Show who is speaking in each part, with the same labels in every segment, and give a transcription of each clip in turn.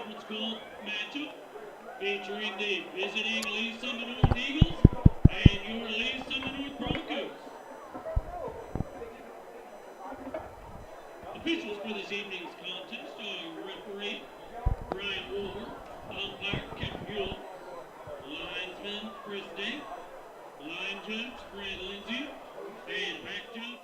Speaker 1: conference call matchup featuring the visiting Lee Summit North Eagles and your Lee Summit North Broncos. Officials for this evening's contest are referee Brian Wolver, umpire Kevin Buell, linesman Chris Day, line judge Brad Lindsay, and back judge.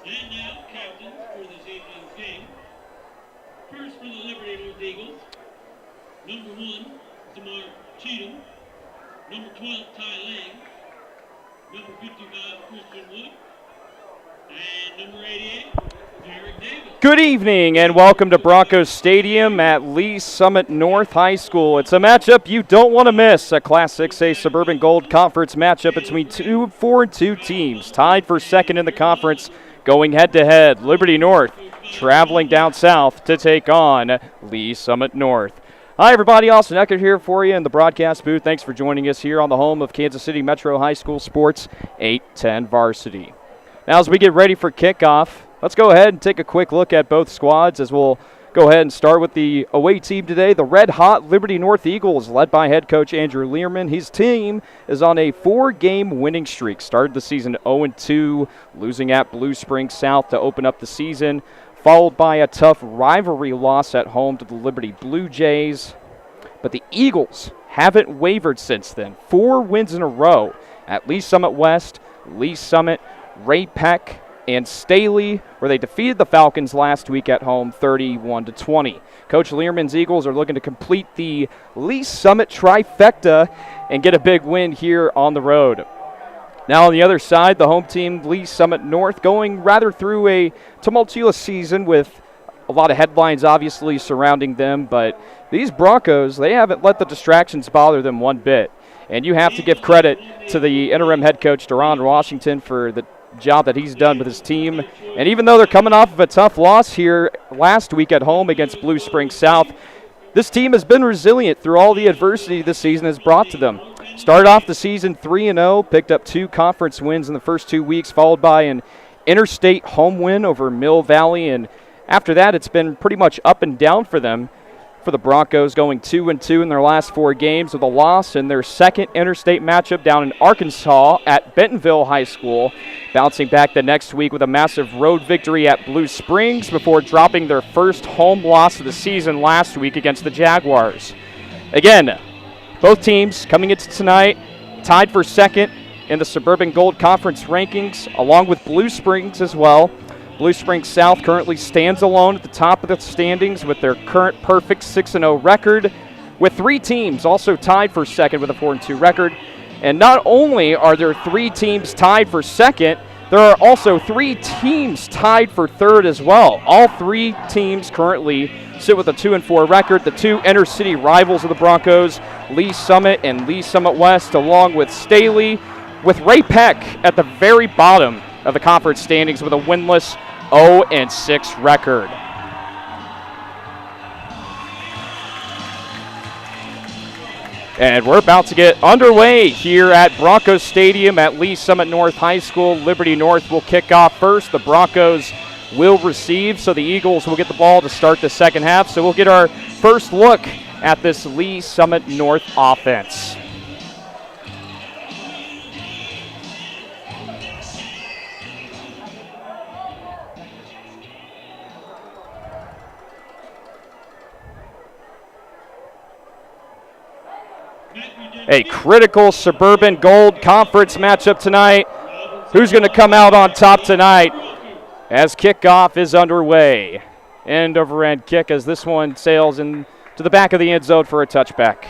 Speaker 1: And now, captains for this evening's game. First for the Liberty North Eagles, number 1, Tamar Cheatham, number 12, Ty Lang, number 55, Christian Wood, and number 88, Derek Davis.
Speaker 2: Good evening and welcome to Broncos Stadium at Lee Summit North High School. It's a matchup you don't want to miss, a Class 6A Suburban Gold Conference matchup between 4-2 teams, tied for second in the conference. Going head-to-head, Liberty North traveling down south to take on Lee Summit North. Hi, everybody. Austin Eckert here for you in the broadcast booth. Thanks for joining us here on the home of Kansas City Metro High School Sports 810 Varsity. Now, as we get ready for kickoff, let's go ahead and take a quick look at both squads as we'll go ahead and start with the away team today. The red-hot Liberty North Eagles, led by head coach Andrew Learman. His team is on a 4-game winning streak. Started the season 0-2, losing at Blue Springs South to open up the season, followed by a tough rivalry loss at home to the Liberty Blue Jays. But the Eagles haven't wavered since then. 4 wins in a row at Lee Summit West, Lee Summit, Ray Peck, and Staley, where they defeated the Falcons last week at home 31-20. Coach Learman's Eagles are looking to complete the Lee Summit trifecta and get a big win here on the road. Now on the other side, the home team, Lee Summit North, going rather through a tumultuous season with a lot of headlines obviously surrounding them, but these Broncos, they haven't let the distractions bother them one bit. And you have to give credit to the interim head coach, Deron Washington, for the job that he's done with his team. And even though they're coming off of a tough loss here last week at home against Blue Springs South, this team has been resilient through all the adversity this season has brought to them. Started off the season 3-0, picked up 2 conference wins in the first 2 weeks, followed by an interstate home win over Mill Valley, and After that, it's been pretty much up and down for them. For the Broncos, going 2-2 in their last 4 games with a loss in their second interstate matchup down in Arkansas at Bentonville High School. Bouncing back the next week with a massive road victory at Blue Springs before dropping their first home loss of the season last week against the Jaguars. Again, both teams coming into tonight tied for second in the Suburban Gold Conference rankings, along with Blue Springs as well. Blue Springs South currently stands alone at the top of the standings with their current perfect 6-0 record, with 3 teams also tied for second with a 4-2 record. And not only are there 3 teams tied for second, there are also 3 teams tied for third as well. All 3 teams currently sit with a 2-4 record. The 2 inner-city rivals of the Broncos, Lee Summit and Lee Summit West, along with Staley, with Ray Peck at the very bottom of the conference standings with a winless 0-6 record. And we're about to get underway here at Broncos Stadium at Lee Summit North High School. Liberty North will kick off first. The Broncos will receive, so the Eagles will get the ball to start the second half. So we'll get our first look at this Lee Summit North offense. A critical Suburban Gold Conference matchup tonight. Who's going to come out on top tonight as kickoff is underway? End over end kick as this one sails into the back of the end zone for a touchback.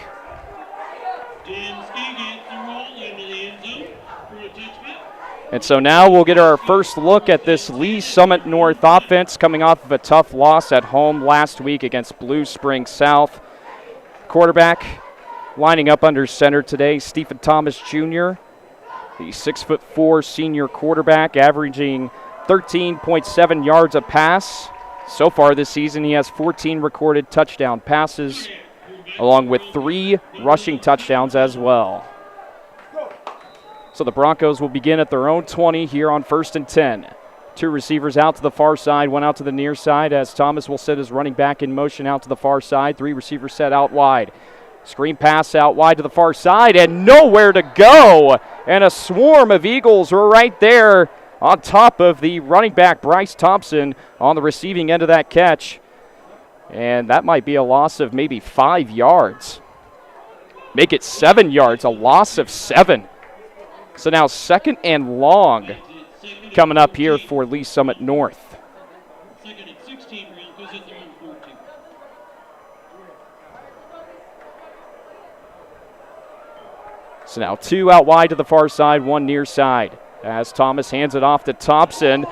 Speaker 2: And so now we'll get our first look at this Lee Summit North offense coming off of a tough loss at home last week against Blue Springs South. Quarterback lining up under center today, Stephen Thomas Jr., the 6'4" senior quarterback, averaging 13.7 yards a pass. So far this season, he has 14 recorded touchdown passes, along with 3 rushing touchdowns as well. So the Broncos will begin at their own 20 here on 1st and 10. 2 receivers out to the far side, 1 out to the near side, as Thomas will set his running back in motion out to the far side. 3 receivers set out wide. Screen pass out wide to the far side and nowhere to go. And a swarm of Eagles were right there on top of the running back Bryce Thompson on the receiving end of that catch. And that might be a loss of maybe 5 yards. Make it 7 yards, a loss of 7. So now 2nd and long coming up here for Lee Summit North.
Speaker 1: 2nd and 16, Broncos at their own 14.
Speaker 2: So now 2 out wide to the far side, 1 near side. As Thomas hands it off to Thompson,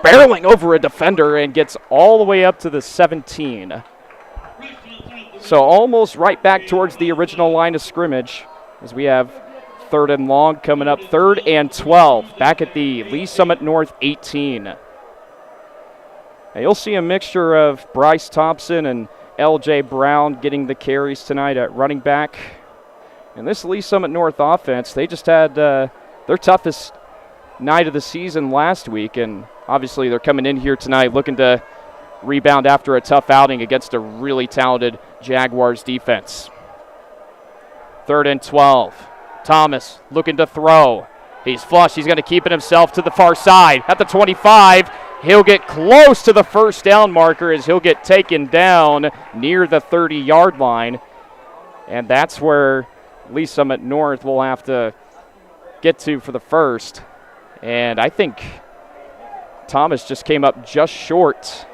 Speaker 2: barreling over a defender and gets all the way up to the 17. So almost right back towards the original line of scrimmage as we have 3rd and long coming up, 3rd and 12, back at the Lee Summit North 18. Now you'll see a mixture of Bryce Thompson and L.J. Brown getting the carries tonight at running back. And this Lee Summit North offense, they just had their toughest night of the season last week, and obviously they're coming in here tonight looking to rebound after a tough outing against a really talented Jaguars defense. 3rd and 12. Thomas looking to throw. He's flush. He's going to keep it himself to the far side. At the 25, he'll get close to the first down marker as he'll get taken down near the 30-yard line. And that's where Lee Summit North will have to get to for the first. And I think Thomas just came up just short.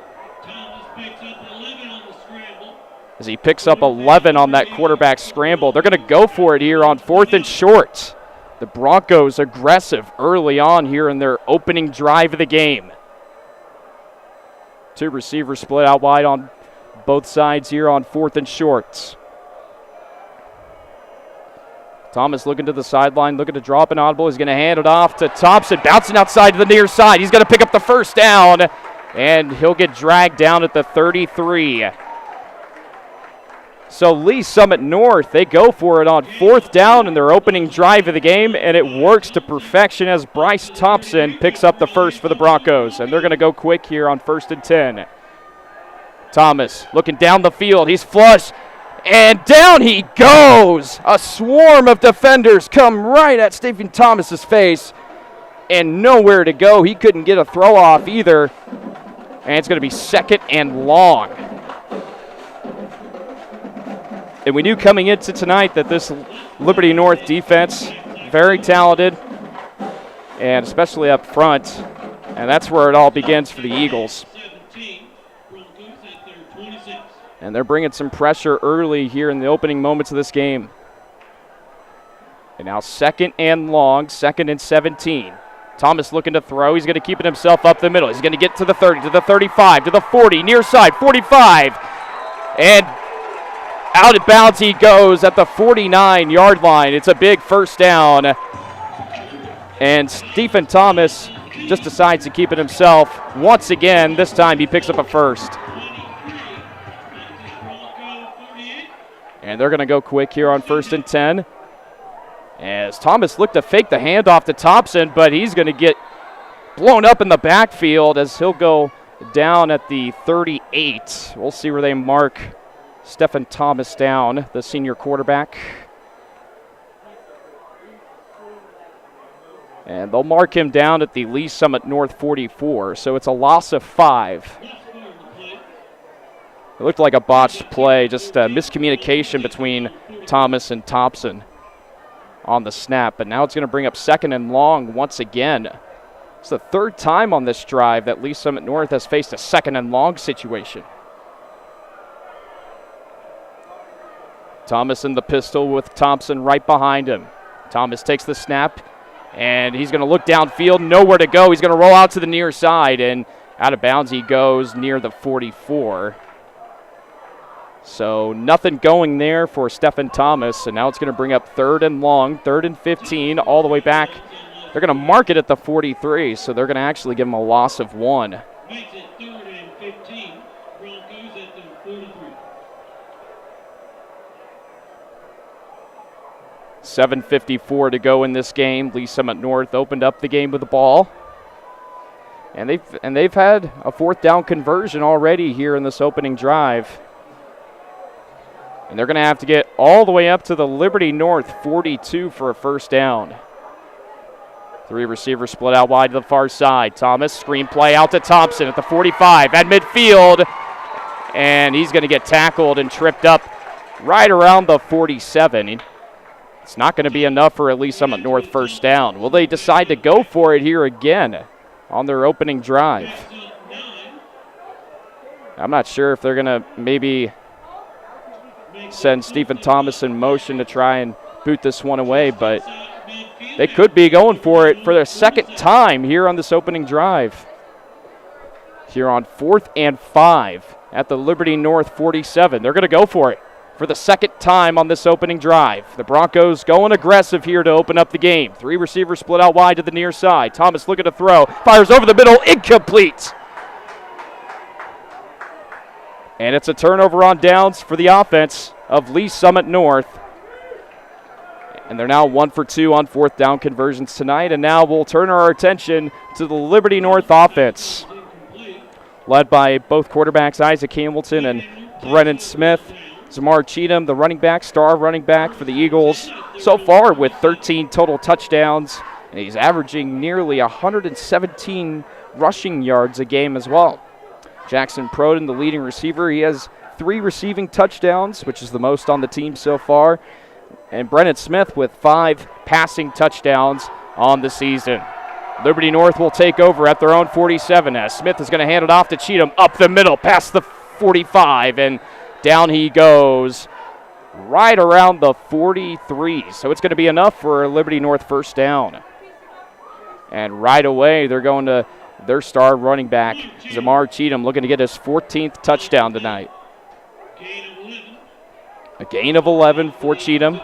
Speaker 1: Thomas picks up 11 on the scramble.
Speaker 2: As he picks up 11 on that quarterback scramble. They're going to go for it here on 4th and short. The Broncos aggressive early on here in their opening drive of the game. 2 receivers split out wide on both sides here on 4th and short. Thomas looking to the sideline, looking to drop an audible. He's going to hand it off to Thompson, bouncing outside to the near side. He's going to pick up the first down, and he'll get dragged down at the 33. So Lee Summit North, they go for it on 4th down in their opening drive of the game, and it works to perfection as Bryce Thompson picks up the first for the Broncos. And they're going to go quick here on 1st and 10. Thomas looking down the field. He's flush. And down he goes. A swarm of defenders come right at Stephen Thomas's face. And nowhere to go. He couldn't get a throw off either. And it's going to be 2nd and long. And we knew coming into tonight that this Liberty North defense, very talented, and especially up front. And that's where it all begins for the Eagles. And they're bringing some pressure early here in the opening moments of this game. And now 2nd and long, 2nd and 17. Thomas looking to throw. He's going to keep it himself up the middle. He's going to get to the 30, to the 35, to the 40, near side, 45. And out of bounds he goes at the 49-yard line. It's a big first down. And Stephen Thomas just decides to keep it himself. Once again, this time he picks up a first. And they're going to go quick here on 1st and 10. As Thomas looked to fake the handoff to Thompson, but he's going to get blown up in the backfield as he'll go down at the 38. We'll see where they mark Stephen Thomas down, the senior quarterback. And they'll mark him down at the Lee Summit North 44, so it's a loss of 5. It looked like a botched play, just miscommunication between Thomas and Thompson on the snap. But now it's going to bring up 2nd and long once again. It's the 3rd time on this drive that Lee Summit North has faced a 2nd and long situation. Thomas in the pistol with Thompson right behind him. Thomas takes the snap, and he's going to look downfield, nowhere to go. He's going to roll out to the near side, and out of bounds he goes near the 44. So nothing going there for Stephen Thomas, and now it's going to bring up 3rd and long, 3rd and 15, all the way back. They're going to mark it at the 43, so they're going to actually give him a loss of 1.
Speaker 1: Makes it 3rd and 15, Broncos at the 43.
Speaker 2: 7:54 to go in this game. Lee Summit North opened up the game with the ball. And they've had a 4th down conversion already here in this opening drive. And they're going to have to get all the way up to the Liberty North 42 for a first down. 3 receivers split out wide to the far side. Thomas, screen play out to Thompson at the 45 at midfield. And he's going to get tackled and tripped up right around the 47. It's not going to be enough for at least Summit North first down. Will they decide to go for it here again on their opening drive? I'm not sure if they're going to maybe send Stephen Thomas in motion to try and boot this one away, but they could be going for it for their 2nd time here on this opening drive. Here on 4th and 5 at the Liberty North 47. They're going to go for it for the 2nd time on this opening drive. The Broncos going aggressive here to open up the game. 3 receivers split out wide to the near side. Thomas looking to throw, fires over the middle, incomplete. And it's a turnover on downs for the offense of Lee Summit North. And they're now 1 for 2 on 4th down conversions tonight. And now we'll turn our attention to the Liberty North offense, led by both quarterbacks Isaac Hamilton and Brennan Smith. Zamar Cheatham, the running back, star running back for the Eagles, so far with 13 total touchdowns. And he's averaging nearly 117 rushing yards a game as well. Jackson Proden, the leading receiver, he has 3 receiving touchdowns, which is the most on the team so far. And Brennan Smith with 5 passing touchdowns on the season. Liberty North will take over at their own 47 as Smith is going to hand it off to Cheatham up the middle past the 45, and down he goes right around the 43. So it's going to be enough for a Liberty North first down. And right away they're going to their star running back, Zamar Cheatham, looking to get his 14th touchdown tonight. A gain of 11 for Cheatham.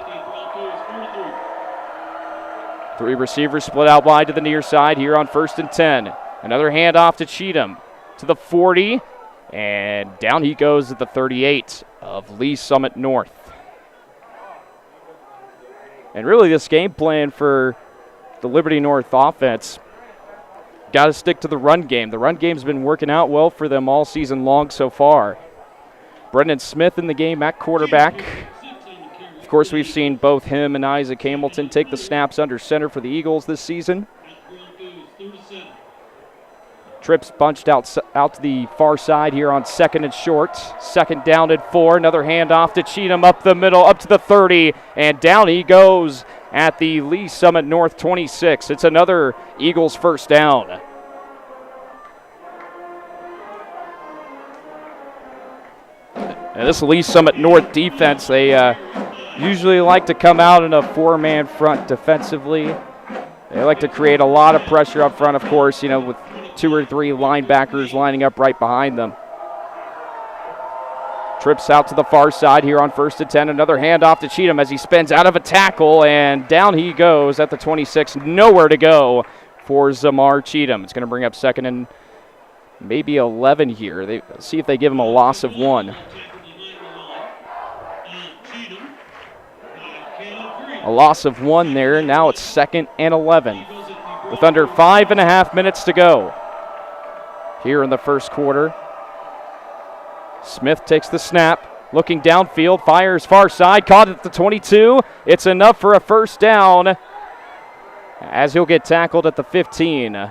Speaker 2: 3 receivers split out wide to the near side here on 1st and 10. Another handoff to Cheatham to the 40, and down he goes at the 38 of Lee Summit North. And really this game plan for the Liberty North offense, got to stick to the run game. The run game's been working out well for them all season long so far. Brendan Smith in the game at quarterback. Of course, we've seen both him and Isaac Hamilton take the snaps under center for the Eagles this season. Trips bunched out to the far side here on 2nd and short. 2nd down and 4. Another handoff to Cheatham up the middle, up to the 30, and down he goes at the Lee Summit North 26. It's another Eagles first down. And this Lee Summit North defense, they usually like to come out in a 4-man front defensively. They like to create a lot of pressure up front, of course, with 2 or 3 linebackers lining up right behind them. Trips out to the far side here on 1st and 10. Another handoff to Cheatham as he spins out of a tackle, and down he goes at the 26. Nowhere to go for Zamar Cheatham. It's going to bring up 2nd and maybe 11 here. See if they give him a loss of 1. A loss of 1 there. Now it's 2nd and 11 with under 5.5 minutes to go here in the first quarter. Smith takes the snap, looking downfield, fires far side, caught at the 22. It's enough for a first down as he'll get tackled at the 15.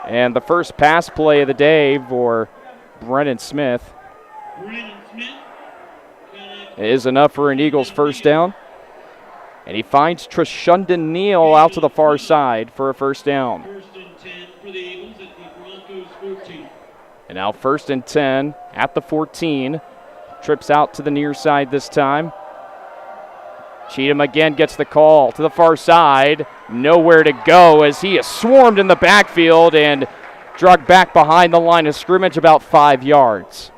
Speaker 2: And the first pass play of the day for Brennan Smith is enough for an Eagles first down. And he finds Trishundan Neal out to the far side for a first down.
Speaker 1: 1st and 10 for the Eagles at the Broncos 14.
Speaker 2: And now 1st and 10 at the 14. Trips out to the near side this time. Cheatham again gets the call to the far side. Nowhere to go as he is swarmed in the backfield and dragged back behind the line of scrimmage about 5 yards.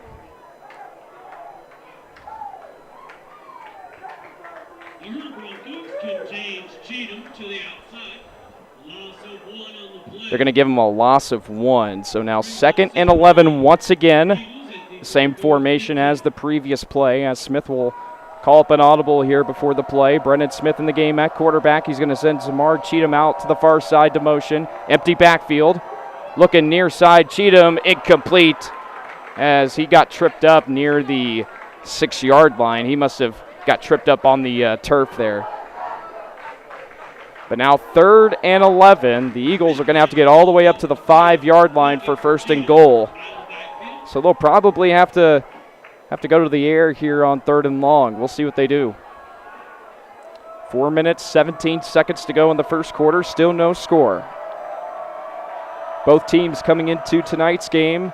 Speaker 2: They're going to give him a loss of 1. So now 2nd and 11 once again. Same formation as the previous play, as Smith will call up an audible here before the play. Brendan Smith in the game at quarterback. He's going to send Zamar Cheatham out to the far side to motion. Empty backfield. Looking near side. Cheatham incomplete as he got tripped up near the 6-yard line. He must have got tripped up on the turf there. But now 3rd and 11. The Eagles are going to have to get all the way up to the 5-yard line for 1st and goal. So they'll probably have to go to the air here on 3rd and long. We'll see what they do. 4 minutes, 17 seconds to go in the first quarter. Still no score. Both teams coming into tonight's game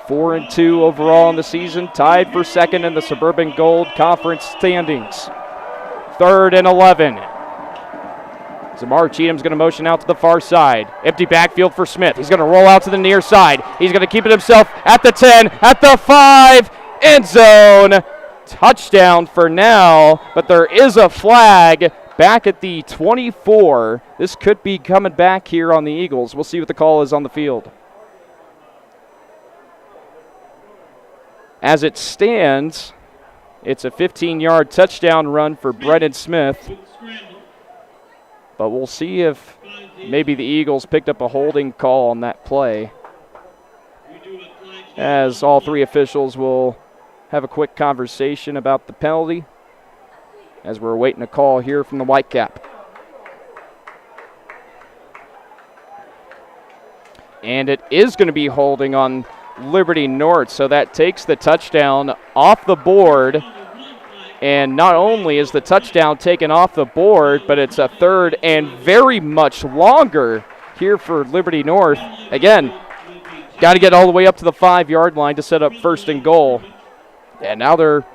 Speaker 2: 4-2 overall in the season, tied for 2nd in the Suburban Gold Conference standings. 3rd and 11. Zamar Cheatham's going to motion out to the far side. Empty backfield for Smith. He's going to roll out to the near side. He's going to keep it himself at the 10, at the 5, end zone. Touchdown for now, but there is a flag back at the 24. This could be coming back here on the Eagles. We'll see what the call is on the field. As it stands, it's a 15-yard touchdown run for Brendan Smith. But we'll see if maybe the Eagles picked up a holding call on that play, as all 3 officials will have a quick conversation about the penalty as we're awaiting a call here from the Whitecap. And it is going to be holding on Liberty North, so that takes the touchdown off the board. And not only is the touchdown taken off the board, but it's a 3rd and very much longer here for Liberty North. Again, got to get all the way up to the 5-yard line to set up 1st and goal. And now they're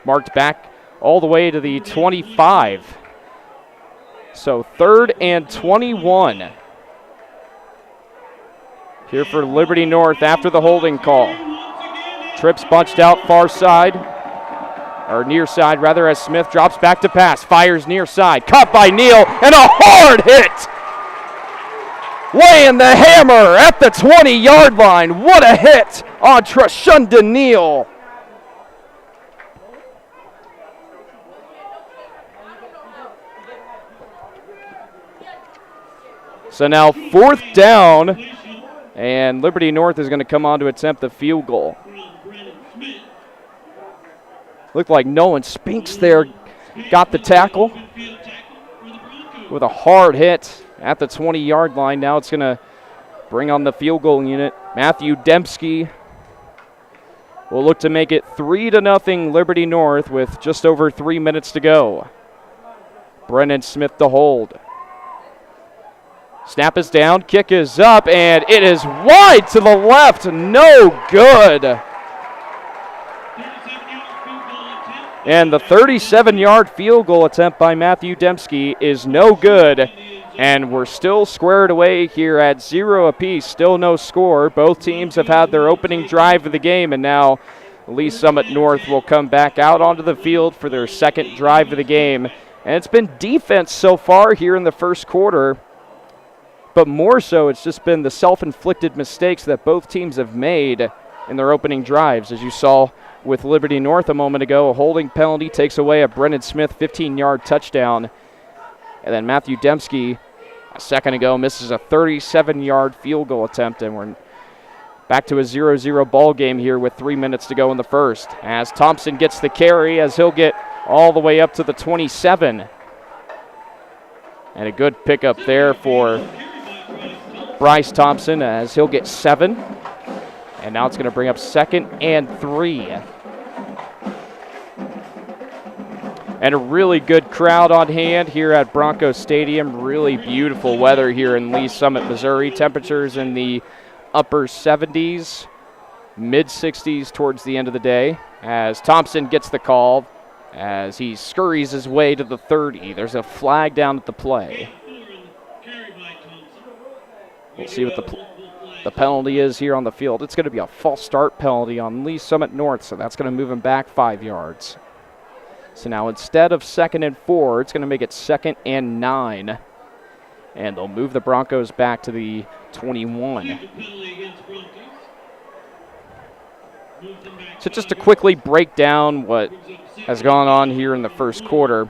Speaker 2: marked back all the way to the 25. So 3rd and 21 here for Liberty North after the holding call. Trips bunched out far side. Or near side, rather, as Smith drops back to pass. Fires near side. Caught by Neal, and a hard hit! Laying the hammer at the 20-yard line. What a hit on Trishundan Neal. So now 4th down And Liberty North is going to come on to attempt the field goal. Looked like Nolan Spinks there got the tackle with a hard hit at the 20-yard line. Now it's going to bring on the field goal unit. Matthew Dembski will look to make it 3-0 Liberty North with just over 3 minutes to go. Brennan Smith to hold. Snap is down, kick is up, and it is wide to the left. No good. And the 37-yard field goal attempt by Matthew Dembski is no good. And we're still squared away here at 0 apiece. Still no score. Both teams have had their opening drive of the game, and now Lee Summit North will come back out onto the field for their second drive of the game. And it's been defense so far here in the first quarter, but more so it's just been the self-inflicted mistakes that both teams have made in their opening drives. As you saw with Liberty North a moment ago, a holding penalty takes away a Brennan Smith 15-yard touchdown. And then Matthew Dembski a second ago misses a 37-yard field goal attempt, and we're back to a 0-0 ball game here with 3 minutes to go in the first. As Thompson gets the carry, as he'll get all the way up to the 27. And a good pickup there for Bryce Thompson as he'll get 7. And now it's going to bring up 2nd and 3. And a really good crowd on hand here at Broncos Stadium. Really beautiful weather here in Lee Summit, Missouri. Temperatures in the upper 70s, mid 60s towards the end of the day. As Thompson gets the call, as he scurries his way to the 30. There's a flag down at the play. We'll see what the penalty is here on the field. It's going to be a false start penalty on Lee Summit North, so that's going to move him back 5 yards. So now instead of 2nd and 4, it's going to make it 2nd and 9. And they'll move the Broncos back to the 21. So just to quickly break down what has gone on here in the first quarter,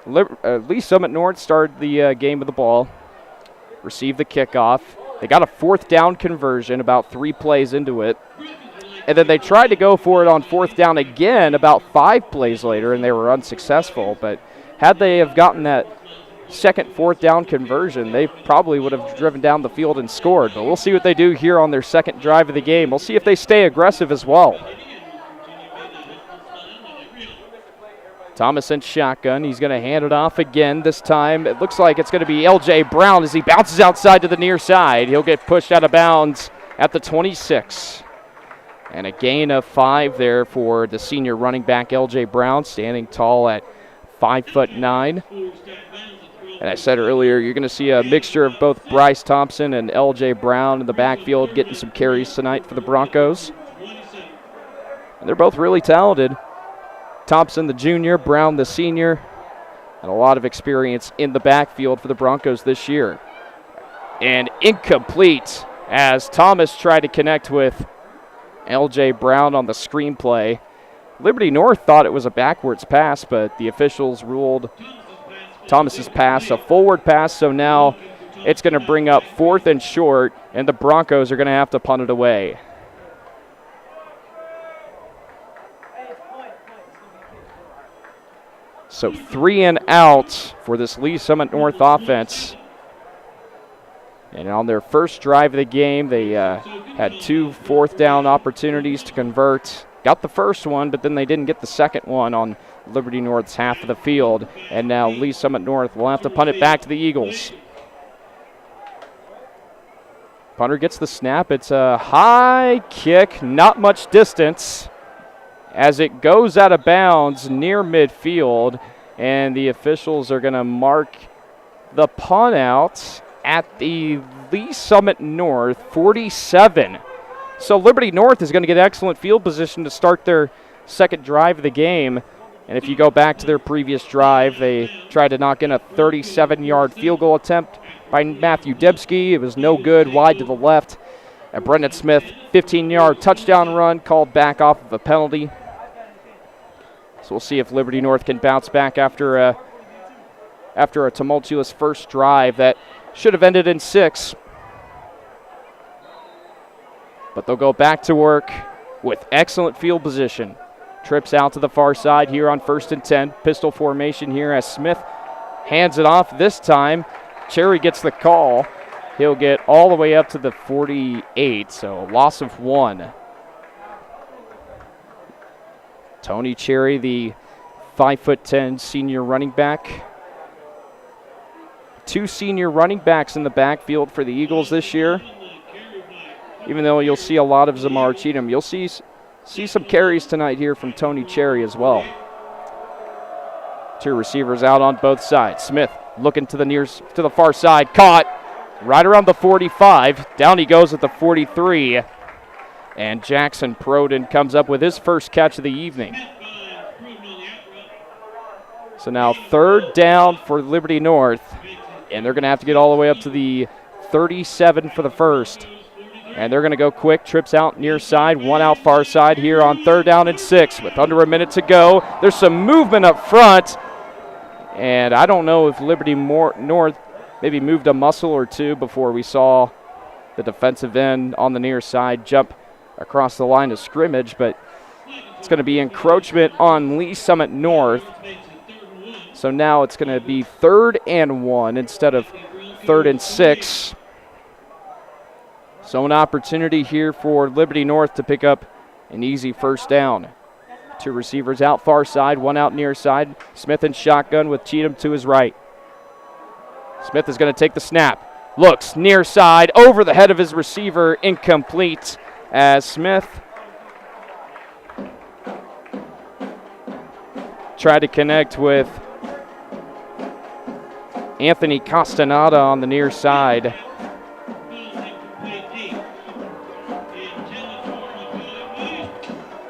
Speaker 2: Lee Summit North started the game with the ball, received the kickoff. They got a 4th down conversion about 3 plays into it. And then they tried to go for it on 4th down again about 5 plays later, and they were unsuccessful. But had they have gotten that second 4th down conversion, they probably would have driven down the field and scored. But we'll see what they do here on their second drive of the game. We'll see if they stay aggressive as well. Thomas in shotgun. He's going to hand it off again. This time it looks like it's going to be L.J. Brown as he bounces outside to the near side. He'll get pushed out of bounds at the 26. And a gain of 5 there for the senior running back, L.J. Brown, standing tall at 5'9". And I said earlier, you're going to see a mixture of both Bryce Thompson and L.J. Brown in the backfield getting some carries tonight for the Broncos. And they're both really talented. Thompson, the junior, Brown, the senior, and a lot of experience in the backfield for the Broncos this year. And incomplete as Thomas tried to connect with L.J. Brown on the screenplay. Liberty North thought it was a backwards pass, but the officials ruled Thomas's pass a forward pass, so now it's going to bring up 4th and short, and the Broncos are going to have to punt it away. So 3 and out for this Lee Summit North offense. And on their first drive of the game, they had 2 4th down opportunities to convert. Got the first one, but then they didn't get the second one on Liberty North's half of the field. And now Lee Summit North will have to punt it back to the Eagles. Punter gets the snap. It's a high kick, not much distance, as it goes out of bounds near midfield. And the officials are going to mark the punt out at the Lee Summit North 47. So Liberty North is going to get excellent field position to start their second drive of the game. And if you go back to their previous drive, they tried to knock in a 37-yard field goal attempt by Matthew Dembski. It was no good, wide to the left. And Brendan Smith, 15-yard touchdown run called back off of a penalty. So we'll see if Liberty North can bounce back after a tumultuous first drive that should have ended in 6. but they'll go back to work with excellent field position. Trips out to the far side here on 1st and 10. Pistol formation here as Smith hands it off this time. Cherry gets the call. He'll get all the way up to the 48, so a loss of 1. Tony Cherry, the 5'10" senior running back. 2 senior running backs in the backfield for the Eagles this year. Even though you'll see a lot of Zamar Cheatham, you'll see some carries tonight here from Tony Cherry as well. 2 receivers out on both sides. Smith looking to the far side, caught right around the 45. Down he goes at the 43. And Jackson Proden comes up with his first catch of the evening. So now 3rd down for Liberty North. And they're going to have to get all the way up to the 37 for the first. And they're going to go quick. Trips out near side, 1 out far side here on 3rd down and 6 with under a minute to go. There's some movement up front. And I don't know if Liberty North maybe moved a muscle or two before we saw the defensive end on the near side jump across the line of scrimmage, but it's going to be encroachment on Lee Summit North. So now it's going to be 3rd and 1 instead of 3rd and 6. So an opportunity here for Liberty North to pick up an easy first down. 2 receivers out far side, 1 out near side. Smith in shotgun with Cheatham to his right. Smith is going to take the snap. Looks near side, over the head of his receiver, incomplete as Smith tried to connect with Anthony Castaneda on the near side.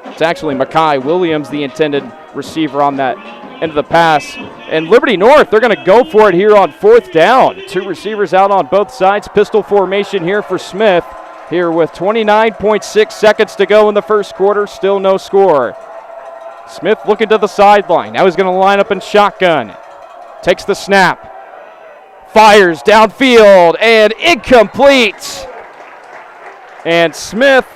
Speaker 2: It's actually Makai Williams, the intended receiver on that end of the pass. And Liberty North, they're going to go for it here on 4th down. 2 receivers out on both sides. Pistol formation here for Smith. Here with 29.6 seconds to go in the first quarter. Still no score. Smith looking to the sideline. Now he's going to line up in shotgun. Takes the snap. Fires downfield and incomplete. And Smith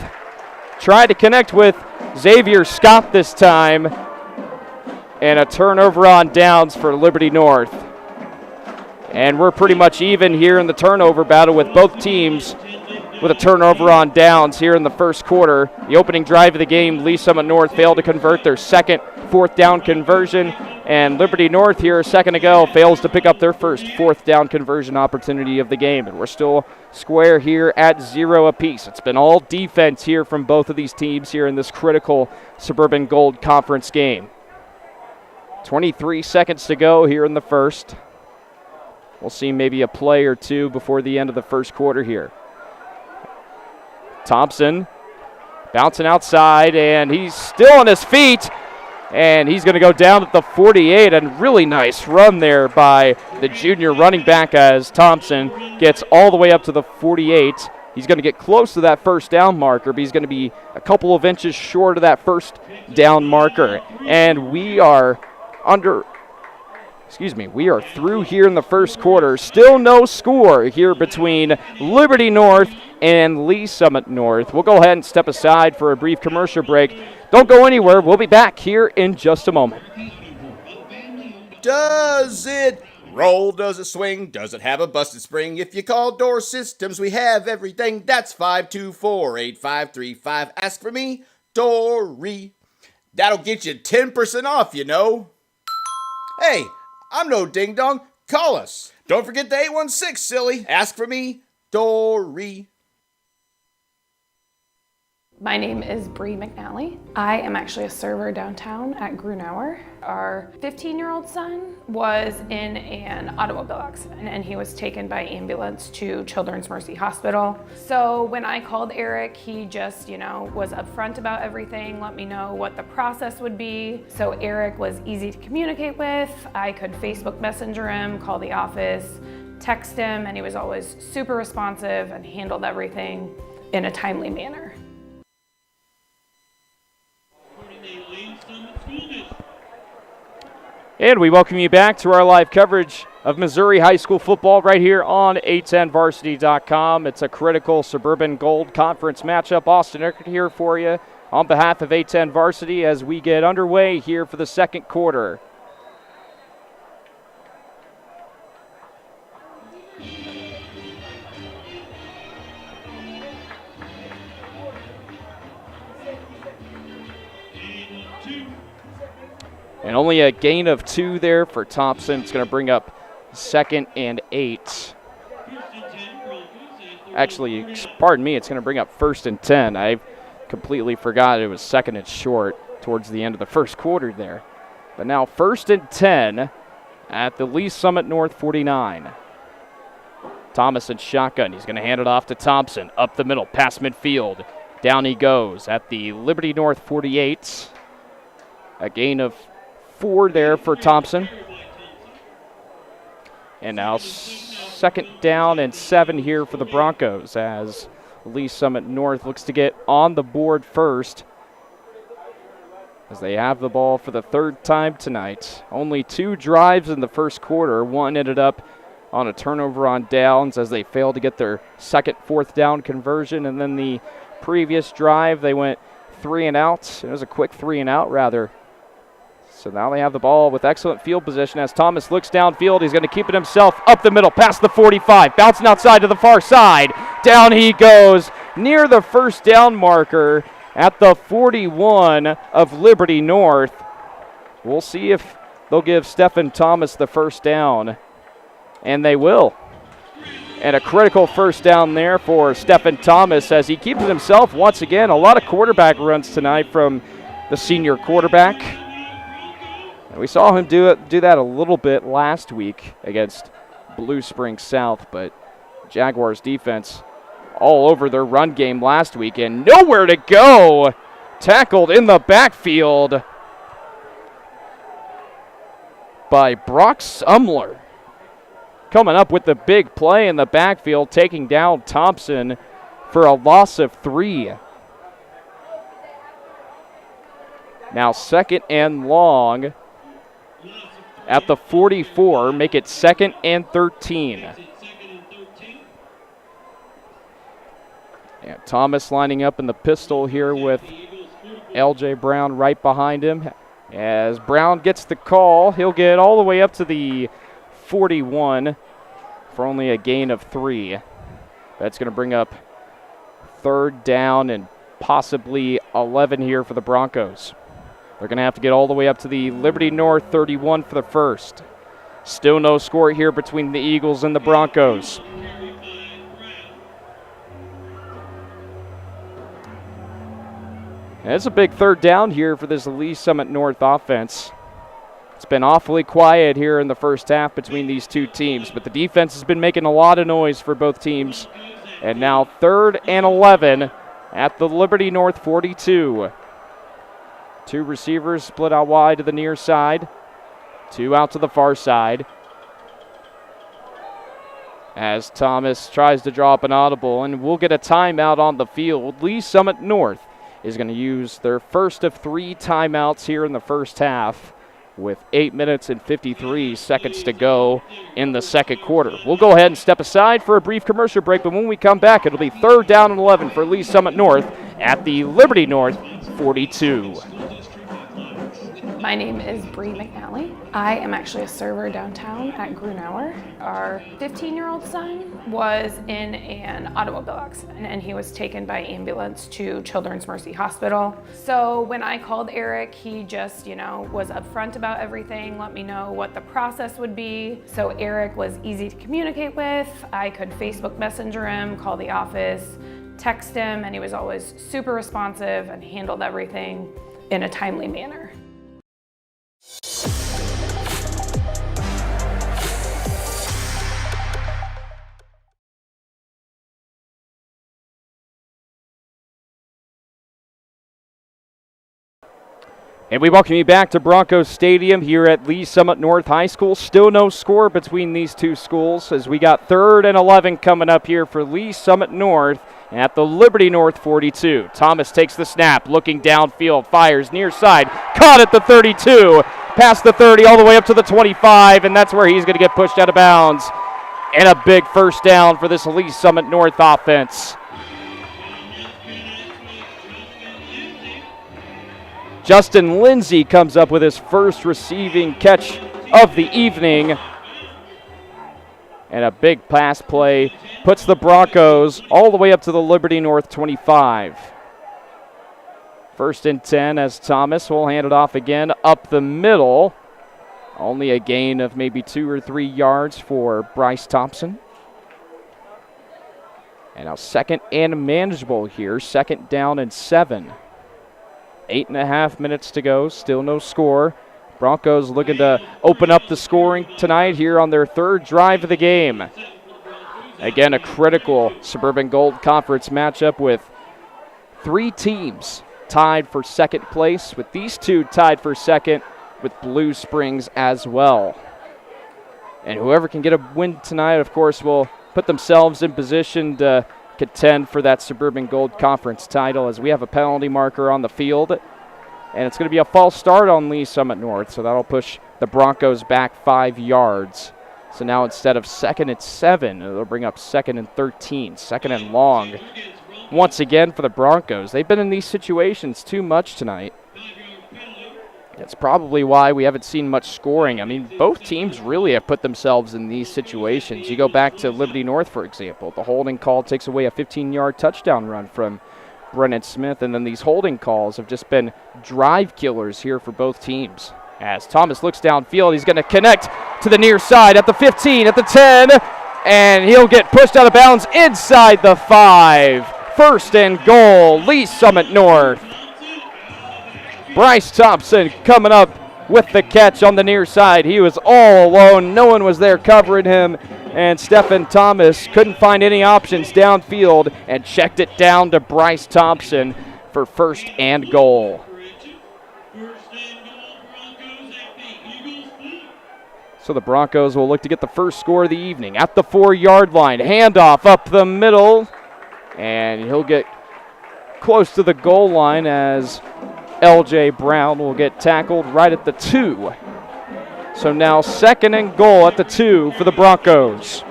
Speaker 2: tried to connect with Xavier Scott this time. And a turnover on downs for Liberty North. And we're pretty much even here in the turnover battle with both teams with a turnover on downs here in the first quarter. The opening drive of the game, Lee Summit North failed to convert their second 4th down conversion. And Liberty North here a second ago fails to pick up their first 4th down conversion opportunity of the game. And we're still square here at 0 apiece. It's been all defense here from both of these teams here in this critical Suburban Gold Conference game. 23 seconds to go here in the first. We'll see maybe a play or two before the end of the first quarter here. Thompson bouncing outside, and he's still on his feet, and he's going to go down at the 48. And really nice run there by the junior running back as Thompson gets all the way up to the 48. He's going to get close to that first down marker, but he's going to be a couple of inches short of that first down marker. And we are through here in the first quarter. Still no score here between Liberty North and Lee Summit North. We'll go ahead and step aside for a brief commercial break. Don't go anywhere. We'll be back here in just a moment.
Speaker 3: Does it roll? Does it swing? Does it have a busted spring? If you call Door Systems, we have everything. That's 524-8535. Ask for me, Dory. That'll get you 10% off, you know. Hey, I'm no ding-dong. Call us. Don't forget the 816, silly. Ask for me, Dory.
Speaker 4: My name is Bree McNally. I am actually a server downtown at Grunauer. Our 15-year-old son was in an automobile accident and he was taken by ambulance to Children's Mercy Hospital. So when I called Eric, he just, was upfront about everything, let me know what the process would be. So Eric was easy to communicate with. I could Facebook Messenger him, call the office, text him, and he was always super responsive and handled everything in a timely manner.
Speaker 2: And we welcome you back to our live coverage of Missouri high school football right here on A10varsity.com. It's a critical Suburban Gold Conference matchup. Austin Eckert here for you on behalf of A10 Varsity as we get underway here for the second quarter. And only a gain of 2 there for Thompson. It's going to bring up 2nd and 8. Actually, pardon me, it's going to bring up 1st and 10. I completely forgot it was 2nd and short towards the end of the first quarter there. But now 1st and 10 at the Lee Summit North 49. Thomas in shotgun. He's going to hand it off to Thompson. Up the middle, past midfield. Down he goes at the Liberty North 48. A gain of 4 there for Thompson. And now 2nd down and 7 here for the Broncos as Lee Summit North looks to get on the board first as they have the ball for the 3rd time tonight. Only 2 drives in the first quarter. One ended up on a turnover on downs as they failed to get their 2nd 4th down conversion. And then the previous drive, they went 3 and out. It was a quick 3 and out rather. So now they have the ball with excellent field position as Thomas looks downfield. He's going to keep it himself up the middle past the 45. Bouncing outside to the far side. Down he goes near the 1st down marker at the 41 of Liberty North. We'll see if they'll give Stephen Thomas the 1st down. And they will. And a critical 1st down there for Stephen Thomas as he keeps it himself once again. A lot of quarterback runs tonight from the senior quarterback. We saw him do that a little bit last week against Blue Springs South, but Jaguars defense all over their run game last week and nowhere to go. Tackled in the backfield by Brock Sumler. Coming up with the big play in the backfield, taking down Thompson for a loss of 3. Now 2nd and long at the 44, make it 2nd and 13. And Thomas lining up in the pistol here with L.J. Brown right behind him. As Brown gets the call, he'll get all the way up to the 41 for only a gain of 3. That's going to bring up 3rd down and possibly 11 here for the Broncos. They're going to have to get all the way up to the Liberty North 31 for the 1st. Still no score here between the Eagles and the Broncos. And it's a big 3rd down here for this Lee Summit North offense. It's been awfully quiet here in the first half between these two teams, but the defense has been making a lot of noise for both teams. And now 3rd and 11 at the Liberty North 42. 2 receivers split out wide to the near side. 2 out to the far side. As Thomas tries to draw up an audible, and we'll get a timeout on the field. Lee Summit North is going to use their first of 3 timeouts here in the first half with 8 minutes and 53 seconds to go in the second quarter. We'll go ahead and step aside for a brief commercial break, but when we come back, it'll be 3rd down and 11 for Lee Summit North at the Liberty North 42.
Speaker 4: My name is Bree McNally. I am actually a server downtown at Grunauer. Our 15-year-old son was in an automobile accident and he was taken by ambulance to Children's Mercy Hospital. So when I called Eric, he just, was upfront about everything, let me know what the process would be. So Eric was easy to communicate with. I could Facebook Messenger him, call the office, text him, and he was always super responsive and handled everything in a timely manner.
Speaker 2: And we welcome you back to Broncos Stadium here at Lee Summit North High School. Still no score between these two schools as we got 3rd and 11 coming up here for Lee Summit North at the Liberty North 42. Thomas takes the snap, looking downfield, fires near side, caught at the 32. past the 30, all the way up to the 25, and that's where he's going to get pushed out of bounds. And a big first down for this Lee Summit North offense. Justin Lindsay comes up with his first receiving catch of the evening. And a big pass play puts the Broncos all the way up to the Liberty North 25. First and 10 as Thomas will hand it off again up the middle. Only a gain of maybe 2 or 3 yards for Bryce Thompson. And now second and manageable here. Second down and 7. 8.5 minutes to go. Still no score. Broncos looking to open up the scoring tonight here on their third drive of the game. Again, a critical Suburban Gold Conference matchup with 3 teams tied for second place, with these 2 tied for second with Blue Springs as well. And whoever can get a win tonight, of course, will put themselves in position to contend for that Suburban Gold Conference title, as we have a penalty marker on the field. And it's going to be a false start on Lee Summit North, so that'll push the Broncos back 5 yards. So now instead of second and 7, it'll bring up second and 13, second and long. Once again for the Broncos, they've been in these situations too much tonight. That's probably why we haven't seen much scoring. I mean, both teams really have put themselves in these situations. You go back to Liberty North, for example. The holding call takes away a 15-yard touchdown run from Brennan Smith, and then these holding calls have just been drive killers here for both teams. As Thomas looks downfield, he's going to connect to the near side at the 15, at the 10, and he'll get pushed out of bounds inside the 5. First and goal, Lee Summit North. Bryce Thompson coming up with the catch on the near side. He was all alone. No one was there covering him. And Stephen Thomas couldn't find any options downfield and checked it down to Bryce Thompson for first and goal. So the Broncos will look to get the first score of the evening at the 4-yard line. Handoff up the middle. And he'll get close to the goal line as L.J. Brown will get tackled right at the 2. So now second and goal at the 2 for the Broncos.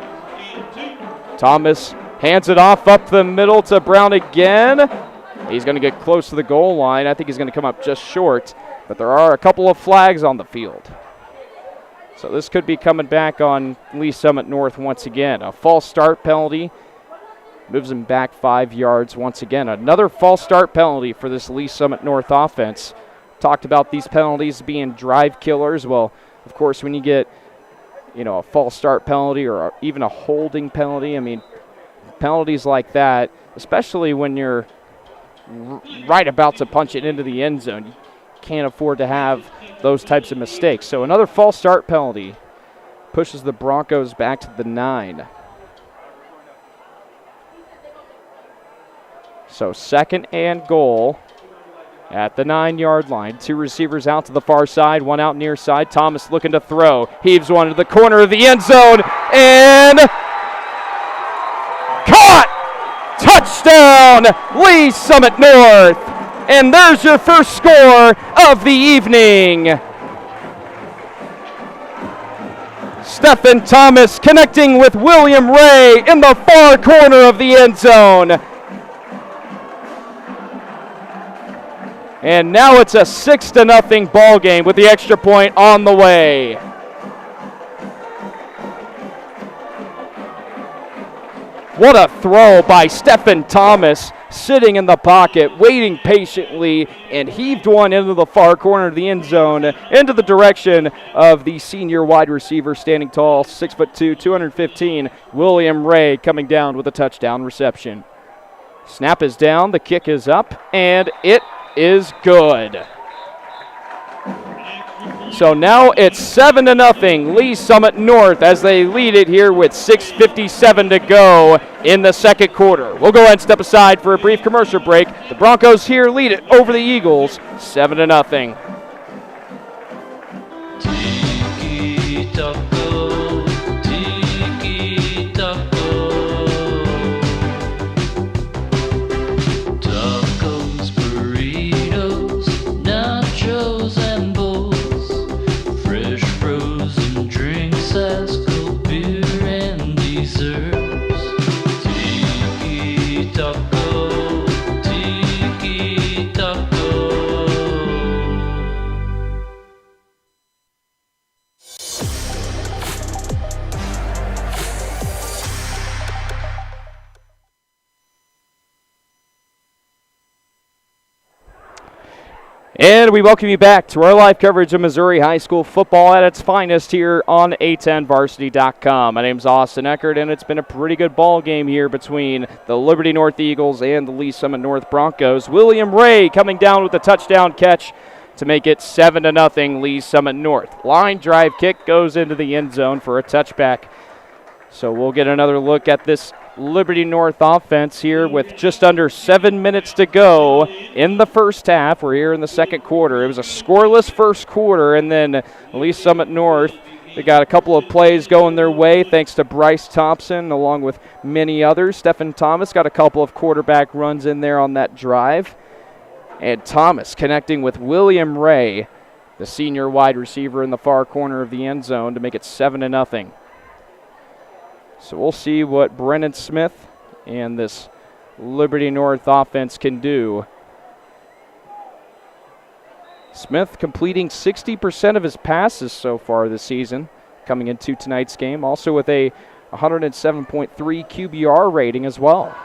Speaker 2: Thomas hands it off up the middle to Brown again. He's going to get close to the goal line. I think he's going to come up just short, but there are a couple of flags on the field. So this could be coming back on Lee Summit North once again. A false start penalty moves him back 5 yards once again. Another false start penalty for this Lee Summit North offense. Talked about these penalties being drive killers. Well, of course, when you get, a false start penalty or even a holding penalty, I mean, penalties like that, especially when you're right about to punch it into the end zone, you can't afford to have those types of mistakes. So another false start penalty pushes the Broncos back to the 9. So second and goal at the 9-yard line. 2 receivers out to the far side, 1 out near side. Thomas looking to throw. Heaves one to the corner of the end zone. And caught! Touchdown! Lee Summit North. And there's your first score of the evening. Stephen Thomas connecting with William Ray in the far corner of the end zone. And now it's a 6-0 ball game with the extra point on the way. What a throw by Stephen Thomas, sitting in the pocket, waiting patiently, and heaved one into the far corner of the end zone, into the direction of the senior wide receiver, standing tall, 6'2", 215, William Ray, coming down with a touchdown reception. Snap is down, the kick is up, and it is good. So now it's 7-0 Lee Summit North as they lead it here with 6:57 to go in the second quarter. We'll go ahead and step aside for a brief commercial break. The Broncos here lead it over the Eagles 7-0. And we welcome you back to our live coverage of Missouri High School football at its finest here on A10varsity.com. My name's Austin Eckert, and it's been a pretty good ball game here between the Liberty North Eagles and the Lee Summit North Broncos. William Ray coming down with a touchdown catch to make it 7-0 Lee Summit North. Line drive kick goes into the end zone for a touchback. So we'll get another look at this Liberty North offense here with just under 7 minutes to go in the first half. We're here in the second quarter. It was a scoreless first quarter, and then Lee Summit North, they got a couple of plays going their way thanks to Bryce Thompson along with many others. Stephen Thomas got a couple of quarterback runs in there on that drive. And Thomas connecting with William Ray, the senior wide receiver in the far corner of the end zone to make it 7-0. So we'll see what Brennan Smith and this Liberty North offense can do. Smith completing 60% of his passes so far this season, coming into tonight's game, also with a 107.3 QBR rating as well.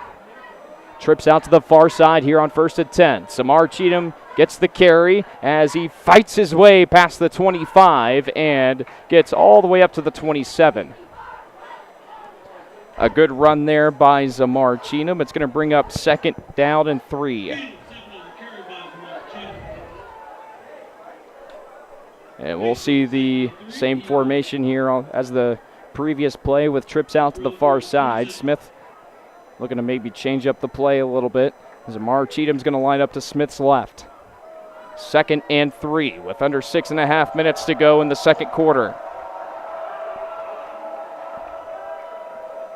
Speaker 2: Trips out to the far side here on 1st and 10. Samar Cheatham gets the carry as he fights his way past the 25 and gets all the way up to the 27. A good run there by Zamar Cheatham. It's going to bring up 2nd down and 3. And we'll see the same formation here as the previous play with trips out to the far side. Smith looking to maybe change up the play a little bit. Zamar Cheatham's going to line up to Smith's left. 2nd and 3 with under 6.5 minutes to go in the second quarter.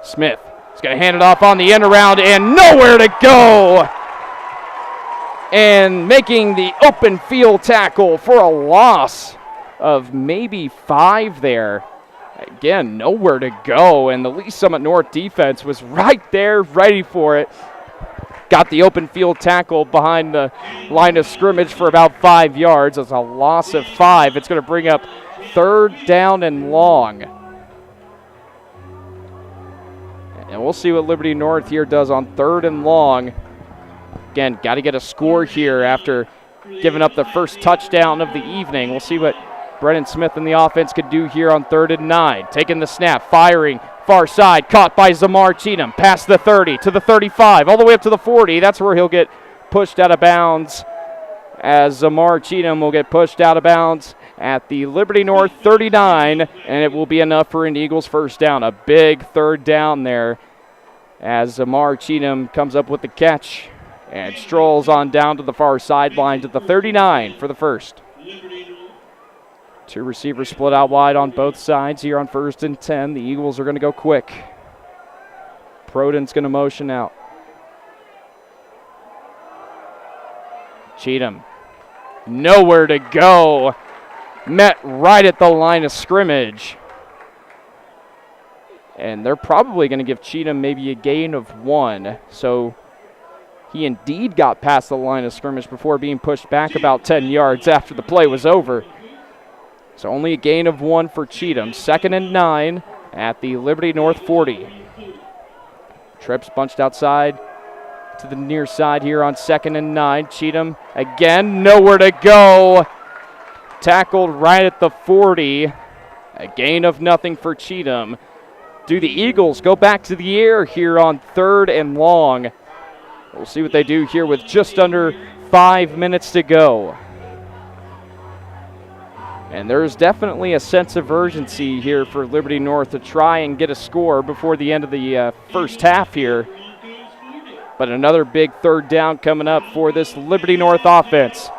Speaker 2: Smith is going to hand it off on the end around and nowhere to go. And making the open field tackle for a loss of maybe 5 there. Again, nowhere to go. And the Lee Summit North defense was right there, ready for it. Got the open field tackle behind the line of scrimmage for about 5 yards. It's a loss of 5. It's going to bring up 3rd down and long. And we'll see what Liberty North here does on 3rd and long. Again, got to get a score here after giving up the first touchdown of the evening. We'll see what Brennan Smith and the offense could do here on 3rd and 9. Taking the snap, firing, far side, caught by Zamar Cheatham. Past the 30 to the 35, all the way up to the 40. That's where he'll get pushed out of bounds, as Zamar Cheatham will get pushed out of bounds at the Liberty North 39, and it will be enough for an Eagles first down. A big 3rd down there as Zamar Cheatham comes up with the catch and strolls on down to the far sideline to the 39 for the first. 2 receivers split out wide on both sides here on 1st and 10. The Eagles are going to go quick. Proden's going to motion out. Cheatham, nowhere to go. Met right at the line of scrimmage. And they're probably going to give Cheatham maybe a gain of 1. So he indeed got past the line of scrimmage before being pushed back about 10 yards after the play was over. So only a gain of 1 for Cheatham. 2nd and 9 at the Liberty North 40. Trips bunched outside to the near side here on 2nd and 9. Cheatham again, nowhere to go. Tackled right at the 40. A gain of nothing for Cheatham. Do the Eagles go back to the air here on 3rd and long? We'll see what they do here with just under 5 minutes to go. And there's definitely a sense of urgency here for Liberty North to try and get a score before the end of the first half here. But another big 3rd down coming up for this Liberty North offense.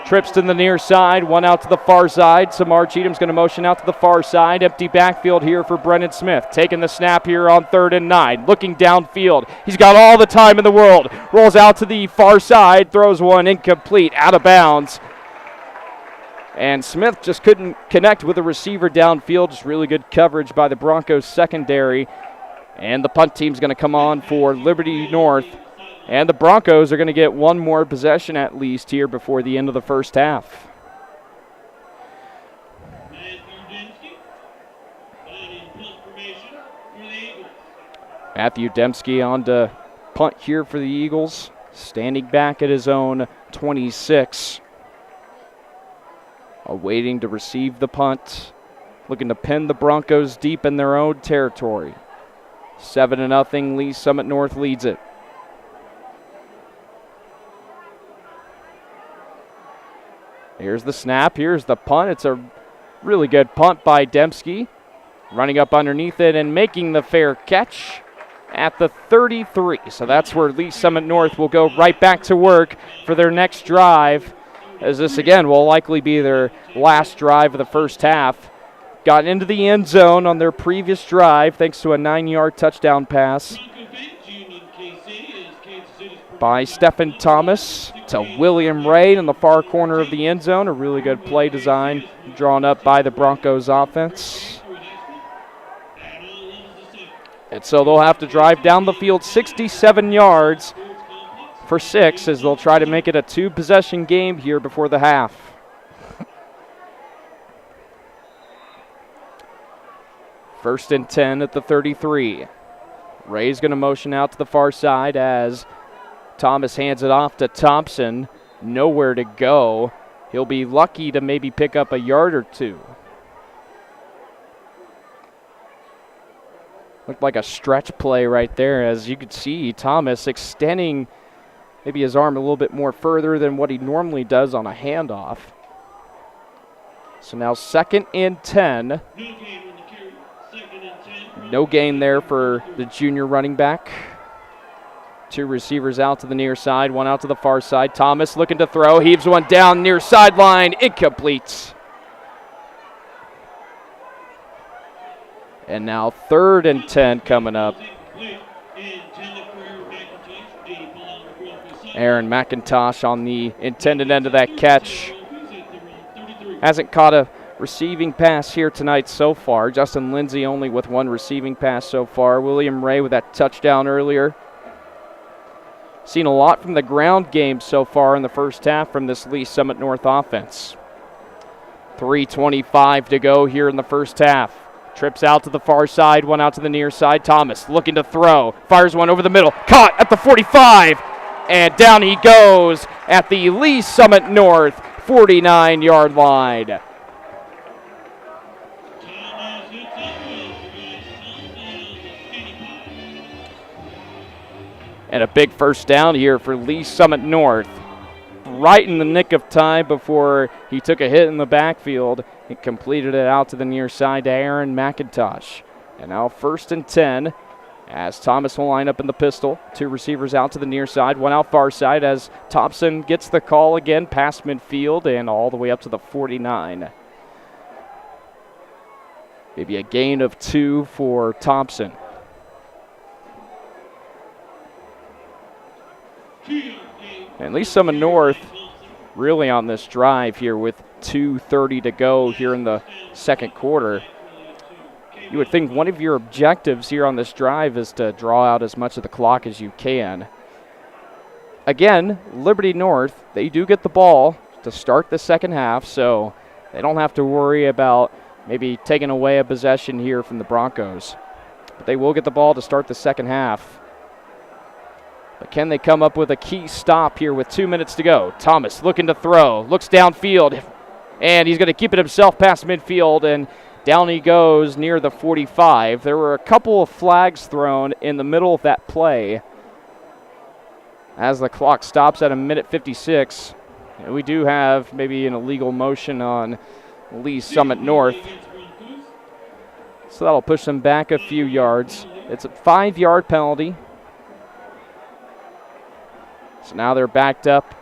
Speaker 2: Trips to the near side, one out to the far side. Samar Cheatham's going to motion out to the far side. Empty backfield here for Brennan Smith. Taking the snap here on 3rd and 9. Looking downfield. He's got all the time in the world. Rolls out to the far side. Throws one incomplete, out of bounds. And Smith just couldn't connect with a receiver downfield. Just really good coverage by the Broncos secondary. And the punt team's going to come on for Liberty North. And the Broncos are going to get one more possession at least here before the end of the first half. Matthew Dembski on to punt here for the Eagles, standing back at his own 26. Awaiting to receive the punt, looking to pin the Broncos deep in their own territory. 7-0, Lee Summit North leads it. Here's the snap, here's the punt. It's a really good punt by Dembski. Running up underneath it and making the fair catch at the 33. So that's where Lee Summit North will go right back to work for their next drive, as this again will likely be their last drive of the first half. Got into the end zone on their previous drive thanks to a 9-yard touchdown pass by Stephen Thomas to William Ray in the far corner of the end zone. A really good play design drawn up by the Broncos offense. And so they'll have to drive down the field 67 yards for 6 as they'll try to make it a 2-possession game here before the half. First and 10 at the 33. Ray's going to motion out to the far side as Thomas hands it off to Thompson. Nowhere to go. He'll be lucky to maybe pick up a yard or two. Looked like a stretch play right there, as you could see Thomas extending maybe his arm a little bit more further than what he normally does on a handoff. So now 2nd and 10. No gain there for the junior running back. 2 receivers out to the near side, 1 out to the far side. Thomas looking to throw, heaves one down near sideline, incomplete. And now 3rd and 10 coming up. Aaron McIntosh on the intended end of that catch. Hasn't caught a receiving pass here tonight so far. Justin Lindsay only with 1 receiving pass so far. William Ray with that touchdown earlier. Seen a lot from the ground game so far in the first half from this Lee Summit North offense. 3:25 to go here in the first half. Trips out to the far side, 1 out to the near side. Thomas looking to throw. Fires one over the middle. Caught at the 45. And down he goes at the Lee Summit North 49-yard line. And a big first down here for Lee Summit North. Right in the nick of time before he took a hit in the backfield. He completed it out to the near side to Aaron McIntosh. And now 1st and 10 as Thomas will line up in the pistol. 2 receivers out to the near side, 1 out far side as Thompson gets the call again past midfield and all the way up to the 49. Maybe a gain of 2 for Thompson. And Lee Summit North really on this drive here with 2:30 to go here in the second quarter. You would think one of your objectives here on this drive is to draw out as much of the clock as you can. Again, Liberty North, they do get the ball to start the second half, so they don't have to worry about maybe taking away a possession here from the Broncos. But they will get the ball to start the second half. But can they come up with a key stop here with 2 minutes to go? Thomas looking to throw, looks downfield, and he's going to keep it himself past midfield, and down he goes near the 45. There were a couple of flags thrown in the middle of that play as the clock stops at 1:56. And we do have maybe an illegal motion on Lee Summit North. So that'll push them back a few yards. It's a 5-yard penalty. So now they're backed up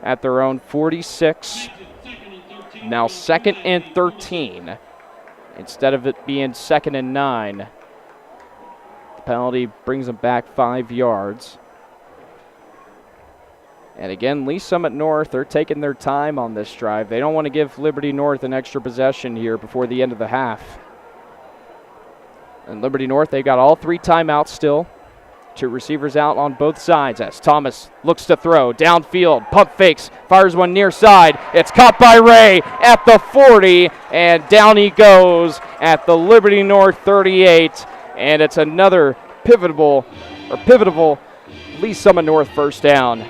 Speaker 2: at their own 46. Now 2nd and 13. Instead of it being 2nd and 9. The penalty brings them back 5 yards. And again, Lee Summit North, they're taking their time on this drive. They don't want to give Liberty North an extra possession here before the end of the half. And Liberty North, they got all 3 timeouts still. 2 receivers out on both sides as Thomas looks to throw downfield, pump fakes, fires one near side. It's caught by Ray at the 40, and down he goes at the Liberty North 38, and it's another pivotal Lee Summit North first down.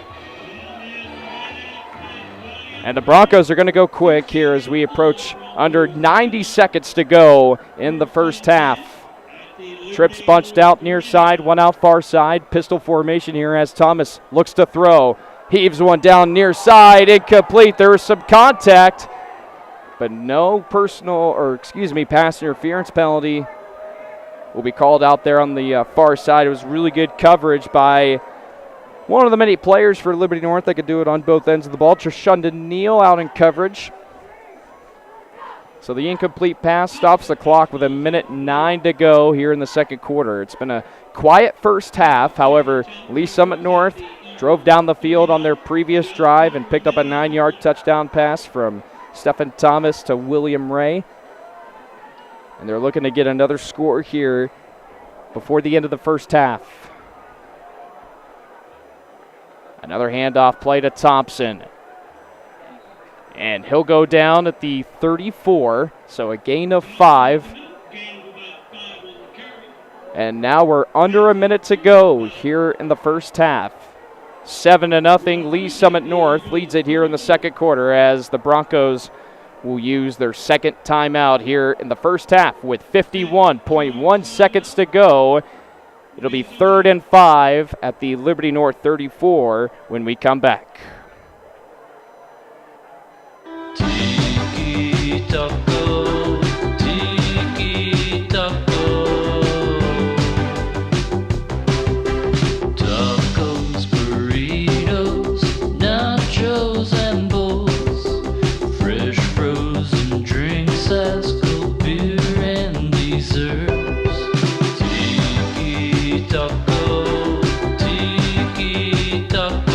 Speaker 2: And the Broncos are going to go quick here as we approach under 90 seconds to go in the first half. Trips bunched out near side, one out far side. Pistol formation here as Thomas looks to throw. Heaves one down near side, incomplete. There was some contact, but no pass interference penalty will be called out there on the far side. It was really good coverage by one of the many players for Liberty North that could do it on both ends of the ball. Trishunda Neal out in coverage. So the incomplete pass stops the clock with 1:09 to go here in the second quarter. It's been a quiet first half. However, Lee Summit North drove down the field on their previous drive and picked up a 9-yard touchdown pass from Stephen Thomas to William Ray. And they're looking to get another score here before the end of the first half. Another handoff play to Thompson. And he'll go down at the 34, so a gain of 5. And now we're under a minute to go here in the first half. 7-0, Lee Summit North leads it here in the second quarter as the Broncos will use their second timeout here in the first half with 51.1 seconds to go. It'll be 3rd and 5 at the Liberty North 34 when we come back.
Speaker 5: Taco, tiki taco, tacos, burritos, nachos and bowls, fresh frozen drinks as cold beer and desserts. Tiki taco, tiki taco.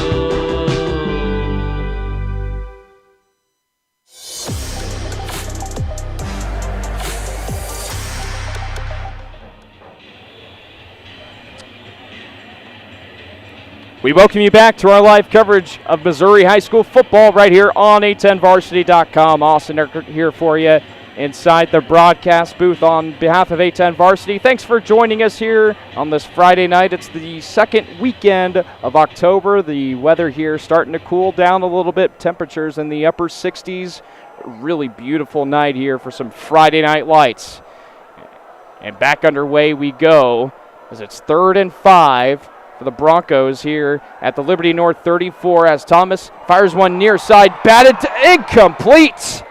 Speaker 2: We welcome you back to our live coverage of Missouri High School football right here on A10Varsity.com. Austin Eckert here for you inside the broadcast booth on behalf of A10 Varsity. Thanks for joining us here on this Friday night. It's the second weekend of October. The weather here starting to cool down a little bit. Temperatures in the upper 60s. Really beautiful night here for some Friday night lights. And back underway we go as it's 3rd and 5 for the Broncos here at the Liberty North 34 as Thomas fires one near side, batted to incomplete.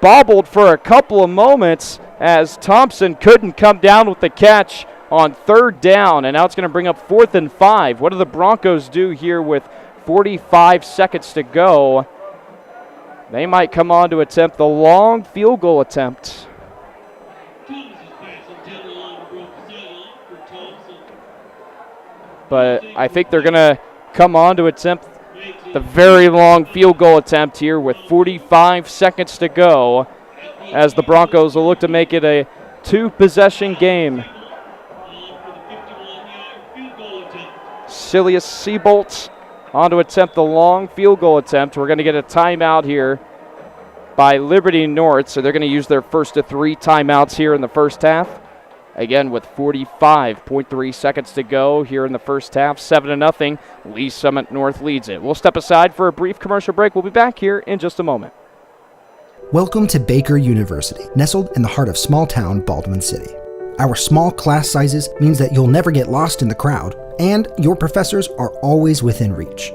Speaker 2: Bobbled for a couple of moments as Thompson couldn't come down with the catch on 3rd down, and now it's going to bring up 4th and 5. What do the Broncos do here with 45 seconds to go? They might come on to attempt the long field goal attempt. But I think they're going to come on to attempt the very long field goal attempt here with 45 seconds to go as the Broncos will look to make it a 2-possession game. Silas Seabolt on to attempt the long field goal attempt. We're going to get a timeout here by Liberty North, so they're going to use their first of 3 timeouts here in the first half. Again, with 45.3 seconds to go here in the first half, 7-0. Lee Summit North leads it. We'll step aside for a brief commercial break. We'll be back here in just a moment.
Speaker 6: Welcome to Baker University, nestled in the heart of small-town Baldwin City. Our small class sizes means that you'll never get lost in the crowd, and your professors are always within reach.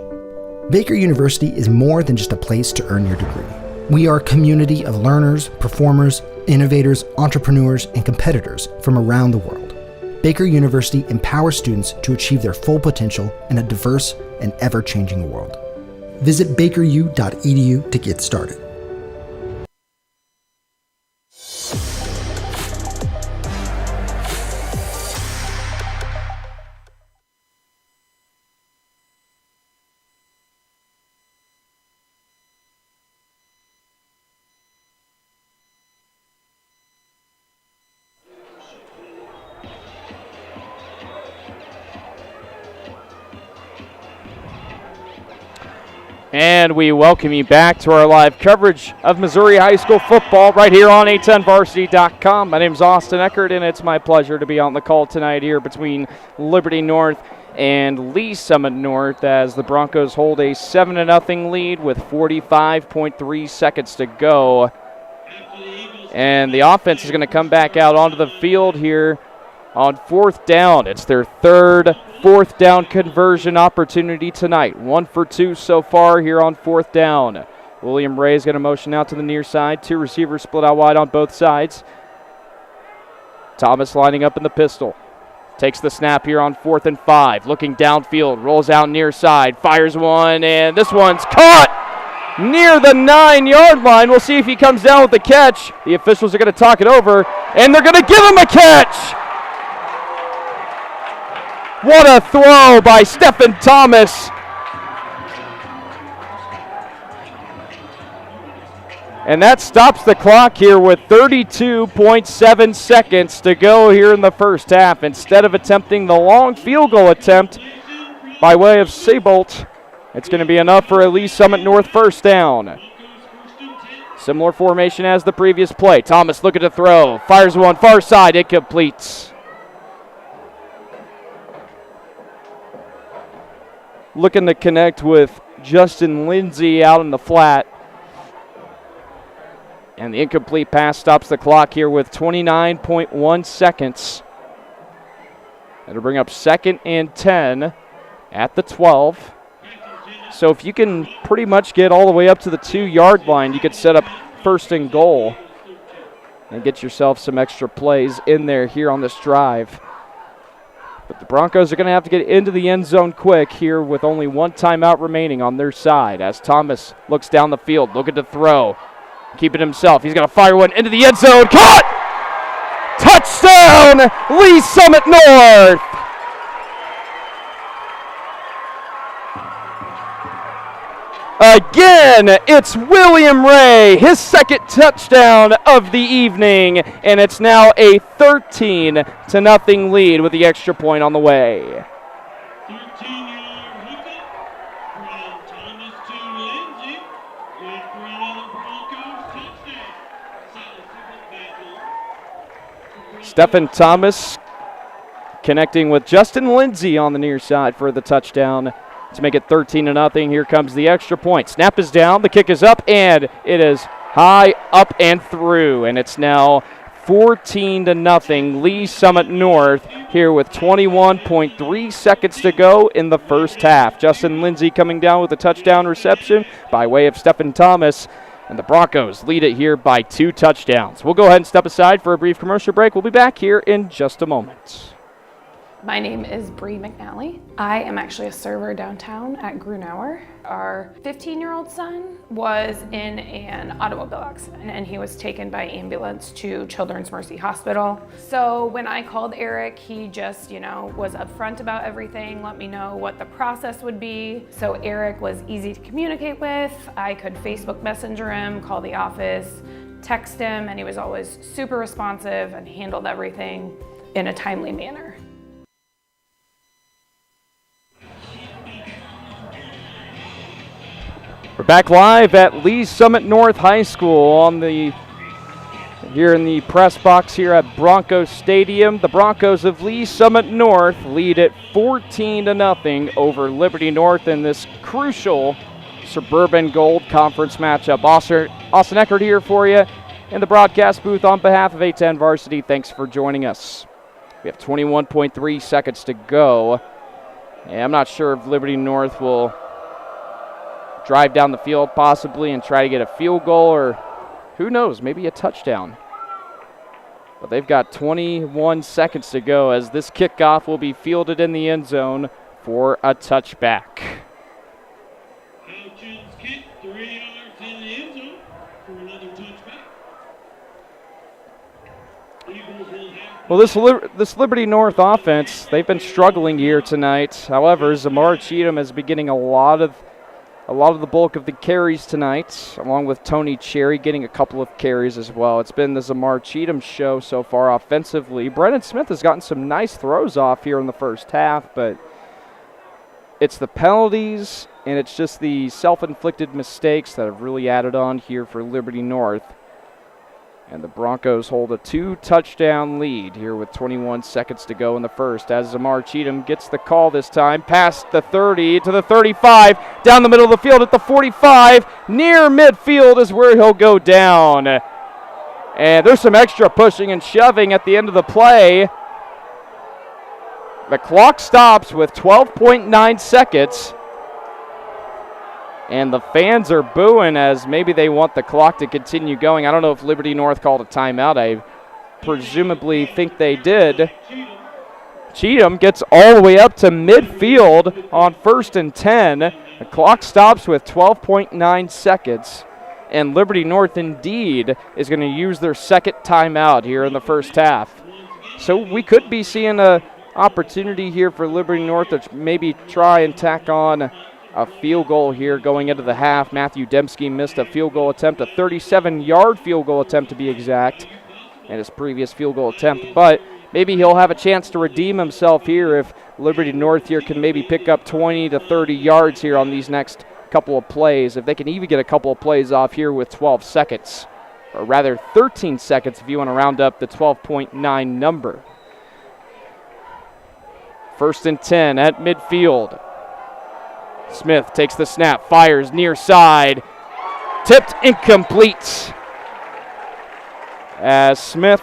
Speaker 6: Baker University is more than just a place to earn your degree. We are a community of learners, performers, innovators, entrepreneurs, and competitors from around the world. Baker University empowers students to achieve their full potential in a diverse and ever-changing world. Visit bakeru.edu to get started.
Speaker 2: And we welcome you back to our live coverage of Missouri High School football right here on A10varsity.com. My name is Austin Eckert, and it's my pleasure to be on the call tonight here between Liberty North and Lee Summit North as the Broncos hold a 7-0 lead with 45.3 seconds to go. And the offense is going to come back out onto the field here on 4th down. It's their third 4th down conversion opportunity tonight. 1 for 2 so far here on 4th down. William Ray is going to motion out to the near side. 2 receivers split out wide on both sides. Thomas lining up in the pistol. Takes the snap here on 4th and 5. Looking downfield, rolls out near side, fires one, and this one's caught near the 9-yard line. We'll see if he comes down with the catch. The officials are going to talk it over, and they're going to give him a catch. What a throw by Stephen Thomas. And that stops the clock here with 32.7 seconds to go here in the first half. Instead of attempting the long field goal attempt by way of Seybolt, it's going to be enough for a Lee Summit North first down. Similar formation as the previous play. Thomas looking to throw. Fires one far side. It completes. Looking to connect with Justin Lindsay out in the flat. And the incomplete pass stops the clock here with 29.1 seconds. That'll bring up 2nd and 10 at the 12. So if you can pretty much get all the way up to the 2-yard line, you could set up 1st and goal and get yourself some extra plays in there here on this drive. But the Broncos are going to have to get into the end zone quick here with only 1 timeout remaining on their side as Thomas looks down the field, looking to throw. Keep it himself. He's going to fire one into the end zone. Caught! Touchdown, Lee Summit North! Again, it's William Ray, his 2nd touchdown of the evening, and it's now a 13-0 lead with the extra point on the way.
Speaker 1: 13-yard hookup from Thomas to Lindsay, and for another Broncos touchdown.
Speaker 2: Stephen Thomas connecting with Justin Lindsay on the near side for the touchdown to make it 13-0. Here comes the extra point. Snap is down, the kick is up, and it is high, up, and through. And it's now 14-0 Lee Summit North here with 21.3 seconds to go in the first half. Justin Lindsay coming down with a touchdown reception by way of Stephen Thomas. And the Broncos lead it here by 2 touchdowns. We'll go ahead and step aside for a brief commercial break. We'll be back here in just a moment.
Speaker 4: My name is Bree McNally. I am actually a server downtown at Grunauer. Our 15-year-old son was in an automobile accident and he was taken by ambulance to Children's Mercy Hospital. So when I called Eric, he just, was upfront about everything, let me know what the process would be. So Eric was easy to communicate with. I could Facebook Messenger him, call the office, text him, and he was always super responsive and handled everything in a timely manner.
Speaker 2: We're back live at Lee Summit North High School here in the press box here at Broncos Stadium. The Broncos of Lee Summit North lead at 14-0 over Liberty North in this crucial Suburban Gold Conference matchup. Austin Eckert here for you in the broadcast booth on behalf of A10 Varsity. Thanks for joining us. We have 21.3 seconds to go. And I'm not sure if Liberty North will drive down the field possibly and try to get a field goal, or who knows, maybe a touchdown. But they've got 21 seconds to go as this kickoff will be fielded in the end zone for a touchback.
Speaker 1: Houchin's kick, 3 yards in the end zone for another touchback. Eagles will have...
Speaker 2: Well, this Liberty North offense, they've been struggling here tonight. However, Zamar Cheatham has been getting a lot of the bulk of the carries tonight, along with Tony Cherry getting a couple of carries as well. It's been the Zamar Cheatham show so far offensively. Brennan Smith has gotten some nice throws off here in the first half, but it's the penalties and it's just the self-inflicted mistakes that have really added on here for Liberty North. And the Broncos hold a 2-touchdown lead here with 21 seconds to go in the first, as Zamar Cheatham gets the call this time, past the 30 to the 35, down the middle of the field at the 45, near midfield is where he'll go down. And there's some extra pushing and shoving at the end of the play. The clock stops with 12.9 seconds. And the fans are booing as maybe they want the clock to continue going. I don't know if Liberty North called a timeout. I presumably think they did. Cheatham gets all the way up to midfield on 1st and 10. The clock stops with 12.9 seconds. And Liberty North indeed is going to use their second timeout here in the first half. So we could be seeing an opportunity here for Liberty North to maybe try and tack on a field goal here going into the half. Matthew Dembski missed a field goal attempt, a 37-yard field goal attempt to be exact, and his previous field goal attempt. But maybe he'll have a chance to redeem himself here if Liberty North here can maybe pick up 20 to 30 yards here on these next couple of plays. If they can even get a couple of plays off here with 12 seconds, or rather 13 seconds if you want to round up the 12.9 number. 1st and 10 at midfield. Smith takes the snap, fires near side, tipped incomplete. As Smith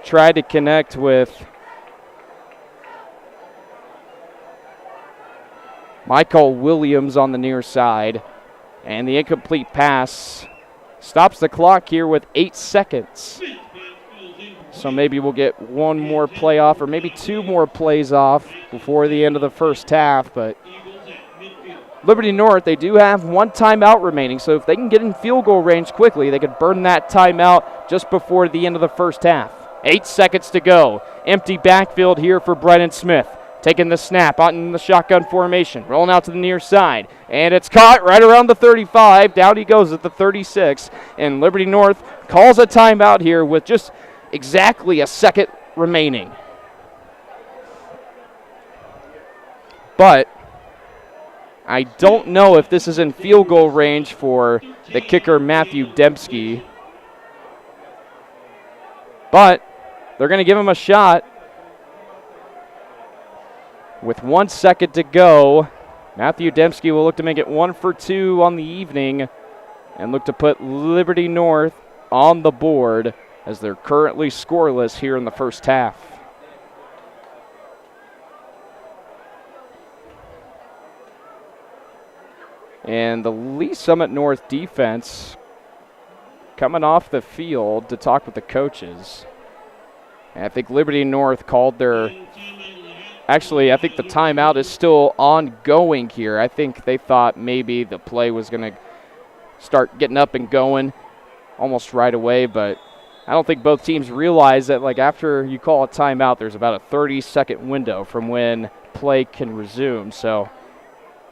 Speaker 2: tried to connect with Michael Williams on the near side, and the incomplete pass stops the clock here with 8 seconds. So maybe we'll get one more play off, or maybe two more plays off before the end of the first half. But Liberty North, they do have one timeout remaining, so if they can get in field goal range quickly, they could burn that timeout just before the end of the first half. 8 seconds to go. Empty backfield here for Brennan Smith. Taking the snap out in the shotgun formation, rolling out to the near side, and it's caught right around the 35. Down he goes at the 36, and Liberty North calls a timeout here with just exactly a second remaining. But I don't know if this is in field goal range for the kicker Matthew Dembski. But they're going to give him a shot. With 1 second to go, Matthew Dembski will look to make it 1 for 2 on the evening and look to put Liberty North on the board as they're currently scoreless here in the first half. And the Lee Summit North defense coming off the field to talk with the coaches. And I think Liberty North called their... Actually, I think the timeout is still ongoing here. I think they thought maybe the play was going to start getting up and going almost right away, but I don't think both teams realize that, like, after you call a timeout, there's about a 30-second window from when play can resume. So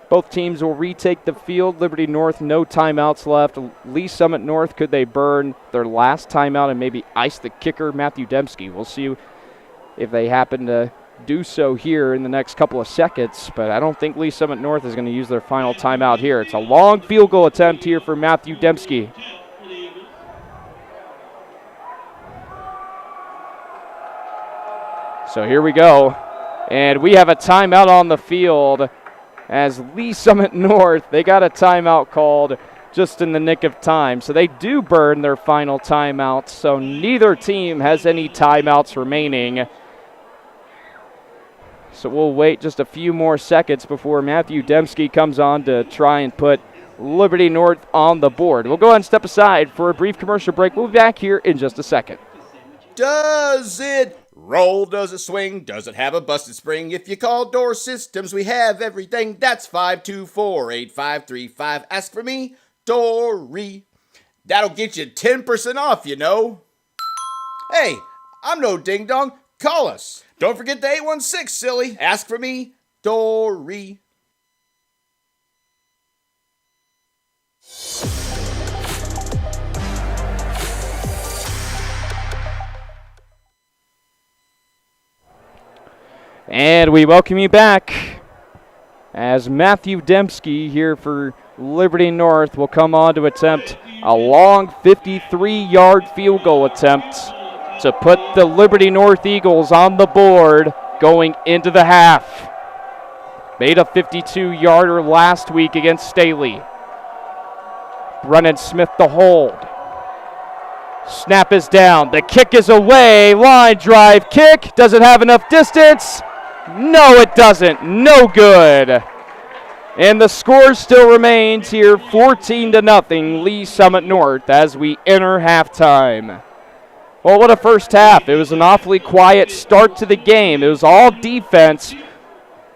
Speaker 2: both teams will retake the field. Liberty North, no timeouts left. Lee Summit North, could they burn their last timeout and maybe ice the kicker, Matthew Dembski? We'll see if they happen to do so here in the next couple of seconds, but I don't think Lee Summit North is going to use their final timeout here. It's a long field goal attempt here for Matthew Dembski. So here we go, and we have a timeout on the field as Lee Summit North, they got a timeout called just in the nick of time. So they do burn their final timeout, so neither team has any timeouts remaining. So we'll wait just a few more seconds before Matthew Dembski comes on to try and put Liberty North on the board. We'll go ahead and step aside for a brief commercial break. We'll be back here in just a second.
Speaker 3: Does it roll? Does it swing? Does it have a busted spring? If you call Door Systems, we have everything. That's 524-8535. Ask for me, Dory. That'll get you 10% off, you know. Hey, I'm no ding-dong. Call us. Don't forget the 816, silly. Ask for me, Dory.
Speaker 2: And we welcome you back as Matthew Dembski here for Liberty North will come on to attempt a long 53-yard field goal attempt to put the Liberty North Eagles on the board going into the half. Made a 52-yarder last week against Staley. Brennan Smith the hold. Snap is down. The kick is away. Line drive kick. Does it have enough distance? No, it doesn't. No good. And the score still remains here 14-0 Lee Summit North as we enter halftime. Well, what a first half. It was an awfully quiet start to the game. It was all defense.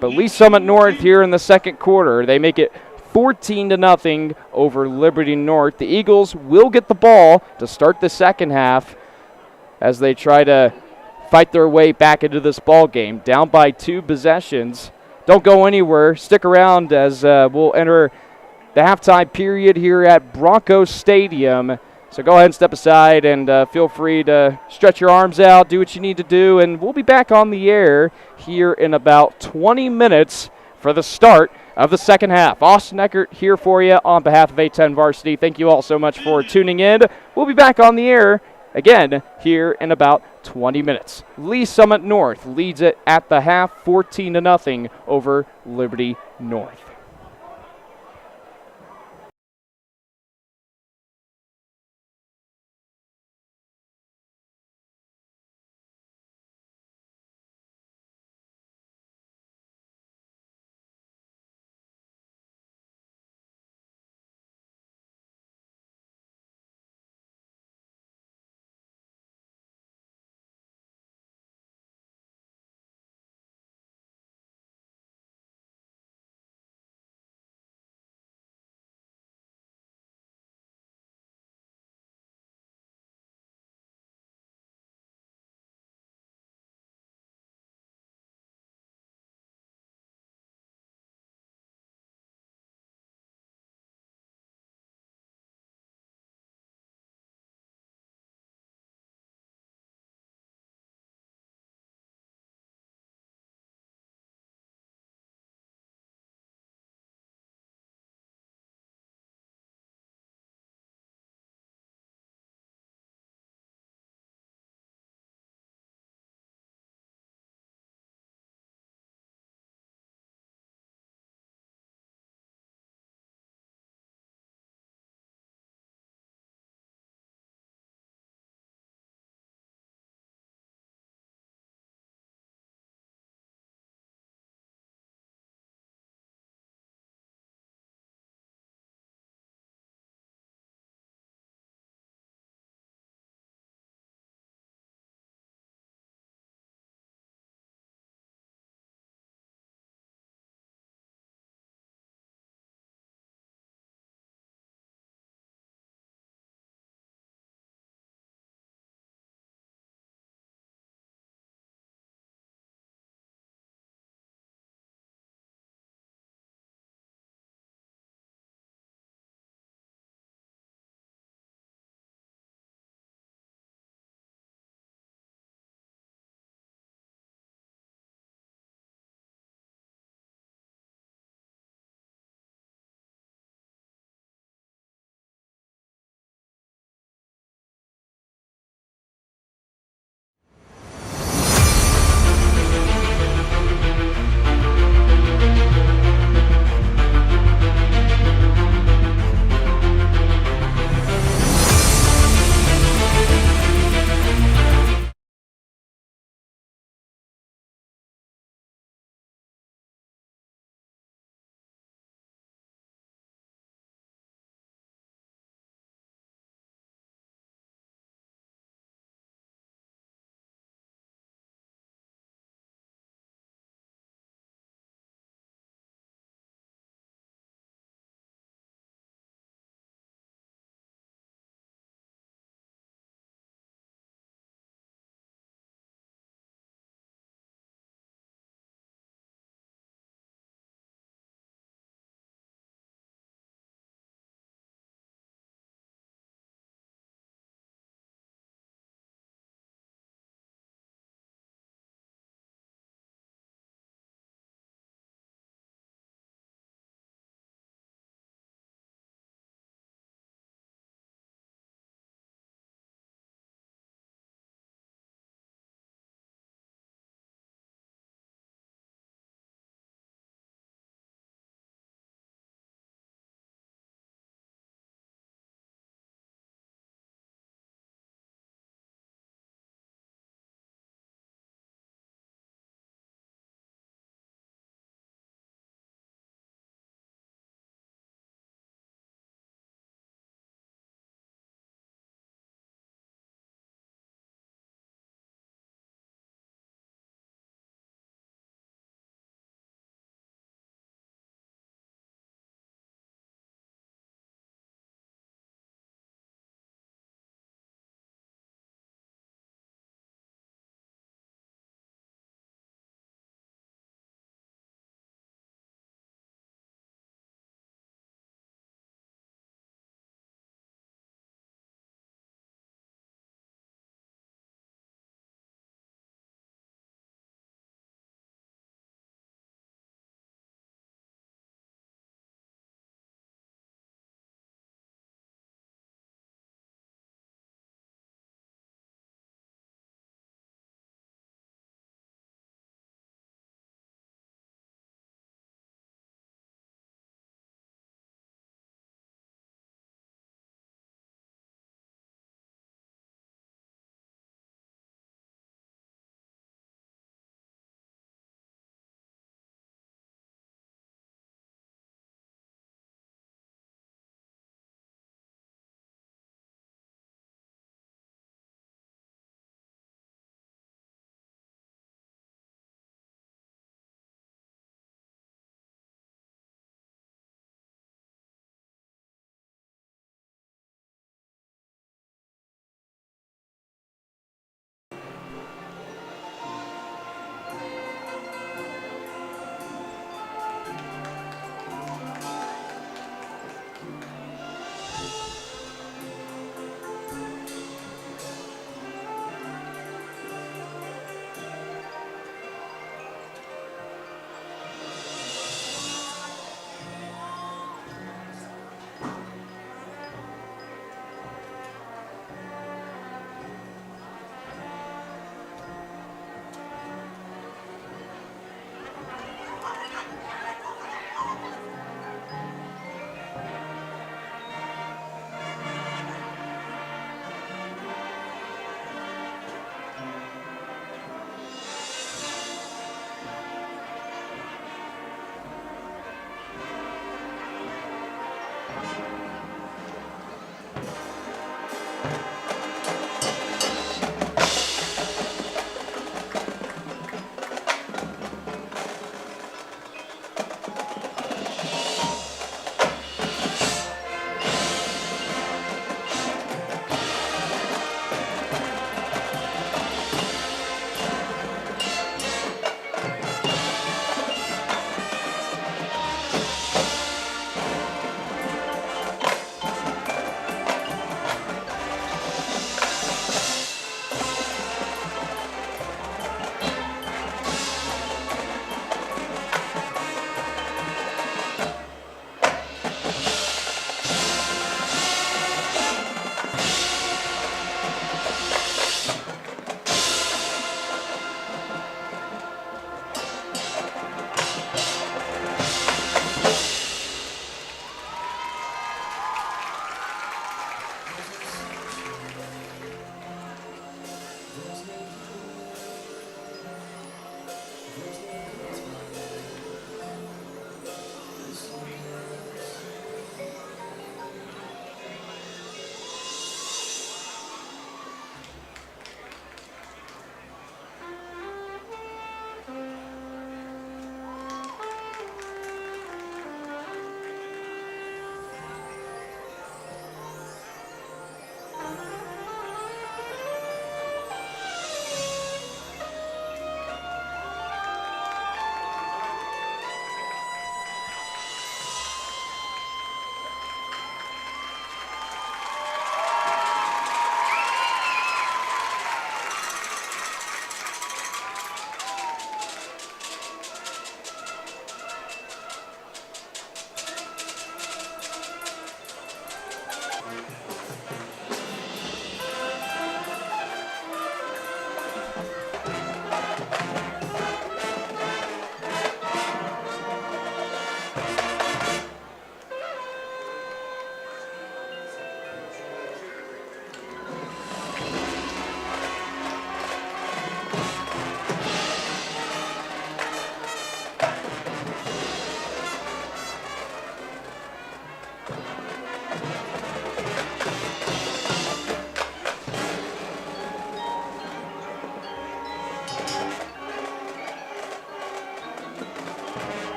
Speaker 2: But Lee Summit North here in the second quarter, they make it 14-0 over Liberty North. The Eagles will get the ball to start the second half as they try to fight their way back into this ball game. Down by 2 possessions. Don't go anywhere. Stick around as we'll enter the halftime period here at Broncos Stadium. So go ahead and step aside and feel free to stretch your arms out, do what you need to do, and we'll be back on the air here in about 20 minutes for the start of the second half. Austin Eckert here for you on behalf of A10 Varsity. Thank you all so much for tuning in. We'll be back on the air again here in about 20 minutes. Lee Summit North leads it at the half 14-0 over Liberty North.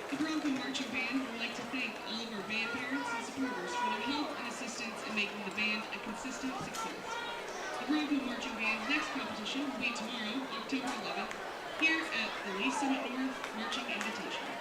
Speaker 1: The Bronco Marching Band would like to thank all of our band parents and supporters for their help and assistance in making the band a consistent success. The Bronco Marching Band's next competition will be tomorrow, October 11th, here at the Lee Summit North Marching Invitational.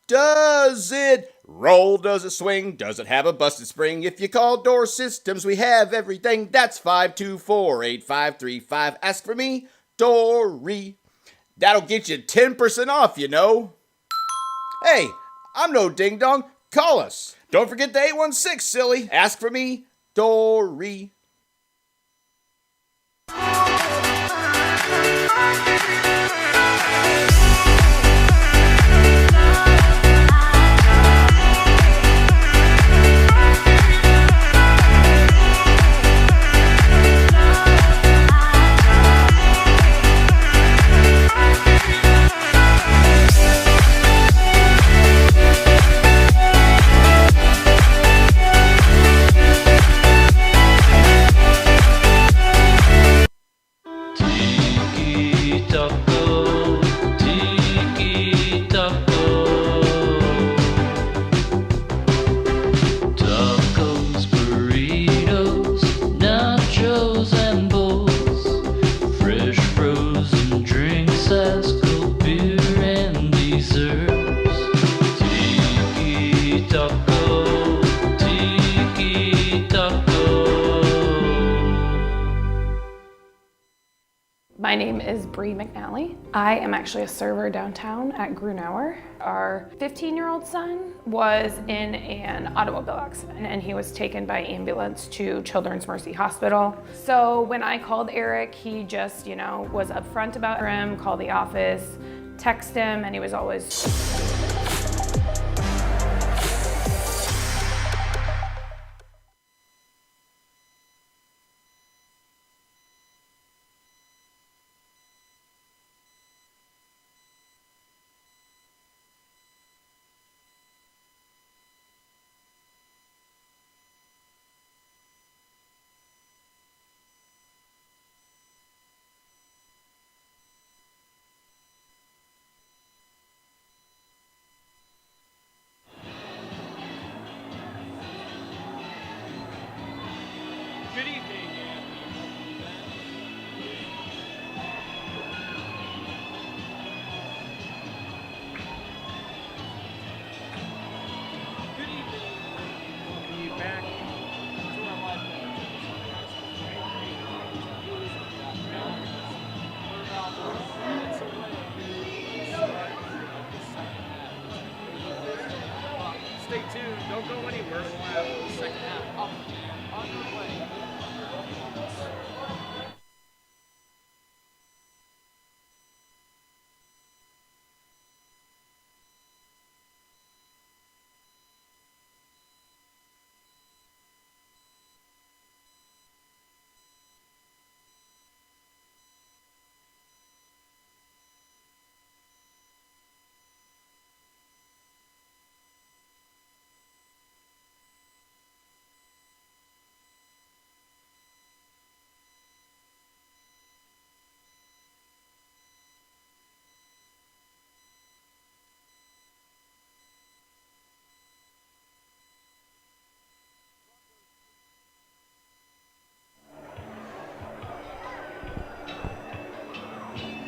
Speaker 3: Does it roll? Does it swing? Does it have a busted spring? If you call Door Systems, we have everything. That's 524-8535. Ask for me, Dory. That'll get you 10% off, you know. Hey, I'm no ding dong. Call us. Don't forget the 816, silly. Ask for me, Dory.
Speaker 5: Tiki taco, tacos, burritos, nachos and bowls, fresh frozen drinks, ice cold beer and desserts. Tiki taco, tiki taco.
Speaker 4: My name is Bree McNally. I am actually a server downtown at Grunauer. Our 15-year-old son was in an automobile accident and he was taken by ambulance to Children's Mercy Hospital. So when I called Eric, he just, was upfront about him, called the office, text him, and he was always
Speaker 2: Good evening and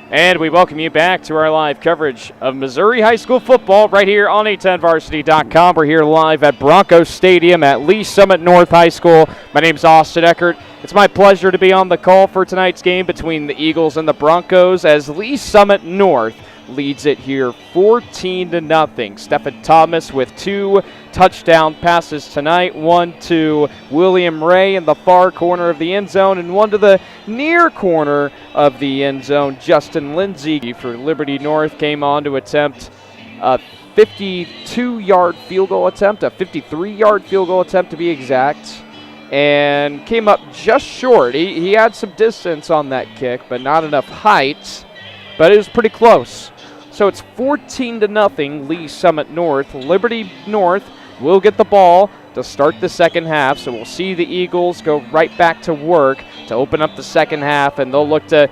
Speaker 2: And we welcome you back to our live coverage of Missouri high school football right here on A10varsity.com. We're here live at Broncos Stadium at Lee Summit North High School. My name's Austin Eckert. It's my pleasure to be on the call for tonight's game between the Eagles and the Broncos as Lee Summit North leads it here 14-0. Stephen Thomas with 2 touchdown passes tonight, one to William Ray in the far corner of the end zone and one to the near corner of the end zone. Justin Lindsay for Liberty North came on to attempt a 52-yard field goal attempt, a 53-yard field goal attempt to be exact, and came up just short. He had some distance on that kick, but not enough height, but it was pretty close. So it's 14-0 Lee Summit North. Liberty North will get the ball to start the second half, so we'll see the Eagles go right back to work to open up the second half, and they'll look to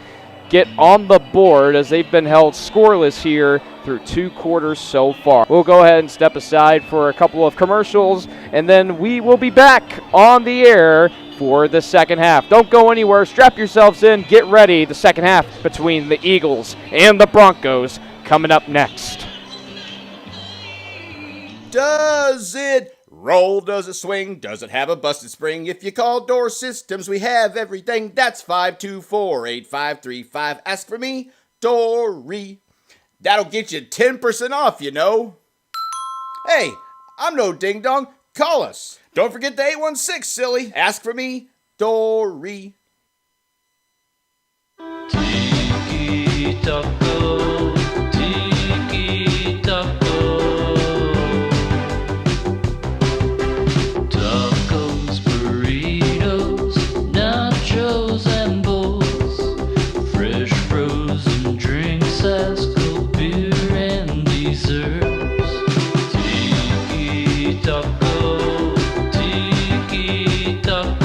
Speaker 2: get on the board as they've been held scoreless here through 2 quarters so far. We'll go ahead and step aside for a couple of commercials, and then we will be back on the air for the second half. Don't go anywhere. Strap yourselves in. Get ready. The second half between the Eagles and the Broncos coming up next.
Speaker 3: Does it roll? Does it swing? Does it have a busted spring? If you call Door Systems, we have everything. That's 524-8535. Ask for me, Dory. That'll get you 10% off, you know. Hey, I'm no ding-dong. Call us. Don't forget the 816, silly. Ask for me, Dory.
Speaker 5: Tiki taco, tiki taco. Tacos, burritos, nachos, and bowls. Fresh frozen drinks, ice cold beer, and desserts. Tiki taco, tiki taco.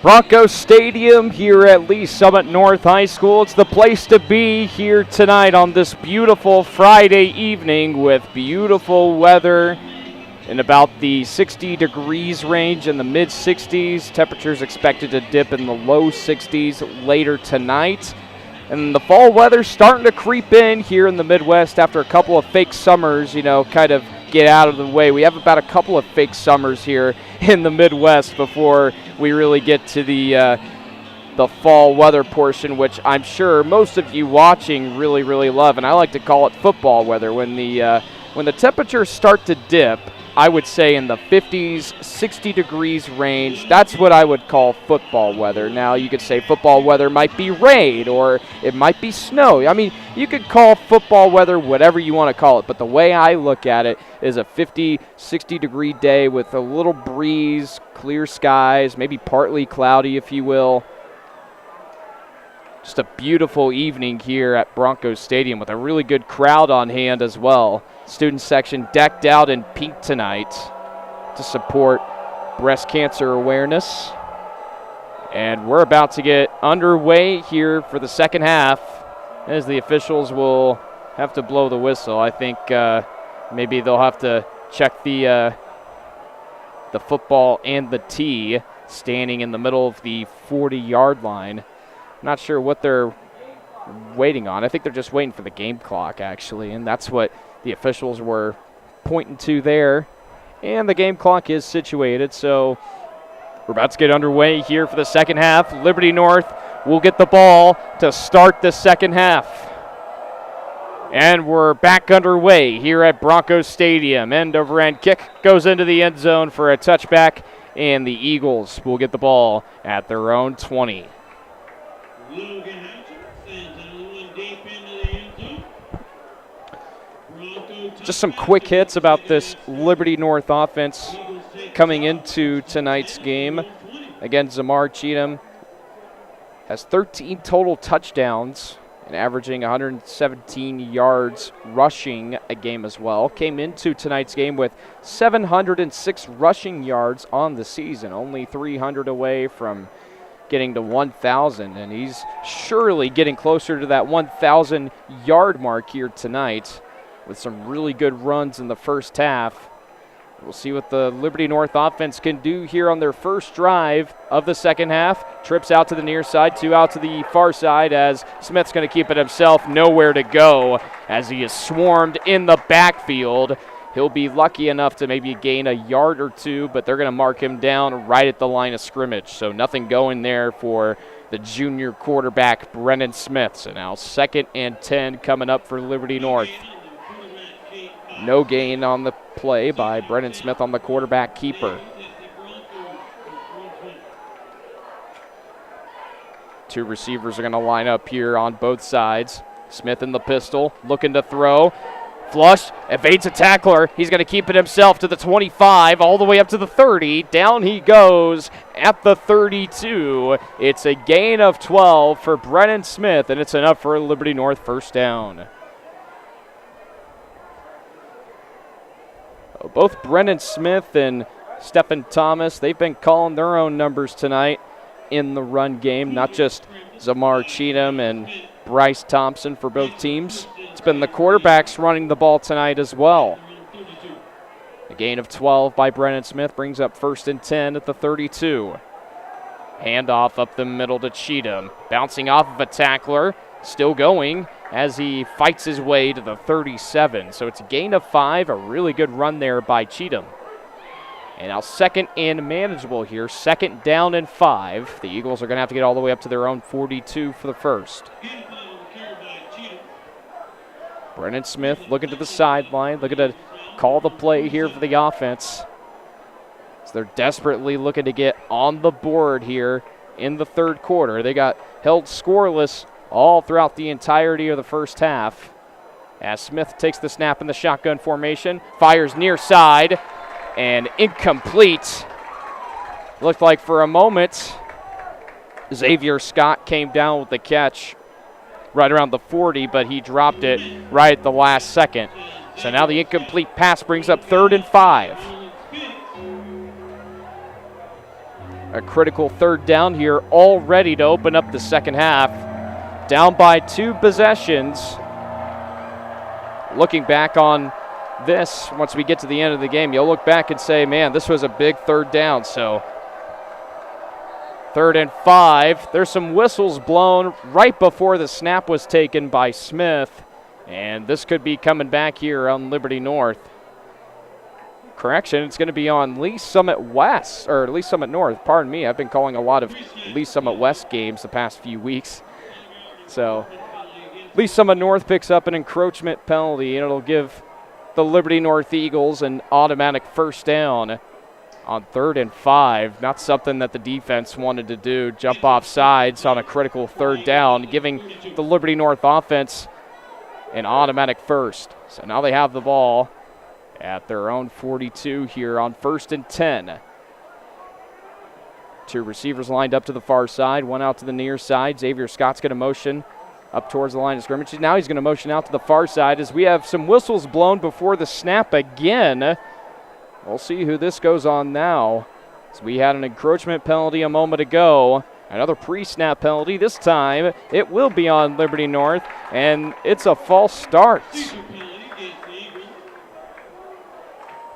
Speaker 2: Broncos Stadium here at Lee Summit North High School. It's the place to be here tonight on this beautiful Friday evening with beautiful weather in about the 60 degrees range in the mid-60s. Temperatures expected to dip in the low 60s later tonight. And the fall weather's starting to creep in here in the Midwest after a couple of fake summers, kind of get out of the way. We have about a couple of fake summers here in the Midwest before we really get to the fall weather portion, which I'm sure most of you watching really, really love. And I like to call it football weather. When the temperatures start to dip, I would say in the 50s, 60 degrees range, that's what I would call football weather. Now, you could say football weather might be rain or it might be snow. I mean, you could call football weather whatever you want to call it, but the way I look at it is a 50, 60 degree day with a little breeze, clear skies, maybe partly cloudy, if you will. Just a beautiful evening here at Broncos Stadium with a really good crowd on hand as well. Student section decked out in pink tonight to support breast cancer awareness. And we're about to get underway here for the second half as the officials will have to blow the whistle. I think maybe they'll have to check the football and the tee standing in the middle of the 40-yard line. Not sure what they're waiting on. I think they're just waiting for the game clock, actually, and that's what the officials were pointing to there. And the game clock is situated, so we're about to get underway here for the second half. Liberty North will get the ball to start the second half. And we're back underway here at Broncos Stadium. End-over-end kick goes into the end zone for a touchback, and the Eagles will get the ball at their own 20.
Speaker 1: Logan Hudson sends another one deep into the end zone.
Speaker 2: Just some quick hits about this Liberty North offense coming into tonight's game. Again, Zamar Cheatham has 13 total touchdowns and averaging 117 yards rushing a game as well. Came into tonight's game with 706 rushing yards on the season, only 300 away from getting to 1,000, and he's surely getting closer to that 1,000 yard mark here tonight with some really good runs in the first half. We'll see what the Liberty North offense can do here on their first drive of the second half. Trips out to the near side, 2 out to the far side as Smith's going to keep it himself, nowhere to go as he is swarmed in the backfield. He'll be lucky enough to maybe gain a yard or 2, but they're going to mark him down right at the line of scrimmage. So nothing going there for the junior quarterback, Brennan Smith. So now 2nd and 10 coming up for Liberty North. No gain on the play by Brennan Smith on the quarterback keeper. 2 receivers are going to line up here on both sides. Smith in the pistol, looking to throw. Flush, evades a tackler. He's going to keep it himself to the 25, all the way up to the 30. Down he goes at the 32. It's a gain of 12 for Brennan Smith, and it's enough for a Liberty North first down. Both Brennan Smith and Stephen Thomas, they've been calling their own numbers tonight in the run game, not just Zamar Cheatham and Bryce Thompson for both teams. It's been the quarterbacks running the ball tonight as well. A gain of 12 by Brennan Smith brings up 1st and 10 at the 32. Handoff up the middle to Cheatham. Bouncing off of a tackler, still going as he fights his way to the 37. So it's a gain of 5, a really good run there by Cheatham. And now 2nd and manageable here, 2nd down and 5. The Eagles are going to have to get all the way up to their own 42 for the first. Brennan Smith looking to the sideline, looking to call the play here for the offense. So they're desperately looking to get on the board here in the third quarter. They got held scoreless all throughout the entirety of the first half. As Smith takes the snap in the shotgun formation, fires near side, and incomplete. Looked like for a moment Xavier Scott came down with the catch right around the 40, but he dropped it right at the last second. So now the incomplete pass brings up 3rd and 5. A critical 3rd down here, all ready to open up the second half. Down by 2 possessions. Looking back on this, once we get to the end of the game, you'll look back and say, man, this was a big 3rd down. So 3rd and 5. There's some whistles blown right before the snap was taken by Smith. And this could be coming back here on Liberty North. Correction, it's going to be on Lee Summit West, or Lee Summit North. Pardon me, I've been calling a lot of Lee Summit West games the past few weeks. So Lee Summit North picks up an encroachment penalty, and it'll give the Liberty North Eagles an automatic first down on 3rd and 5. Not something that the defense wanted to do. Jump off sides on a critical 3rd down, giving the Liberty North offense an automatic first. So now they have the ball at their own 42 here on 1st and 10. 2 receivers lined up to the far side, 1 out to the near side. Xavier Scott's going to motion up towards the line of scrimmage. Now he's going to motion out to the far side as we have some whistles blown before the snap again. We'll see who this goes on now. So we had an encroachment penalty a moment ago. Another pre-snap penalty. This time it will be on Liberty North, and it's a false start.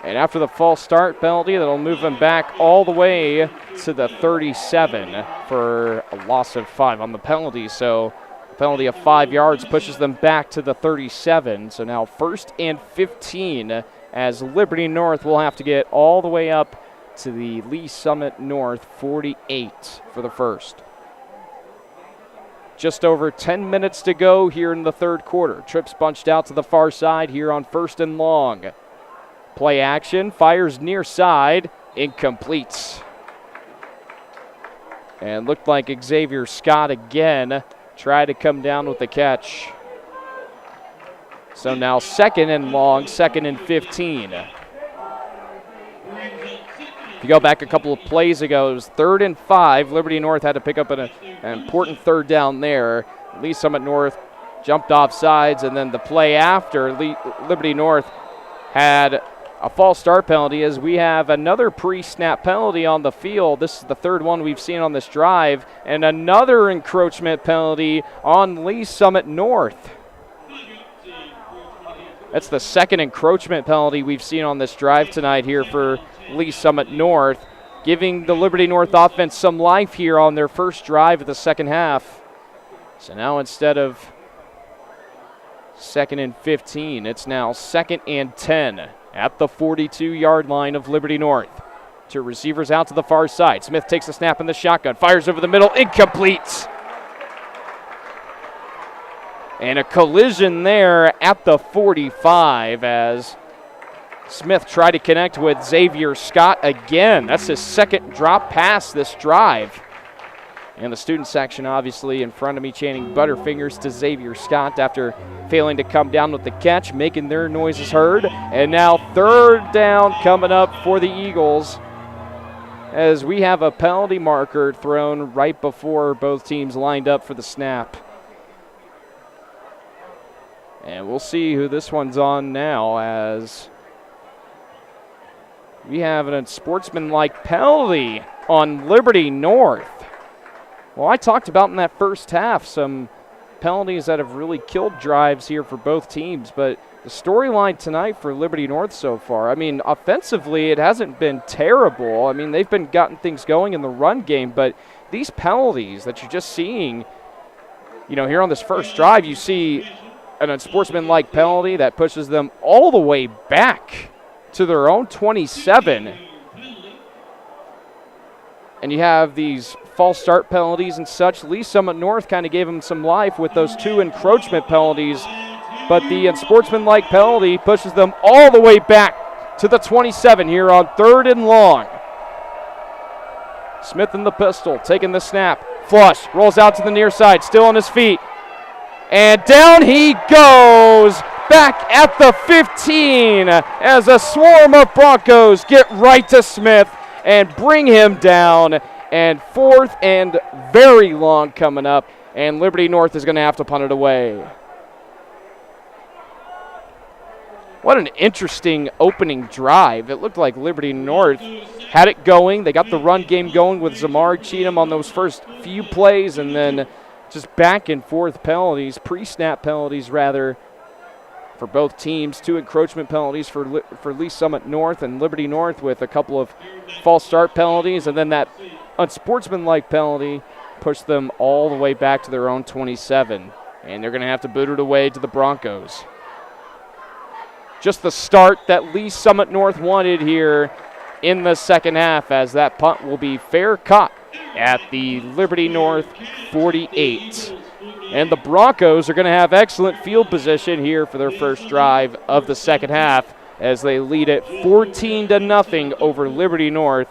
Speaker 2: And after the false start penalty, that'll move him back all the way to the 37 for a loss of 5 on the penalty. So a penalty of 5 yards pushes them back to the 37. So now 1st and 15 as Liberty North will have to get all the way up to the Lee Summit North 48 for the first. Just over 10 minutes to go here in the third quarter. Trips bunched out to the far side here on 1st and long. Play action, fires near side, incomplete. And looked like Xavier Scott again tried to come down with the catch. So now 2nd and long, 2nd and 15. If you go back a couple of plays ago, it was 3rd and 5. Liberty North had to pick up an important 3rd down there. Lee Summit North jumped off sides, and then the play after, Liberty North had a false start penalty as we have another pre-snap penalty on the field. This is the 3rd one we've seen on this drive, and another encroachment penalty on Lee Summit North. That's the 2nd encroachment penalty we've seen on this drive tonight here for Lee Summit North, giving the Liberty North offense some life here on their first drive of the second half. So now instead of 2nd and 15, it's now 2nd and 10 at the 42-yard line of Liberty North. 2 receivers out to the far side. Smith takes a snap in the shotgun, fires over the middle, incomplete. And a collision there at the 45 as Smith tried to connect with Xavier Scott again. That's his 2nd drop pass this drive. And the student section obviously in front of me chanting butterfingers to Xavier Scott after failing to come down with the catch, making their noises heard. And now 3rd down coming up for the Eagles as we have a penalty marker thrown right before both teams lined up for the snap. And we'll see who this one's on now as we have an unsportsmanlike penalty on Liberty North. Well, I talked about in that first half some penalties that have really killed drives here for both teams, but the storyline tonight for Liberty North so far, I mean, offensively it hasn't been terrible. I mean, they've been gotten things going in the run game, but these penalties that you're just seeing, you know, here on this first drive, you see an unsportsmanlike penalty that pushes them all the way back to their own 27. And you have these false start penalties and such. Lee Summit North kind of gave them some life with those 2 encroachment penalties, but the unsportsmanlike penalty pushes them all the way back to the 27 here on 3rd and long. Smith in the pistol, taking the snap. Flush, rolls out to the near side, still on his feet. And down he goes, back at the 15 as a swarm of Broncos get right to Smith and bring him down. And 4th and very long coming up, and Liberty North is going to have to punt it away. What an interesting opening drive. It looked like Liberty North had it going. They got the run game going with Zamar Cheatham on those first few plays, and then just back and forth penalties, pre-snap penalties rather, for both teams. 2 encroachment penalties for Lee Summit North, and Liberty North with a couple of false start penalties, and then that unsportsmanlike penalty pushed them all the way back to their own 27. And they're going to have to boot it away to the Broncos. Just the start that Lee Summit North wanted here in the second half, as that punt will be fair caught at the Liberty North 48. And the Broncos are going to have excellent field position here for their first drive of the second half as they lead it 14-0 over Liberty North.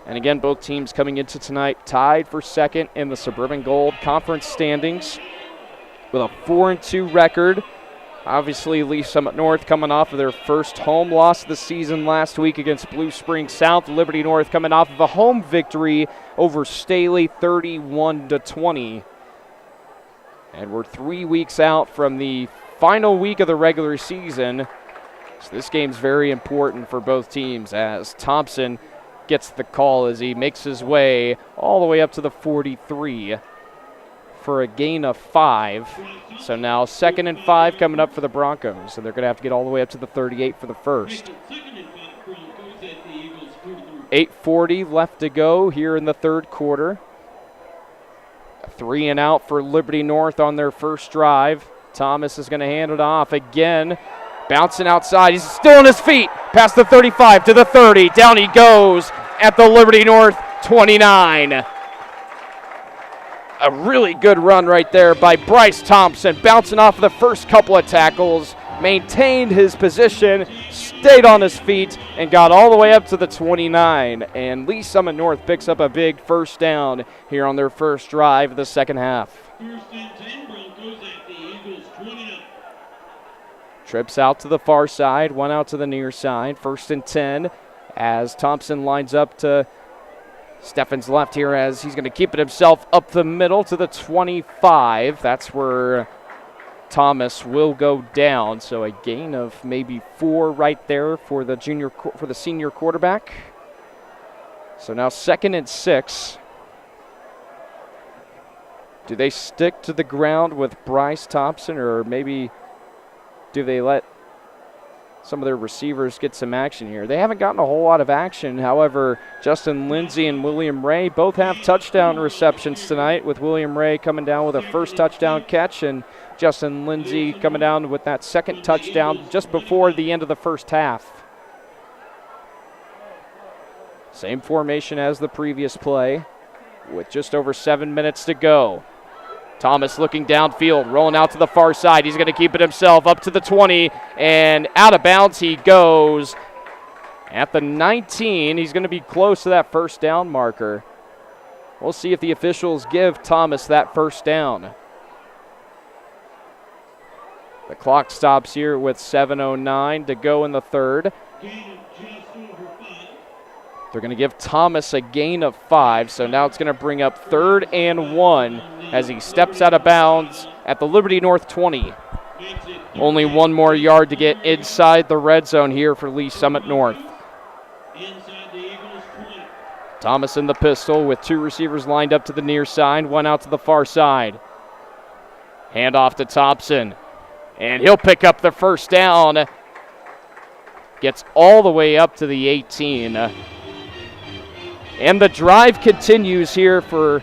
Speaker 2: And again, both teams coming into tonight tied for 2nd in the Suburban Gold Conference standings with a 4-2 record. Obviously, Lee Summit North coming off of their first home loss of the season last week against Blue Springs South. Liberty North coming off of a home victory over Staley 31-20. And we're 3 weeks out from the final week of the regular season. So this game's very important for both teams as Thompson gets the call as he makes his way all the way up to the 43 for a gain of 5. So now 2nd and 5 coming up for the Broncos. So they're going to have to get all the way up to the 38 for the first. 8:40 left to go here in the third quarter. 3 and out for Liberty North on their first drive. Thomas is going to hand it off again. Bouncing outside. He's still on his feet. Past the 35 to the 30. Down he goes at the Liberty North 29. A really good run right there by Bryce Thompson. Bouncing off of the first couple of tackles. Maintained his position. Stayed on his feet and got all the way up to the 29. And Lee Summit North picks up a big first down here on their first drive of the second half.
Speaker 1: First and 10, Broncos at the Eagles 29.
Speaker 2: Trips out to the far side, one out to the near side. 1st and 10 as Thompson lines up to Steffen's left here as he's going to keep it himself up the middle to the 25. That's where Thomas will go down. So a gain of maybe 4 right there for the senior quarterback. So now 2nd and 6. Do they stick to the ground with Bryce Thompson, or maybe do they let some of their receivers get some action here? They haven't gotten a whole lot of action. However, Justin Lindsay and William Ray both have touchdown receptions tonight, with William Ray coming down with a first touchdown catch and Justin Lindsay coming down with that second touchdown just before the end of the first half. Same formation as the previous play with just over 7 minutes to go. Thomas looking downfield, rolling out to the far side. He's going to keep it himself up to the 20, and out of bounds he goes at the 19. He's going to be close to that first down marker. We'll see if the officials give Thomas that first down. The clock stops here with 7:09 to go in the third. They're going to give Thomas a gain of 5, so now it's going to bring up 3rd and 1 as he steps out of bounds at the Liberty North 20. Only 1 more yard to get inside the red zone here for Lee Summit North. Thomas in the pistol with 2 receivers lined up to the near side, 1 out to the far side. Hand off to Thompson, and he'll pick up the first down. Gets all the way up to the 18. And the drive continues here for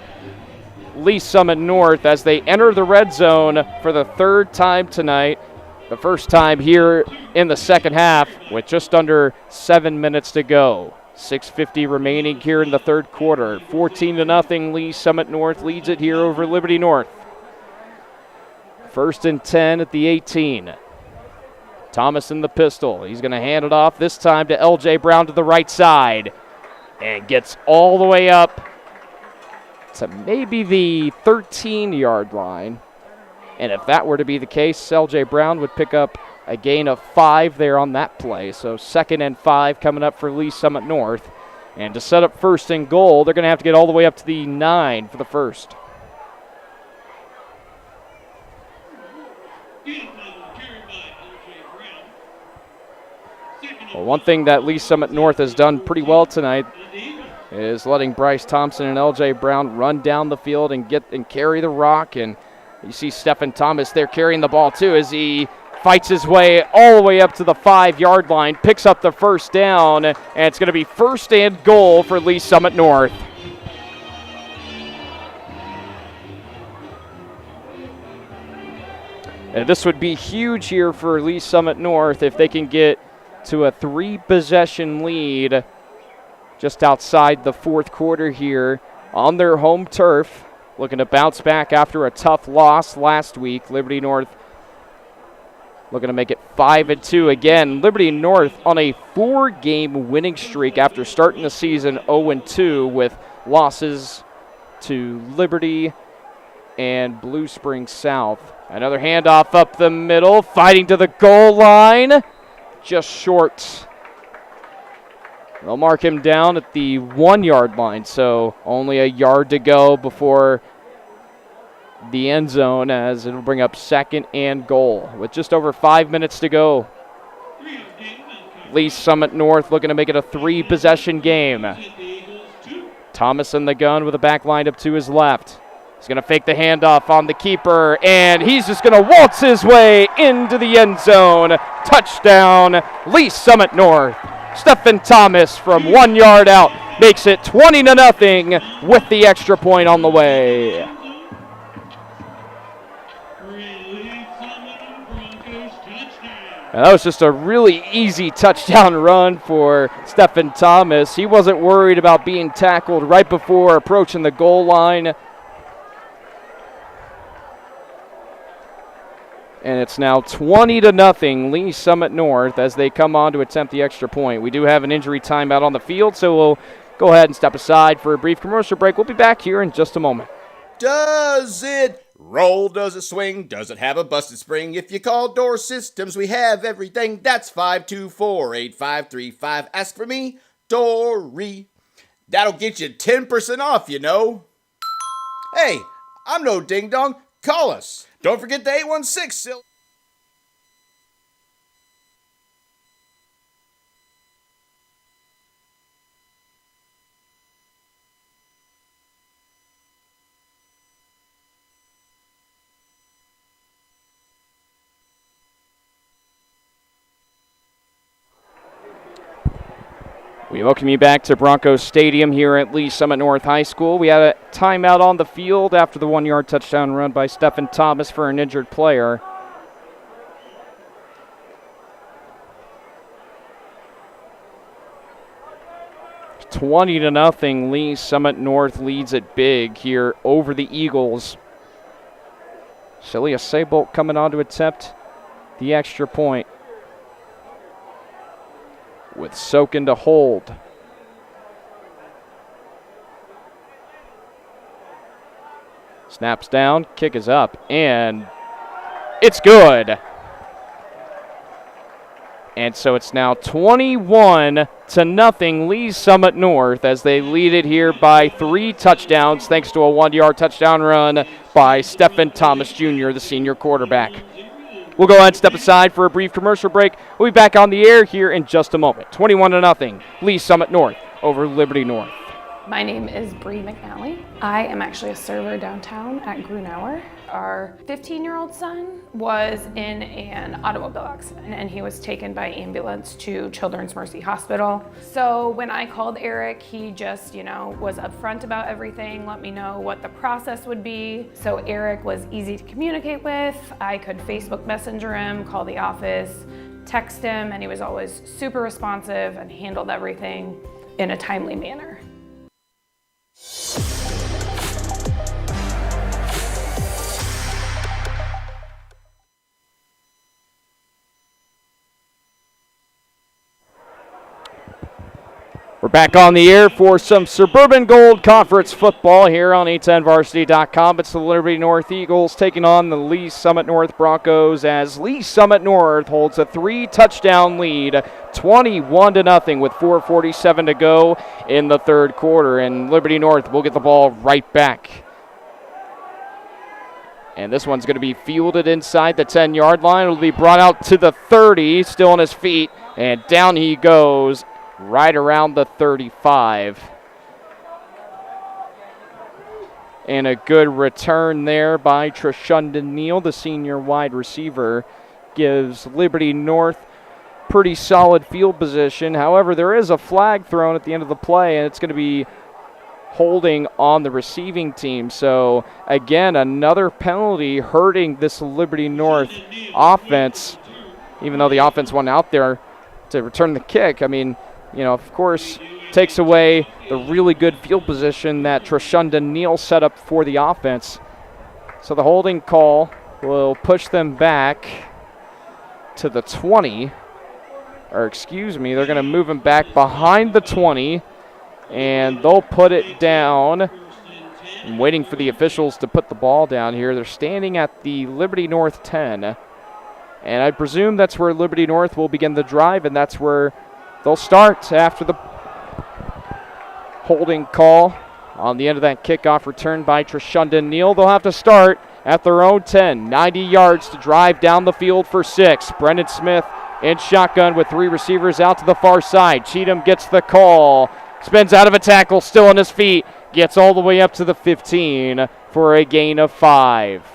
Speaker 2: Lee Summit North as they enter the red zone for the 3rd time tonight. The first time here in the second half with just under 7 minutes to go. 6:50 remaining here in the third quarter. 14-0, Lee Summit North leads it here over Liberty North. 1st and 10 at the 18. Thomas in the pistol. He's going to hand it off this time to L.J. Brown to the right side. And gets all the way up to maybe the 13-yard line. And if that were to be the case, L.J. Brown would pick up a gain of 5 there on that play. So 2nd and 5 coming up for Lee Summit North. And to set up 1st and goal, they're going to have to get all the way up to the 9 for the first. Well, one thing that Lee Summit North has done pretty well tonight is letting Bryce Thompson and L.J. Brown run down the field and carry the rock. And you see Stephen Thomas there carrying the ball too as he fights his way all the way up to the 5-yard line, picks up the first down, and it's going to be 1st and goal for Lee Summit North. And this would be huge here for Lee Summit North if they can get to a 3-possession lead just outside the 4th quarter here on their home turf. Looking to bounce back after a tough loss last week. Liberty North looking to make it 5-2 again. Liberty North on a 4-game winning streak after starting the season 0-2 with losses to Liberty and Blue Springs South. Another handoff up the middle, fighting to the goal line. Just short. They'll mark him down at the 1-yard line, so only a yard to go before the end zone as it'll bring up 2nd and goal with just over 5 minutes to go. Lee Summit North looking to make it a 3-possession game. Thomas in the gun with a back lined up to his left. He's going to fake the handoff on the keeper, and he's just going to waltz his way into the end zone. Touchdown, Lee Summit North. Stephen Thomas from 1 yard out makes it 20-0 with the extra point on the way. And that was just a really easy touchdown run for Stephen Thomas. He wasn't worried about being tackled right before approaching the goal line. And it's now 20-0 Lee Summit North as they come on to attempt the extra point. We do have an injury timeout on the field, so we'll go ahead and step aside for a brief commercial break. We'll be back here in just a moment.
Speaker 3: Does it Roll, does it swing? Does it have a busted spring? If you call Door Systems, we have everything. That's 524-8535. Ask for me, Dory. That'll get you 10% off, you know. Hey, I'm no ding dong. Call us. Don't forget the 816, silly.
Speaker 2: We welcome you back to Broncos Stadium here at Lee Summit North High School. We had a timeout on the field after the 1-yard touchdown run by Stephen Thomas for an injured player. It's 20-0. Lee Summit North leads it big here over the Eagles. Celia Saybolt coming on to attempt the extra point, with Sokin to hold. Snaps down, kick is up, and it's good. And so it's now 21-0 Lee Summit North as they lead it here by 3 touchdowns thanks to a 1-yard touchdown run by Stephen Thomas Jr., the senior quarterback. We'll go ahead and step aside for a brief commercial break. We'll be back on the air here in just a moment. 21-0, Lee Summit North over Liberty North.
Speaker 4: My name is Bree McNally. I am actually a server downtown at Grunauer. Our 15-year-old son was in an automobile accident and he was taken by ambulance to Children's Mercy Hospital. So when I called Eric, he just, was upfront about everything, let me know what the process would be. So Eric was easy to communicate with. I could Facebook Messenger him, call the office, text him, and he was always super responsive and handled everything in a timely manner.
Speaker 2: We're back on the air for some Suburban Gold Conference football here on a10varsity.com. It's the Liberty North Eagles taking on the Lee Summit North Broncos as Lee Summit North holds a 3-touchdown lead, 21-0 with 4:47 to go in the third quarter. And Liberty North will get the ball right back. And this one's going to be fielded inside the 10-yard line. It'll be brought out to the 30, still on his feet, and down he goes right around the 35. And a good return there by Trishundan Neal, the senior wide receiver, gives Liberty North pretty solid field position. However, there is a flag thrown at the end of the play, and it's going to be holding on the receiving team. So, again, another penalty hurting this Liberty North offense, even though the offense went out there to return the kick. I mean, of course, takes away the really good field position that Trishundan Neal set up for the offense. So the holding call will push them back to the 20. Or excuse me, they're going to move him back behind the 20. And they'll put it down. I'm waiting for the officials to put the ball down here. They're standing at the Liberty North 10. And I presume that's where Liberty North will begin the drive, and that's where they'll start after the holding call on the end of that kickoff return by Trishundan Neal. They'll have to start at their own 10, 90 yards to drive down the field for 6. Brendan Smith in shotgun with 3 receivers out to the far side. Cheatham gets the call, spins out of a tackle, still on his feet, gets all the way up to the 15 for a gain of 5.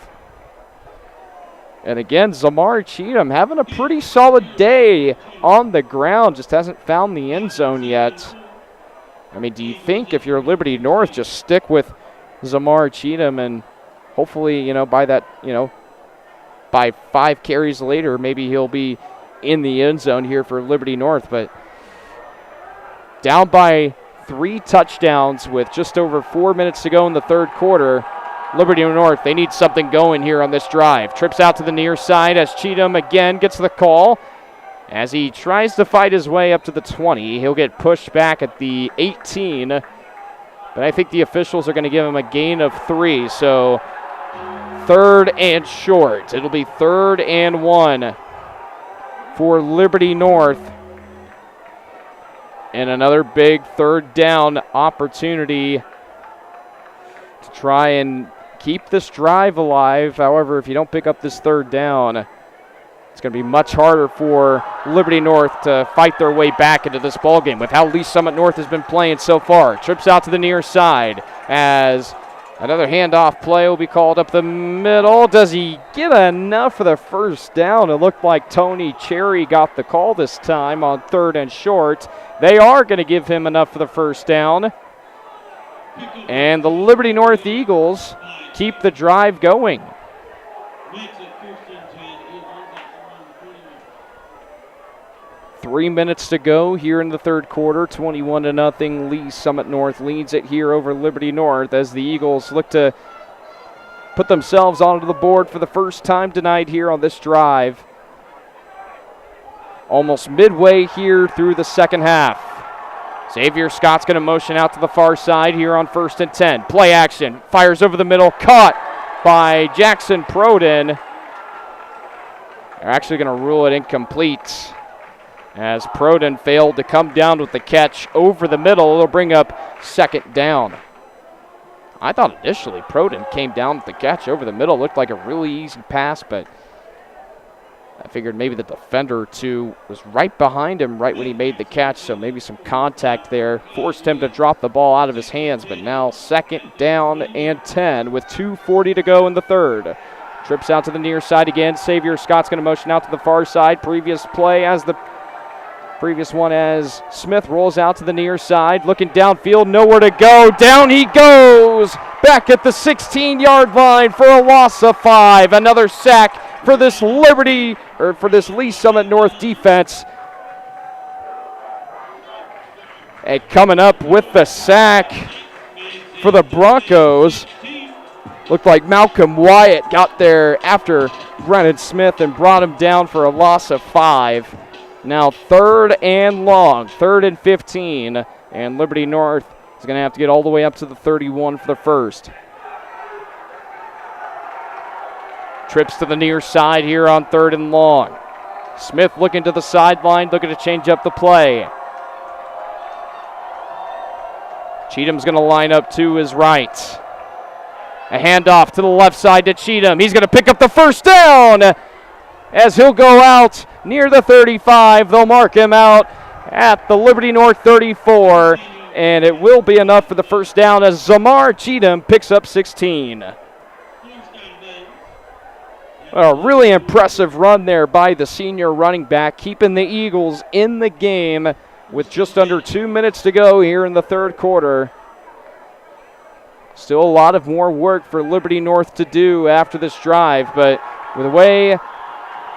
Speaker 2: And again, Zamar Cheatham having a pretty solid day on the ground, just hasn't found the end zone yet. I mean, do you think if you're Liberty North, just stick with Zamar Cheatham and hopefully, by 5 carries later, maybe he'll be in the end zone here for Liberty North. But down by 3 touchdowns with just over 4 minutes to go in the third quarter, Liberty North, they need something going here on this drive. Trips out to the near side as Cheatham again gets the call. As he tries to fight his way up to the 20, he'll get pushed back at the 18. But I think the officials are going to give him a gain of 3. So third and short. It'll be 3rd and 1 for Liberty North. And another big 3rd down opportunity to try and keep this drive alive. However, if you don't pick up this 3rd down, it's going to be much harder for Liberty North to fight their way back into this ballgame with how Lee Summit North has been playing so far. Trips out to the near side as another handoff play will be called up the middle. Does he get enough for the first down? It looked like Tony Cherry got the call this time on 3rd and short. They are going to give him enough for the first down. And the Liberty North Eagles keep the drive going. 3 minutes to go here in the 3rd quarter. 21-0. Lee Summit North leads it here over Liberty North as the Eagles look to put themselves onto the board for the first time tonight here on this drive. Almost midway here through the second half. Xavier Scott's going to motion out to the far side here on 1st and 10. Play action. Fires over the middle. Caught by Jackson Proden. They're actually going to rule it incomplete as Proden failed to come down with the catch over the middle. It'll bring up 2nd down. I thought initially Proden came down with the catch over the middle. Looked like a really easy pass, but I figured maybe the defender, too, was right behind him right when he made the catch, so maybe some contact there forced him to drop the ball out of his hands. But now 2nd down and 10 with 2:40 to go in the 3rd. Trips out to the near side again. Xavier Scott's going to motion out to the far side. Previous one as Smith rolls out to the near side, looking downfield, nowhere to go. Down he goes, back at the 16-yard line for a loss of 5. Another sack for this Lee Summit North defense. And coming up with the sack for the Broncos, looked like Malcolm Wyatt got there after Brennan Smith and brought him down for a loss of 5. Now 3rd and long, 3rd and 15, and Liberty North is going to have to get all the way up to the 31 for the first. Trips to the near side here on 3rd and long. Smith looking to the sideline, looking to change up the play. Cheatham's going to line up to his right. A handoff to the left side to Cheatham. He's going to pick up the first down as he'll go out near the 35. They'll mark him out at the Liberty North 34, and it will be enough for the first down as Zamar Cheatham picks up 16. A really impressive run there by the senior running back, keeping the Eagles in the game with just under 2 minutes to go here in the 3rd quarter. Still a lot of more work for Liberty North to do after this drive, but with the way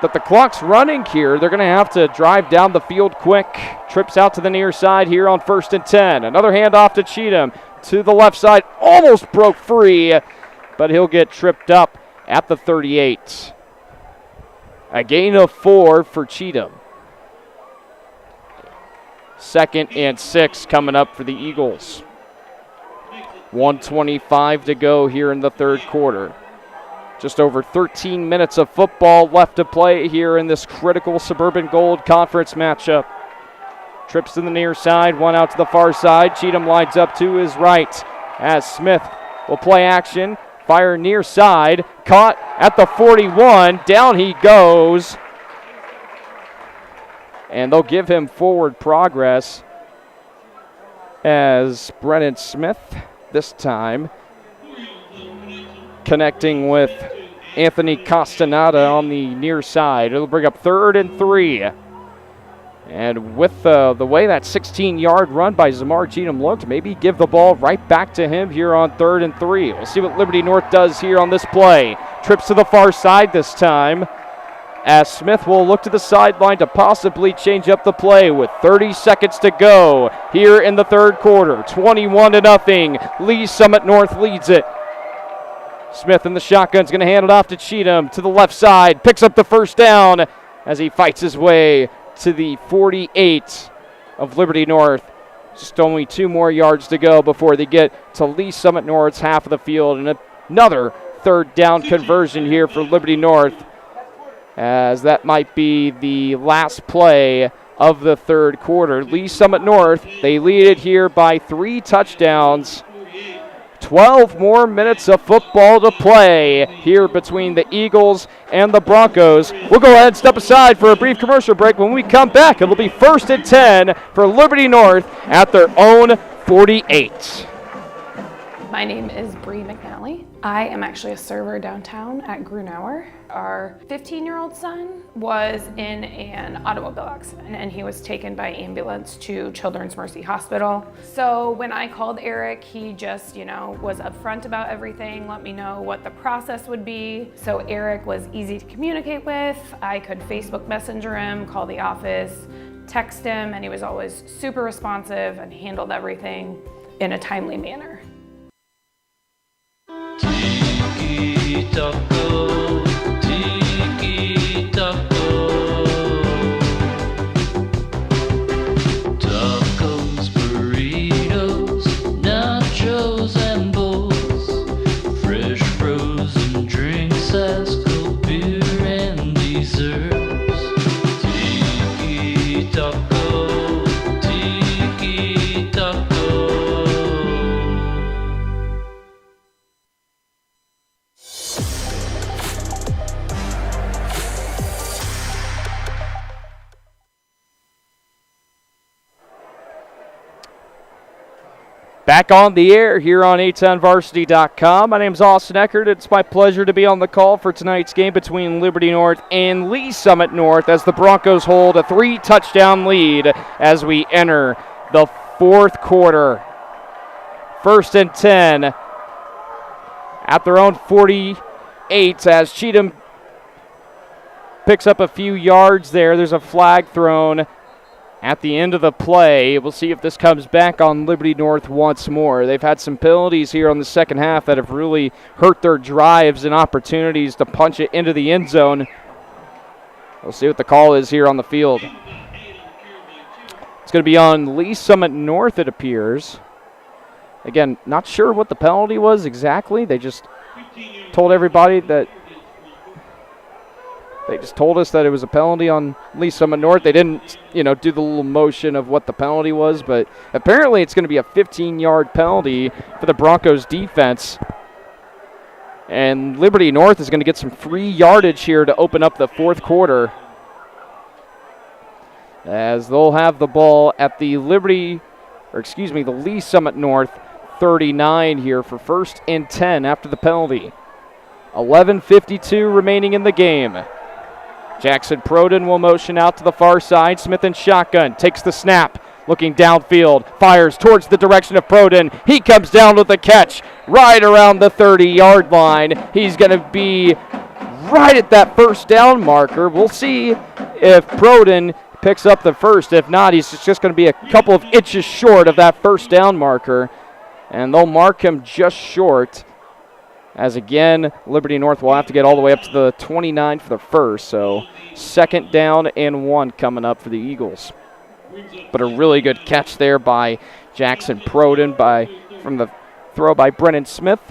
Speaker 2: that the clock's running here, they're going to have to drive down the field quick. Trips out to the near side here on 1st and 10. Another handoff to Cheatham to the left side. Almost broke free, but he'll get tripped up at the 38. A gain of 4 for Cheatham. 2nd and 6 coming up for the Eagles. 1:25 to go here in the 3rd quarter. Just over 13 minutes of football left to play here in this critical Suburban Gold Conference matchup. Trips to the near side, one out to the far side. Cheatham lines up to his right as Smith will play action. Fire near side, caught at the 41. Down he goes. And they'll give him forward progress as Brennan Smith this time connecting with Anthony Castaneda on the near side. It'll bring up 3rd and 3. And with the way that 16-yard run by Zamar Cheatham looked, maybe give the ball right back to him here on 3rd and 3. We'll see what Liberty North does here on this play. Trips to the far side this time as Smith will look to the sideline to possibly change up the play with 30 seconds to go here in the 3rd quarter. 21-0. Lee Summit North leads it. Smith in the shotgun's going to hand it off to Cheatham to the left side. Picks up the first down as he fights his way to the 48 of Liberty North. Just only 2 more yards to go before they get to Lee Summit North's half of the field. And another third down conversion here for Liberty North, as that might be the last play of the third quarter. Lee Summit North, they lead it here by 3 touchdowns. 12 more minutes of football to play here between the Eagles and the Broncos. We'll go ahead and step aside for a brief commercial break. When we come back, it'll be 1st and 10 for Liberty North at their own 48.
Speaker 4: My name is Bree McNally. I am actually a server downtown at Grunauer. Our 15-year-old son was in an automobile accident and he was taken by ambulance to Children's Mercy Hospital. So when I called Eric, he just, was upfront about everything, let me know what the process would be. So Eric was easy to communicate with. I could Facebook Messenger him, call the office, text him, and he was always super responsive and handled everything in a timely manner.
Speaker 5: Tiki taco, tiki taco. Tacos, burritos, nachos and bowls. Fresh frozen drinks, ice cold beer and desserts. Tiki taco, tiki taco.
Speaker 2: Back on the air here on A10varsity.com. My name is Austin Eckert. It's my pleasure to be on the call for tonight's game between Liberty North and Lee Summit North as the Broncos hold a 3-touchdown lead as we enter the fourth quarter. 1st and 10 at their own 48 as Cheatham picks up a few yards there. There's a flag thrown at the end of the play. We'll see if this comes back on Liberty North once more. They've had some penalties here on the second half that have really hurt their drives and opportunities to punch it into the end zone. We'll see what the call is here on the field. It's going to be on Lee Summit North, it appears. Again, not sure what the penalty was exactly. They just told everybody that They just told us that it was a penalty on Lee Summit North. They didn't, do the little motion of what the penalty was, but apparently it's going to be a 15-yard penalty for the Broncos defense. And Liberty North is going to get some free yardage here to open up the fourth quarter, as they'll have the ball at the the Lee Summit North 39 here for 1st and 10 after the penalty. 11:52 remaining in the game. Jackson Proden will motion out to the far side. Smith in shotgun, takes the snap, looking downfield, fires towards the direction of Proden. He comes down with a catch right around the 30-yard line. He's going to be right at that first down marker. We'll see if Proden picks up the first. If not, he's just going to be a couple of inches short of that first down marker, and they'll mark him just short. As again, Liberty North will have to get all the way up to the 29 for the first. So 2nd down and 1 coming up for the Eagles. But a really good catch there by Jackson Proden from the throw by Brennan Smith.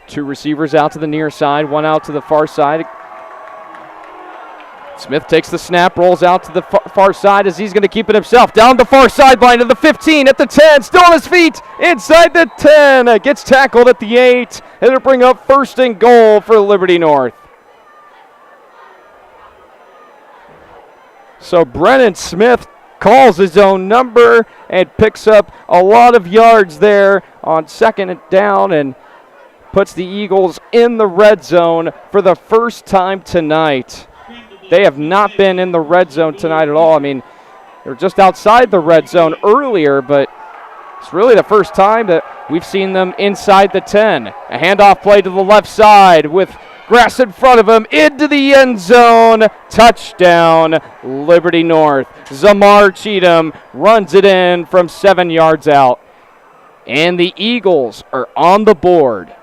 Speaker 2: 2 receivers out to the near side, 1 out to the far side. Smith takes the snap, rolls out to the far side as he's going to keep it himself. Down the far sideline to the 15, at the 10, still on his feet, inside the 10. Gets tackled at the 8. It'll bring up 1st and goal for Liberty North. So Brennan Smith calls his own number and picks up a lot of yards there on 2nd down and puts the Eagles in the red zone for the first time tonight. They have not been in the red zone tonight at all. I mean, they were just outside the red zone earlier, but it's really the first time that we've seen them inside the 10. A handoff play to the left side with grass in front of him, into the end zone. Touchdown, Liberty North. Zamar Cheatham runs it in from 7 yards out. And the Eagles are on the board.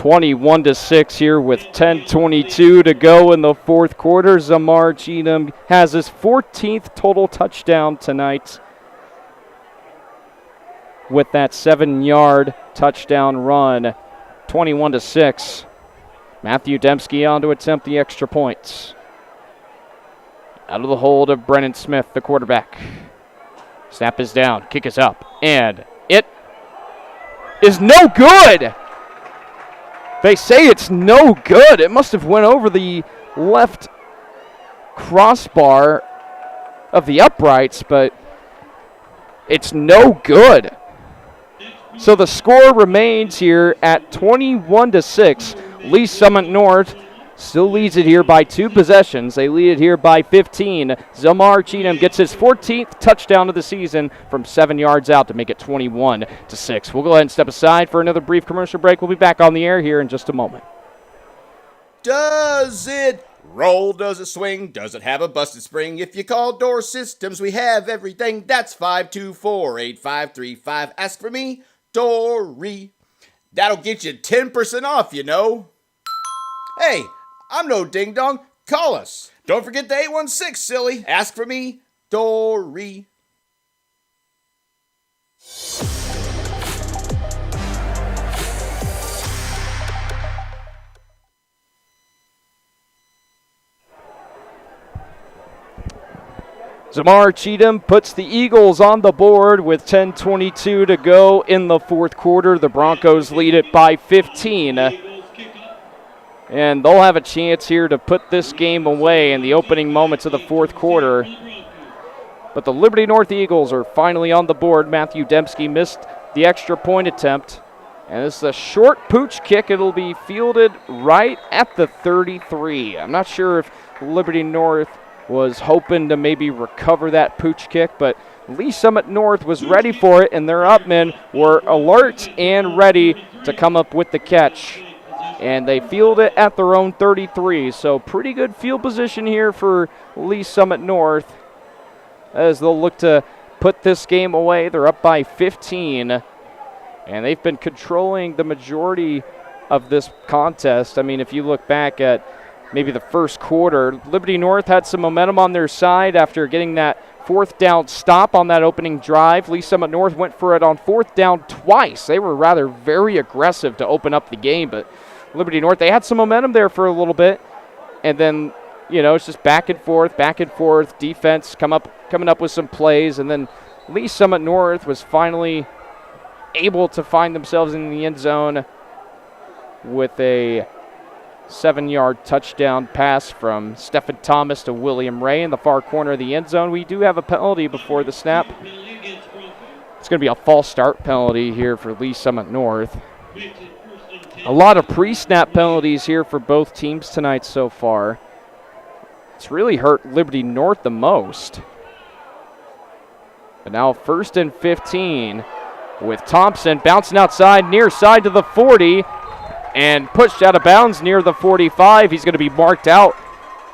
Speaker 2: 21-6 here with 10:22 to go in the fourth quarter. Zamar Cheatham has his 14th total touchdown tonight with that 7-yard touchdown run. 21-6. Matthew Dembski on to attempt the extra points. Out of the hold of Brennan Smith, the quarterback. Snap is down, kick is up, and it is no good. They say it's no good. It must have went over the left crossbar of the uprights, but it's no good. So the score remains here at 21-6. Lee Summit North still leads it here by 2 possessions. They lead it here by 15. Zamar Cheatham gets his 14th touchdown of the season from 7 yards out to make it 21-6. We'll go ahead and step aside for another brief commercial break. We'll be back on the air here in just a moment.
Speaker 3: Does it roll? Does it swing? Does it have a busted spring? If you call Door Systems, we have everything. That's 524-8535. Ask for me, Dory. That'll get you 10% off, you know. Hey, I'm no ding-dong. Call us. Don't forget the 816, silly. Ask for me, Dory.
Speaker 2: Zamar Cheatham puts the Eagles on the board with 10:22 to go in the fourth quarter. The Broncos lead it by 15. And they'll have a chance here to put this game away in the opening moments of the fourth quarter. But the Liberty North Eagles are finally on the board. Matthew Dembski missed the extra point attempt. And this is a short pooch kick. It'll be fielded right at the 33. I'm not sure if Liberty North was hoping to maybe recover that pooch kick, but Lee Summit North was ready for it, and their upmen were alert and ready to come up with the catch. And they field it at their own 33, so pretty good field position here for Lee Summit North as they'll look to put this game away. They're up by 15, and they've been controlling the majority of this contest. I mean, if you look back at maybe the first quarter, Liberty North had some momentum on their side after getting that 4th down stop on that opening drive. Lee Summit North went for it on 4th down twice. They were rather very aggressive to open up the game, but Liberty North, they had some momentum there for a little bit, and then, you know, it's just back and forth, defense coming up with some plays, and then Lee Summit North was finally able to find themselves in the end zone with a 7-yard touchdown pass from Stephen Thomas to William Ray in the far corner of the end zone. We do have a penalty before the snap. It's going to be a false start penalty here for Lee Summit North. A lot of pre-snap penalties here for both teams tonight so far. It's really hurt Liberty North the most. But now 1st and 15 with Thompson bouncing outside, near side to the 40, and pushed out of bounds near the 45. He's going to be marked out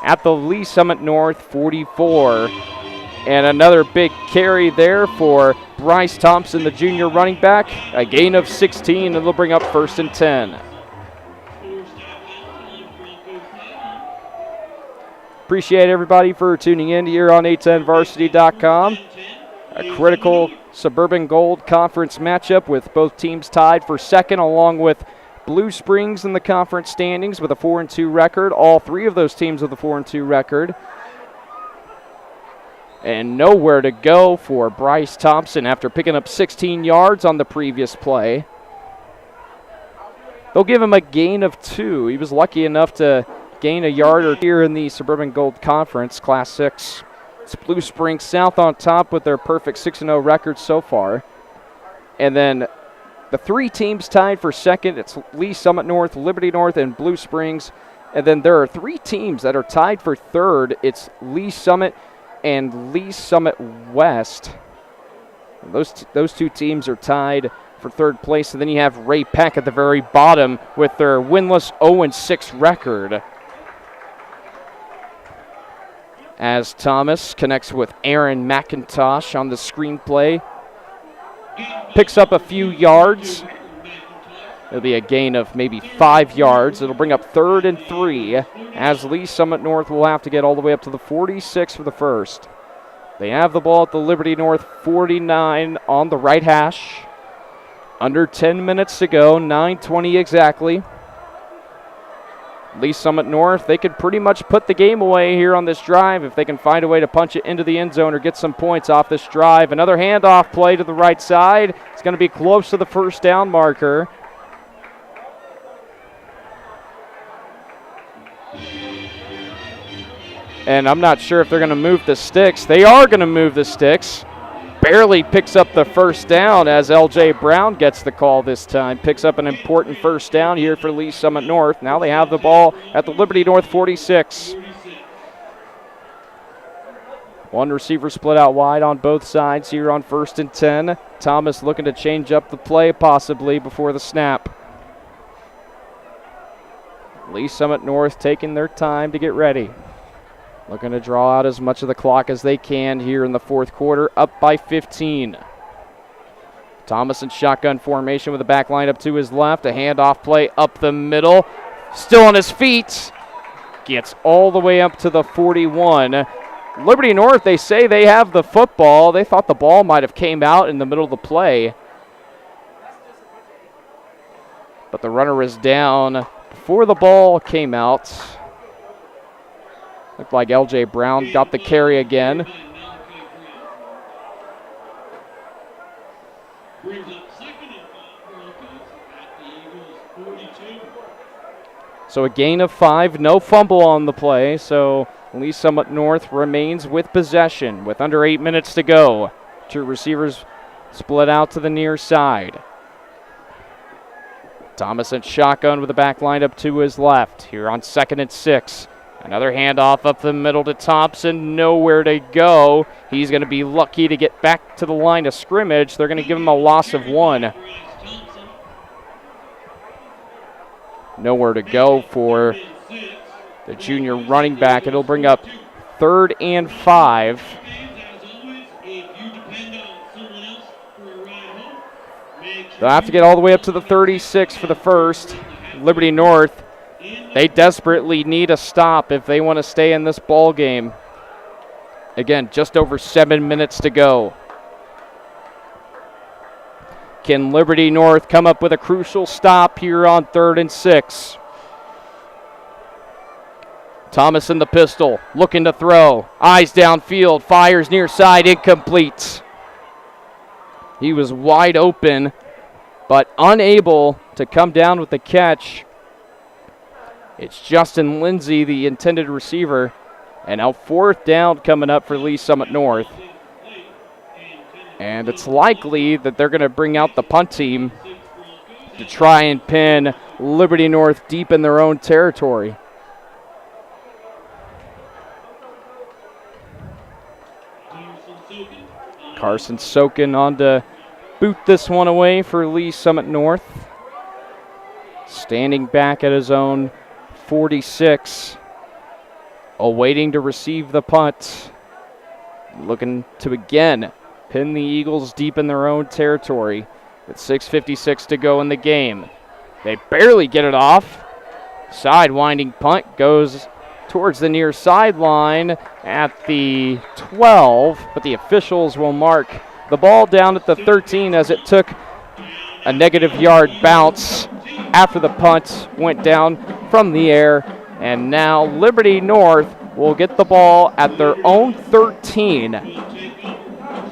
Speaker 2: at the Lee Summit North 44. And another big carry there for Bryce Thompson, the junior running back. A gain of 16, and they'll bring up 1st and 10. Appreciate everybody for tuning in here on a10varsity.com. A critical Suburban Gold Conference matchup with both teams tied for second, along with Blue Springs in the conference standings with a 4-2 record. All 3 of those teams with a 4-2 record. And nowhere to go for Bryce Thompson after picking up 16 yards on the previous play. They'll give him a gain of 2. He was lucky enough to gain a yard or here in the Suburban Gold Conference, Class 6. It's Blue Springs South on top with their perfect 6-0 record so far. And then the 3 teams tied for second. It's Lee Summit North, Liberty North, and Blue Springs. And then there are 3 teams that are tied for third. It's Lee Summit and Lee Summit West. Those 2 teams are tied for third place. And then you have Ray Peck at the very bottom with their winless 0-6 record. As Thomas connects with Aaron McIntosh on the screenplay. Picks up a few yards. It'll be a gain of maybe 5 yards. It'll bring up 3rd and 3 as Lee Summit North will have to get all the way up to the 46 for the first. They have the ball at the Liberty North 49 on the right hash. Under 10 minutes to go, 9:20 exactly. Lee Summit North, they could pretty much put the game away here on this drive if they can find a way to punch it into the end zone or get some points off this drive. Another handoff play to the right side. It's going to be close to the first down marker. And I'm not sure if they're going to move the sticks. They are going to move the sticks. Barely picks up the first down as L.J. Brown gets the call this time. Picks up an important first down here for Lee Summit North. Now they have the ball at the Liberty North 46. One receiver split out wide on both sides here on 1st and 10. Thomas looking to change up the play possibly before the snap. Lee Summit North taking their time to get ready. Looking to draw out as much of the clock as they can here in the 4th quarter, up by 15. Thomas in shotgun formation with the back line up to his left. A handoff play up the middle. Still on his feet. Gets all the way up to the 41. Liberty North, they say they have the football. They thought the ball might have came out in the middle of the play. But the runner is down before the ball came out. Looked like L.J. Brown got the carry again. So a gain of 5, no fumble on the play. So Lee Summit North remains with possession with under 8 minutes to go. 2 receivers split out to the near side. Thomas in shotgun with the back line up to his left here on 2nd and 6. Another handoff up the middle to Thompson, nowhere to go. He's going to be lucky to get back to the line of scrimmage. They're going to give him a loss of 1. Nowhere to go for the junior running back. It'll bring up 3rd and 5. They'll have to get all the way up to the 36 for the first. Liberty North, they desperately need a stop if they want to stay in this ball game. Again, just over 7 minutes to go. Can Liberty North come up with a crucial stop here on 3rd and 6? Thomas in the pistol, looking to throw. Eyes downfield, fires near side, incomplete. He was wide open, but unable to come down with the catch. It's Justin Lindsay, the intended receiver. And now 4th down coming up for Lee Summit North. And it's likely that they're going to bring out the punt team to try and pin Liberty North deep in their own territory. Carson Sokin on to boot this one away for Lee Summit North. Standing back at his own 46, awaiting to receive the punt. Looking to again pin the Eagles deep in their own territory with 6:56 to go in the game. They barely get it off. Sidewinding punt goes towards the near sideline at the 12, but the officials will mark the ball down at the 13 as it took a -yard bounce after the punt went down from the air. And now Liberty North will get the ball at their own 13.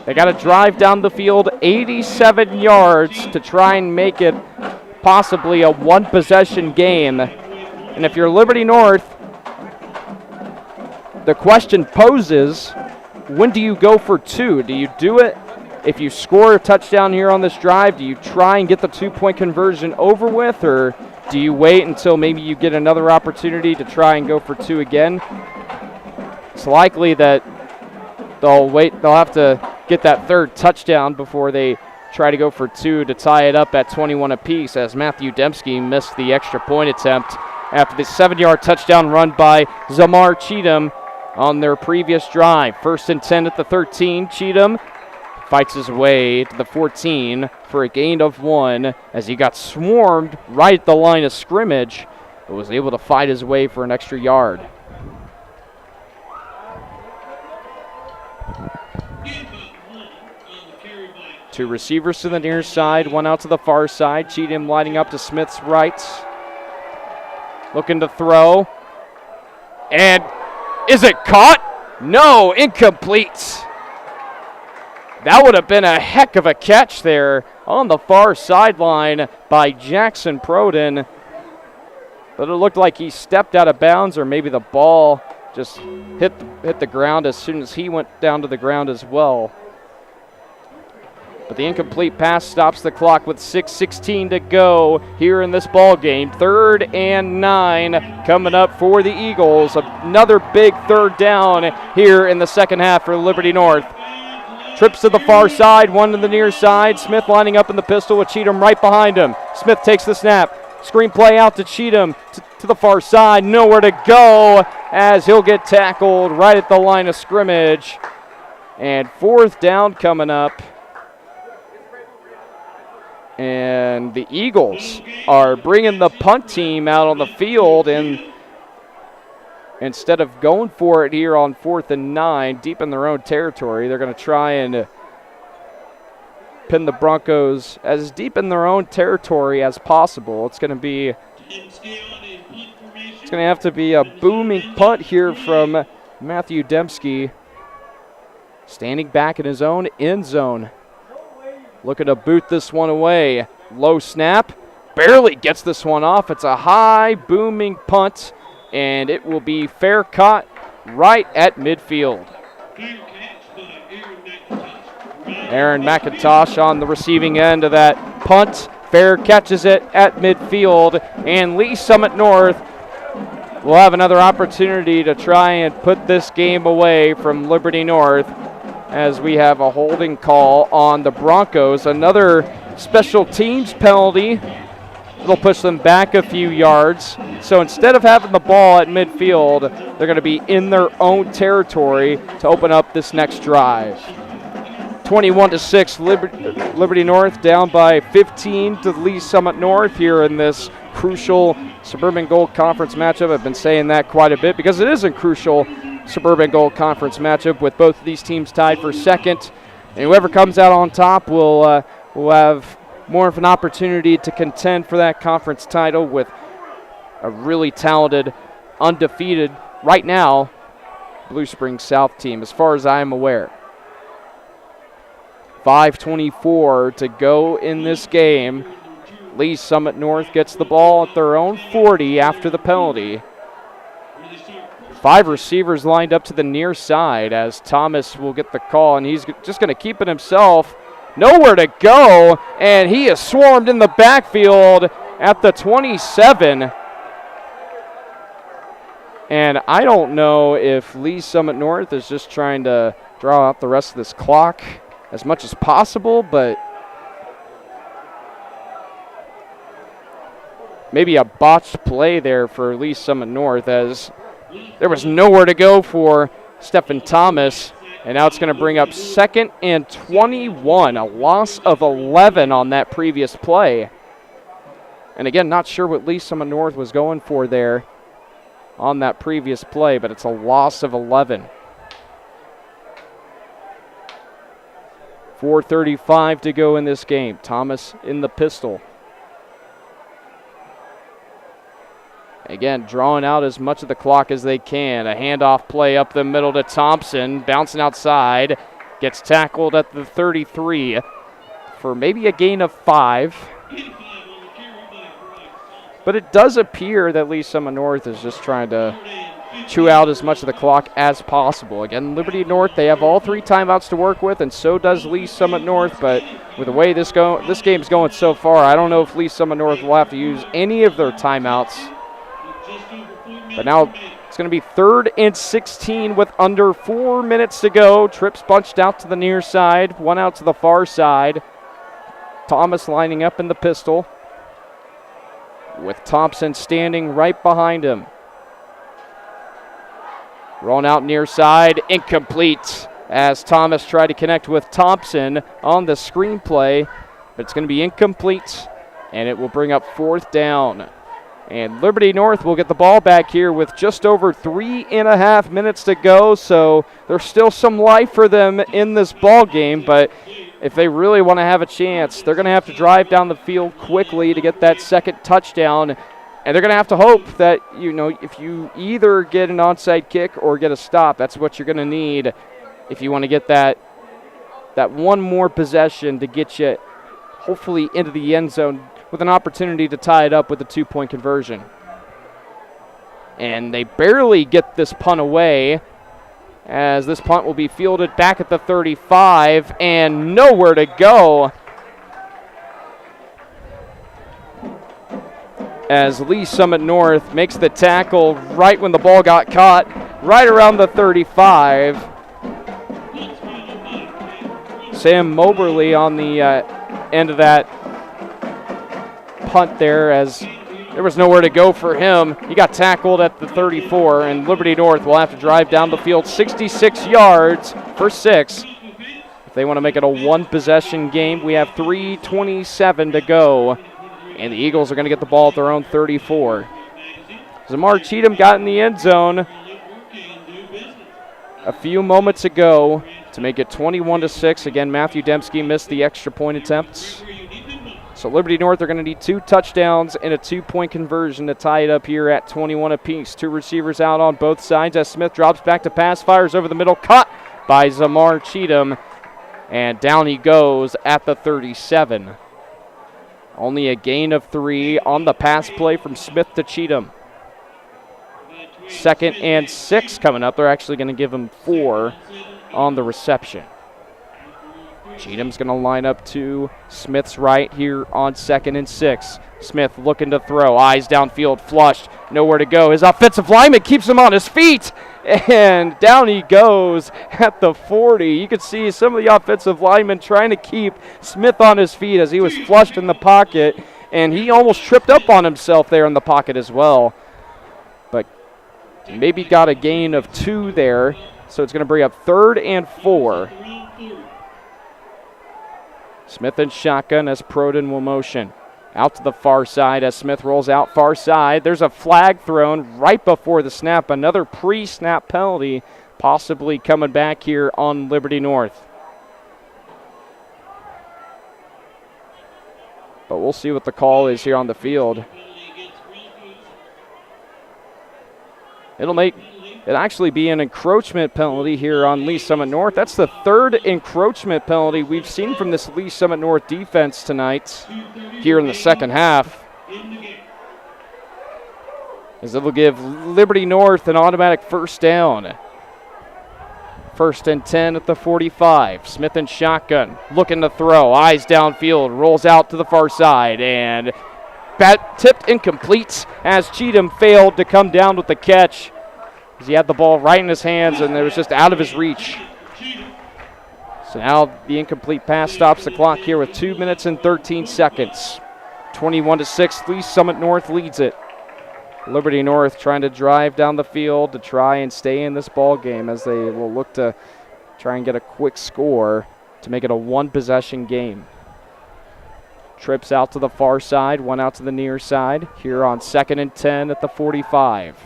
Speaker 2: They got to drive down the field 87 yards to try and make it possibly a 1-possession game. And if you're Liberty North, the question poses, when do you go for 2? Do you do it if you score a touchdown here on this drive? Do you try and get the 2-point conversion over with, or do you wait until maybe you get another opportunity to try and go for 2 again? It's likely that they'll wait. They'll have to get that 3rd touchdown before they try to go for 2 to tie it up at 21 apiece, as Matthew Dembski missed the extra point attempt after the 7-yard touchdown run by Zamar Cheatham on their previous drive. 1st and 10 at the 13. Cheatham fights his way to the 14 for a gain of 1 as he got swarmed right at the line of scrimmage, but was able to fight his way for an extra yard. Two receivers to the near side, one out to the far side. Cheatham lining up to Smith's right. Looking to throw. And is it caught? No, incomplete. That would have been a heck of a catch there on the far sideline by Jackson Proden. But it looked like he stepped out of bounds, or maybe the ball just hit the ground as soon as he went down to the ground as well. But the incomplete pass stops the clock with 6:16 to go here in this ball game. 3rd and 9 coming up for the Eagles. Another big 3rd down here in the second half for Liberty North. Trips to the far side, one to the near side. Smith lining up in the pistol with Cheatham right behind him. Smith takes the snap. Screen play out to Cheatham to the far side. Nowhere to go as he'll get tackled right at the line of scrimmage. And 4th down coming up. And the Eagles are bringing the punt team out on the field, and instead of going for it here on 4th and 9, deep in their own territory, they're going to try and pin the Broncos as deep in their own territory as possible. It's going to have to be a booming punt here from Matthew Dembski, standing back in his own end zone. Looking to boot this one away. Low snap. Barely gets this one off. It's a high booming punt, and it will be fair caught right at midfield. Aaron McIntosh on the receiving end of that punt. Fair catches it at midfield, and Lee Summit North will have another opportunity to try and put this game away from Liberty North, as we have a holding call on the Broncos. Another special teams penalty. It'll push them back a few yards. So instead of having the ball at midfield, they're going to be in their own territory to open up this next drive. 21-6, Liberty North down by 15 to Lee Summit North here in this crucial Suburban Gold Conference matchup. I've been saying that quite a bit because it is a crucial Suburban Gold Conference matchup with both of these teams tied for 2nd. And whoever comes out on top will have more of an opportunity to contend for that conference title with a really talented, undefeated, right now, Blue Springs South team, as far as I am aware. 5:24 to go in this game. Lee Summit North gets the ball at their own 40 after the penalty. 5 receivers lined up to the near side as Thomas will get the call, and he's just going to keep it himself. Nowhere to go, and he is swarmed in the backfield at the 27. And I don't know if Lee Summit North is just trying to draw out the rest of this clock as much as possible, but maybe a botched play there for Lee Summit North, as there was nowhere to go for Stephen Thomas. And now it's going to bring up 2nd and 21, a loss of 11 on that previous play. And again, not sure what Lee Summit North was going for there on that previous play, but it's a loss of 11. 4:35 to go in this game. Thomas in the pistol. Again, drawing out as much of the clock as they can. A handoff play up the middle to Thompson, bouncing outside. Gets tackled at the 33 for maybe a gain of 5. But it does appear that Lee Summit North is just trying to chew out as much of the clock as possible. Again, Liberty North, they have all 3 timeouts to work with, and so does Lee Summit North. But with the way this game's going so far, I don't know if Lee Summit North will have to use any of their timeouts. But now it's going to be 3rd and 16 with under 4 minutes to go. Trips bunched out to the near side, one out to the far side. Thomas lining up in the pistol with Thompson standing right behind him. Rolling out near side, incomplete. as Thomas tried to connect with Thompson on the screenplay, but it's going to be incomplete, and it will bring up 4th down. And Liberty North will get the ball back here with just over 3.5 minutes to go, so there's still some life for them in this ball game, but if they really want to have a chance, they're going to have to drive down the field quickly to get that second touchdown, and they're going to have to hope that, if you either get an onside kick or get a stop, that's what you're going to need if you want to get that one more possession to get you hopefully into the end zone with an opportunity to tie it up with a 2-point conversion. And they barely get this punt away, as this punt will be fielded back at the 35 and nowhere to go, as Lee Summit North makes the tackle right when the ball got caught, right around the 35. Sam Moberly on the end of that punt there, as there was nowhere to go for him. He got tackled at the 34, and Liberty North will have to drive down the field 66 yards for 6. If they want to make it a 1-possession game, we have 3:27 to go, and the Eagles are going to get the ball at their own 34. Zamar Cheatham got in the end zone a few moments ago to make it 21-6. Again, Matthew Dembski missed the extra point attempts. So Liberty North are going to need 2 touchdowns and a 2-point conversion to tie it up here at 21 apiece. 2 receivers out on both sides as Smith drops back to pass, fires over the middle, caught by Zamar Cheatham, and down he goes at the 37. Only a gain of 3 on the pass play from Smith to Cheatham. 2nd and 6 coming up. They're actually going to give him 4 on the reception. Cheatham's going to line up to Smith's right here on 2nd and 6. Smith looking to throw. Eyes downfield, flushed. Nowhere to go. His offensive lineman keeps him on his feet. And down he goes at the 40. You can see some of the offensive linemen trying to keep Smith on his feet as he was flushed in the pocket. And he almost tripped up on himself there in the pocket as well. But maybe got a gain of 2 there. So it's going to bring up 3rd and 4. Smith in shotgun as Proden will motion. Out to the far side as Smith rolls out far side. There's a flag thrown right before the snap. Another pre-snap penalty possibly coming back here on Liberty North. But we'll see what the call is here on the field. It'll actually be an encroachment penalty here on Lee Summit North. That's the 3rd encroachment penalty we've seen from this Lee Summit North defense tonight here in the second half, as it will give Liberty North an automatic 1st down. 1st and 10 at the 45. Smith in shotgun, looking to throw. Eyes downfield, rolls out to the far side, and bat tipped incomplete as Cheatham failed to come down with the catch. He had the ball right in his hands, and it was just out of his reach. So now the incomplete pass stops the clock here with 2 minutes and 13 seconds. 21-6, Lee Summit North leads it. Liberty North trying to drive down the field to try and stay in this ball game, as they will look to try and get a quick score to make it a 1-possession game. Trips out to the far side, 1 out to the near side here on 2nd and 10 at the 45.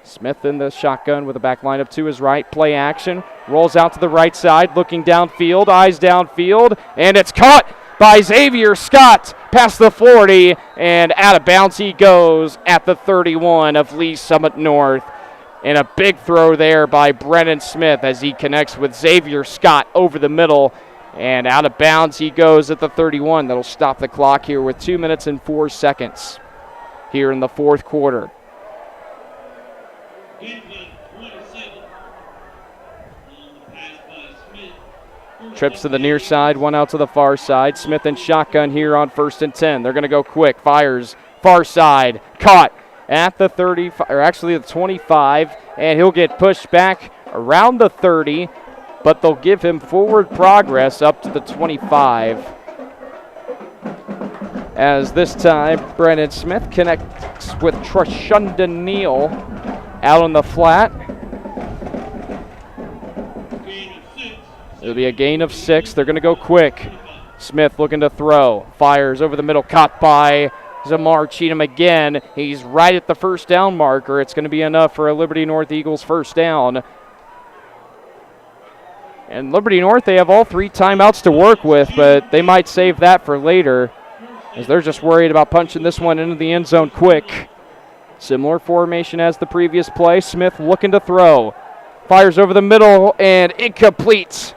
Speaker 2: Smith in the shotgun with a back lineup to his right. Play action. Rolls out to the right side, looking downfield. Eyes downfield. And it's caught by Xavier Scott past the 40. And out of bounds he goes at the 31 of Lee Summit North. And a big throw there by Brennan Smith as he connects with Xavier Scott over the middle. And out of bounds he goes at the 31. That'll stop the clock here with 2 minutes and 4 seconds here in the 4th quarter. Trips to the near side, 1 out to the far side. Smith and shotgun here on 1st and 10. They're going to go quick. Fires far side. Caught at the 30, or actually the 25, and he'll get pushed back around the 30, but they'll give him forward progress up to the 25. As this time, Brennan Smith connects with Trashunda Neal out on the flat. It'll be a gain of 6. They're going to go quick. Smith looking to throw. Fires over the middle. Caught by Zamar Cheatham again. He's right at the first down marker. It's going to be enough for a Liberty North Eagles first down. And Liberty North, they have all 3 timeouts to work with, but they might save that for later as they're just worried about punching this one into the end zone quick. Similar formation as the previous play. Smith looking to throw. Fires over the middle and incomplete.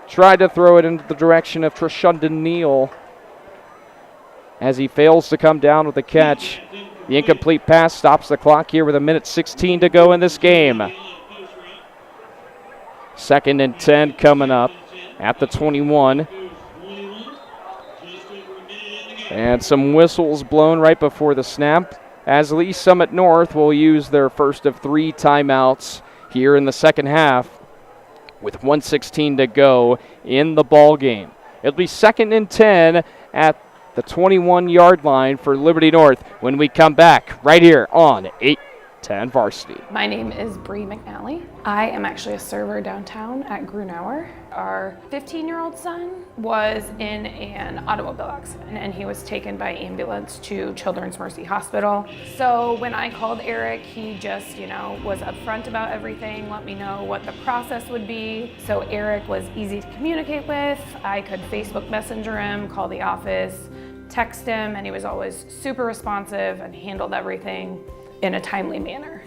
Speaker 2: Tried to throw it into the direction of Treshundon Neal as he fails to come down with the catch. The incomplete pass stops the clock here with 1:16 to go in this game. 2nd and 10 coming up at the 21. And some whistles blown right before the snap as Lee Summit North will use their first of 3 timeouts here in the second half with 1:16 to go in the ball game. It'll be 2nd and 10 at the 21-yard line for Liberty North when we come back right here on 810 Varsity.
Speaker 4: My name is Bree McNally. I am actually a server downtown at Grunauer. Our 15-year-old son was in an automobile accident and he was taken by ambulance to Children's Mercy Hospital. So when I called Eric, he just, was upfront about everything, let me know what the process would be. So Eric was easy to communicate with. I could Facebook Messenger him, call the office, text him, and he was always super responsive and handled everything in a timely manner.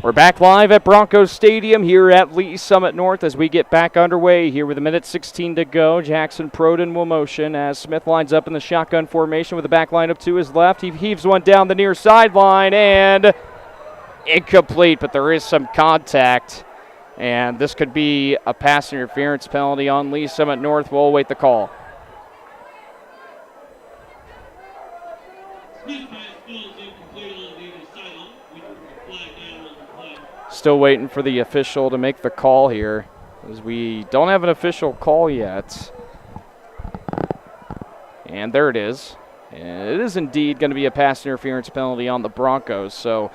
Speaker 2: We're back live at Broncos Stadium here at Lee Summit North as we get back underway here with 1:16 to go. Jackson Proden will motion as Smith lines up in the shotgun formation with the back line up to his left. He heaves one down the near sideline and incomplete, but there is some contact. And this could be a pass interference penalty on Lee Summit North. We'll await the call. Still waiting for the official to make the call here, as we don't have an official call yet. And there it is. And it is indeed going to be a pass interference penalty on the Broncos, so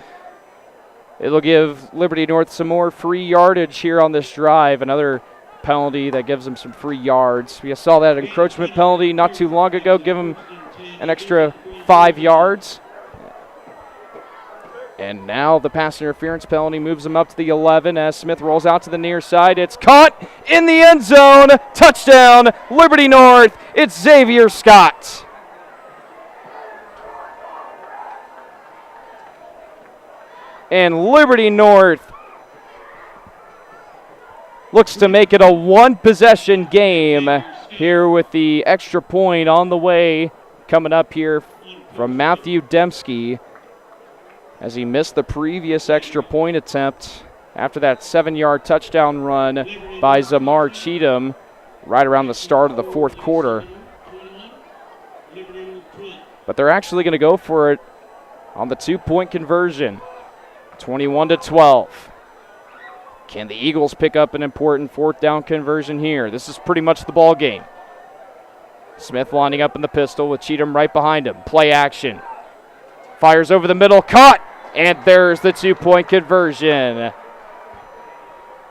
Speaker 2: it'll give Liberty North some more free yardage here on this drive. Another penalty that gives them some free yards. We saw that encroachment penalty not too long ago, give them an extra 5 yards. And now the pass interference penalty moves them up to the 11 as Smith rolls out to the near side. It's caught in the end zone. Touchdown, Liberty North. It's Xavier Scott. And Liberty North looks to make it a 1-possession game here with the extra point on the way coming up here from Matthew Dembski, as he missed the previous extra point attempt after that 7-yard touchdown run by Zamar Cheatham right around the start of the 4th quarter. But they're actually going to go for it on the 2-point conversion, 21-12. Can the Eagles pick up an important 4th down conversion here? This is pretty much the ball game. Smith lining up in the pistol with Cheatham right behind him. Play action. Fires over the middle, caught, and there's the 2-point conversion.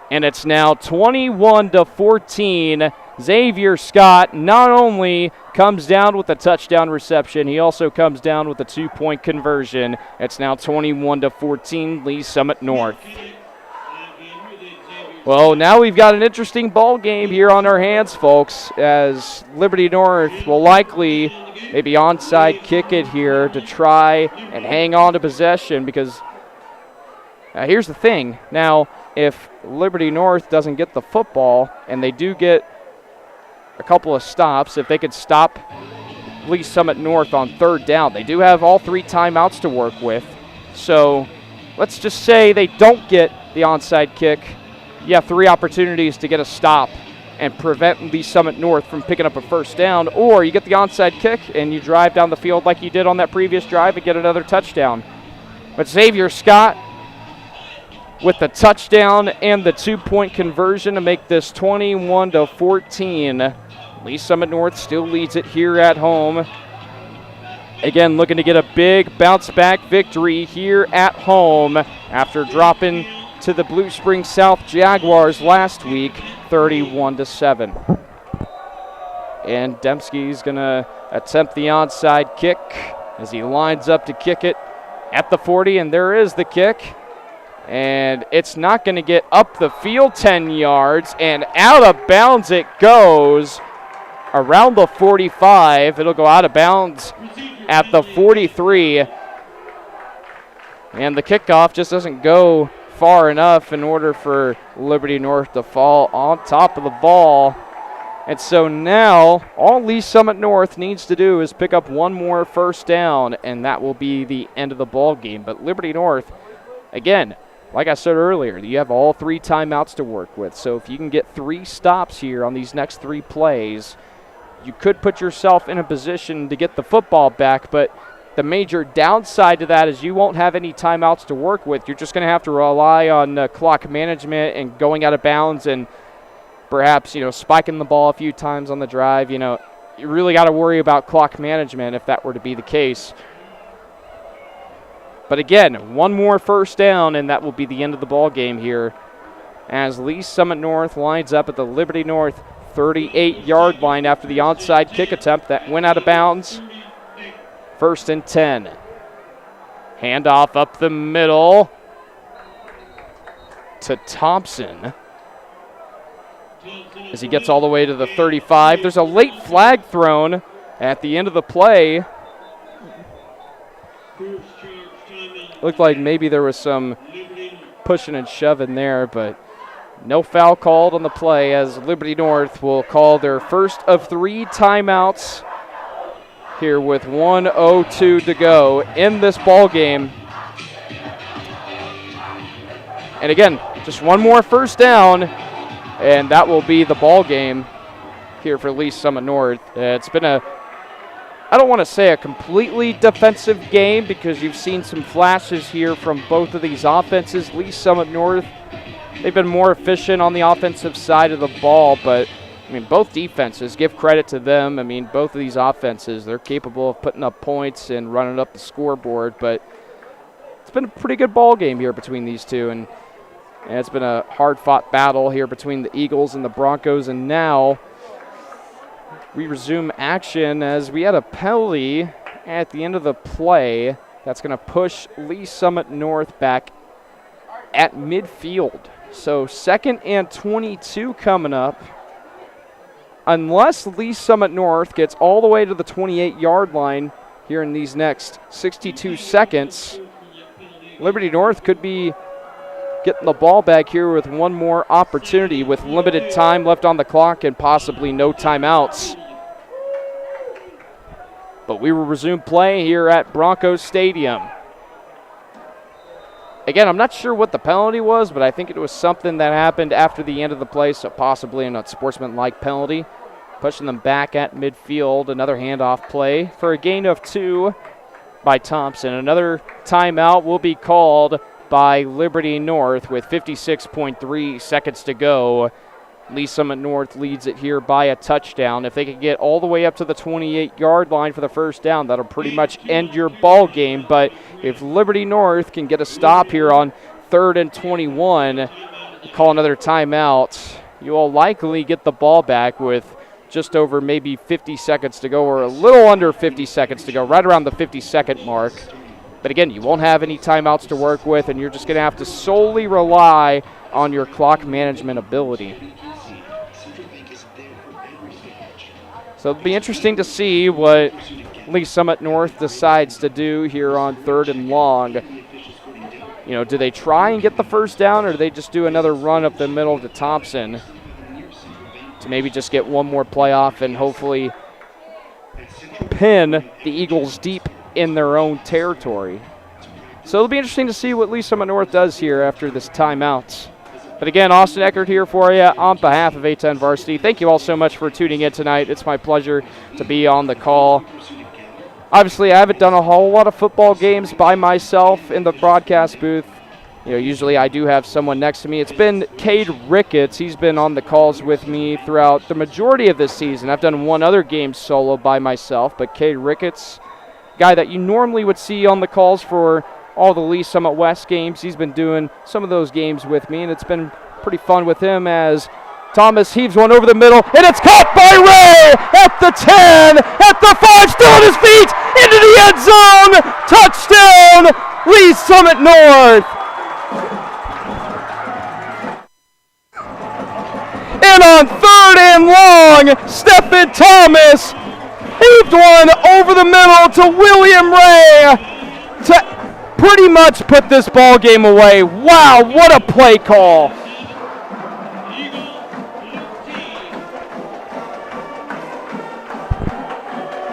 Speaker 2: And it's now 21-14. Xavier Scott not only comes down with a touchdown reception, he also comes down with a 2-point conversion. It's now 21-14, Lee Summit North. Well, now we've got an interesting ball game here on our hands, folks, as Liberty North will likely maybe onside kick it here to try and hang on to possession, because here's the thing. Now, if Liberty North doesn't get the football and they do get a couple of stops, if they could stop Lee Summit North on 3rd down, they do have all 3 timeouts to work with. So let's just say they don't get the onside kick. You have 3 opportunities to get a stop and prevent Lee Summit North from picking up a 1st down, or you get the onside kick and you drive down the field like you did on that previous drive and get another touchdown. But Xavier Scott with the touchdown and the 2-point conversion to make this 21-14 Lee Summit North still leads it here at home. Again, looking to get a big bounce-back victory here at home after dropping to the Blue Springs South Jaguars last week, 31-7. And Dembski's going to attempt the onside kick as he lines up to kick it at the 40, and there is the kick. And it's not going to get up the field 10 yards, and out of bounds it goes around the 45. It'll go out of bounds at the 43. And the kickoff just doesn't go far enough in order for Liberty North to fall on top of the ball. And so now all Lee Summit North needs to do is pick up one more first down, and that will be the end of the ball game. But Liberty North, again, like I said earlier, you have all 3 timeouts to work with. So if you can get 3 stops here on these next 3 plays, you could put yourself in a position to get the football back. But the major downside to that is you won't have any timeouts to work with. You're just going to have to rely on clock management and going out of bounds and perhaps, spiking the ball a few times on the drive. You really got to worry about clock management if that were to be the case. But again, one more first down, and that will be the end of the ball game here as Lee Summit North lines up at the Liberty North 38-yard line after the onside kick attempt that went out of bounds. 1st and 10. Handoff up the middle to Thompson as he gets all the way to the 35. There's a late flag thrown at the end of the play. Looked like maybe there was some pushing and shoving there, but no foul called on the play as Liberty North will call their first of 3 timeouts here with 1:02 to go in this ball game. And again, just one more first down, and that will be the ball game here for Lee Summit North. It's been I don't want to say a completely defensive game because you've seen some flashes here from both of these offenses. Lee Summit North, they've been more efficient on the offensive side of the ball, but both defenses, give credit to them. Both of these offenses, they're capable of putting up points and running up the scoreboard, but it's been a pretty good ball game here between these two, and it's been a hard-fought battle here between the Eagles and the Broncos, and now we resume action as we had a penalty at the end of the play that's going to push Lee Summit North back at midfield. So 2nd and 22 coming up. Unless Lee Summit North gets all the way to the 28-yard line here in these next 62 seconds, Liberty North could be getting the ball back here with one more opportunity with limited time left on the clock and possibly no timeouts. But we will resume play here at Broncos Stadium. Again, I'm not sure what the penalty was, but I think it was something that happened after the end of the play, so possibly an unsportsmanlike penalty. Pushing them back at midfield. Another handoff play for a gain of 2 by Thompson. Another timeout will be called by Liberty North with 56.3 seconds to go. Lee Summit North leads it here by a touchdown. If they can get all the way up to the 28-yard line for the first down, that'll pretty much end your ball game. But if Liberty North can get a stop here on 3rd and 21, call another timeout, you will likely get the ball back with just over maybe 50 seconds to go, or a little under 50 seconds to go, right around the 50-second mark. But again, you won't have any timeouts to work with, and you're just going to have to solely rely on your clock management ability. So it'll be interesting to see what Lee Summit North decides to do here on 3rd and long. Do they try and get the first down, or do they just do another run up the middle to Thompson to maybe just get one more play off and hopefully pin the Eagles deep in their own territory? So it'll be interesting to see what Lee Summit North does here after this timeout. But again, Austin Eckert here for you on behalf of A10 Varsity. Thank you all so much for tuning in tonight. It's my pleasure to be on the call. Obviously, I haven't done a whole lot of football games by myself in the broadcast booth. Usually I do have someone next to me. It's been Cade Ricketts. He's been on the calls with me throughout the majority of this season. I've done one other game solo by myself, but Cade Ricketts, guy that you normally would see on the calls for all the Lee Summit West games, he's been doing some of those games with me, and it's been pretty fun with him as Thomas heaves one over the middle, and it's caught by Ray at the 10, at the 5, still on his feet, into the end zone, touchdown, Lee Summit North. And on 3rd and long, Stephen Thomas heaved one over the middle to William Ray to pretty much put this ball game away. Wow, what a play call.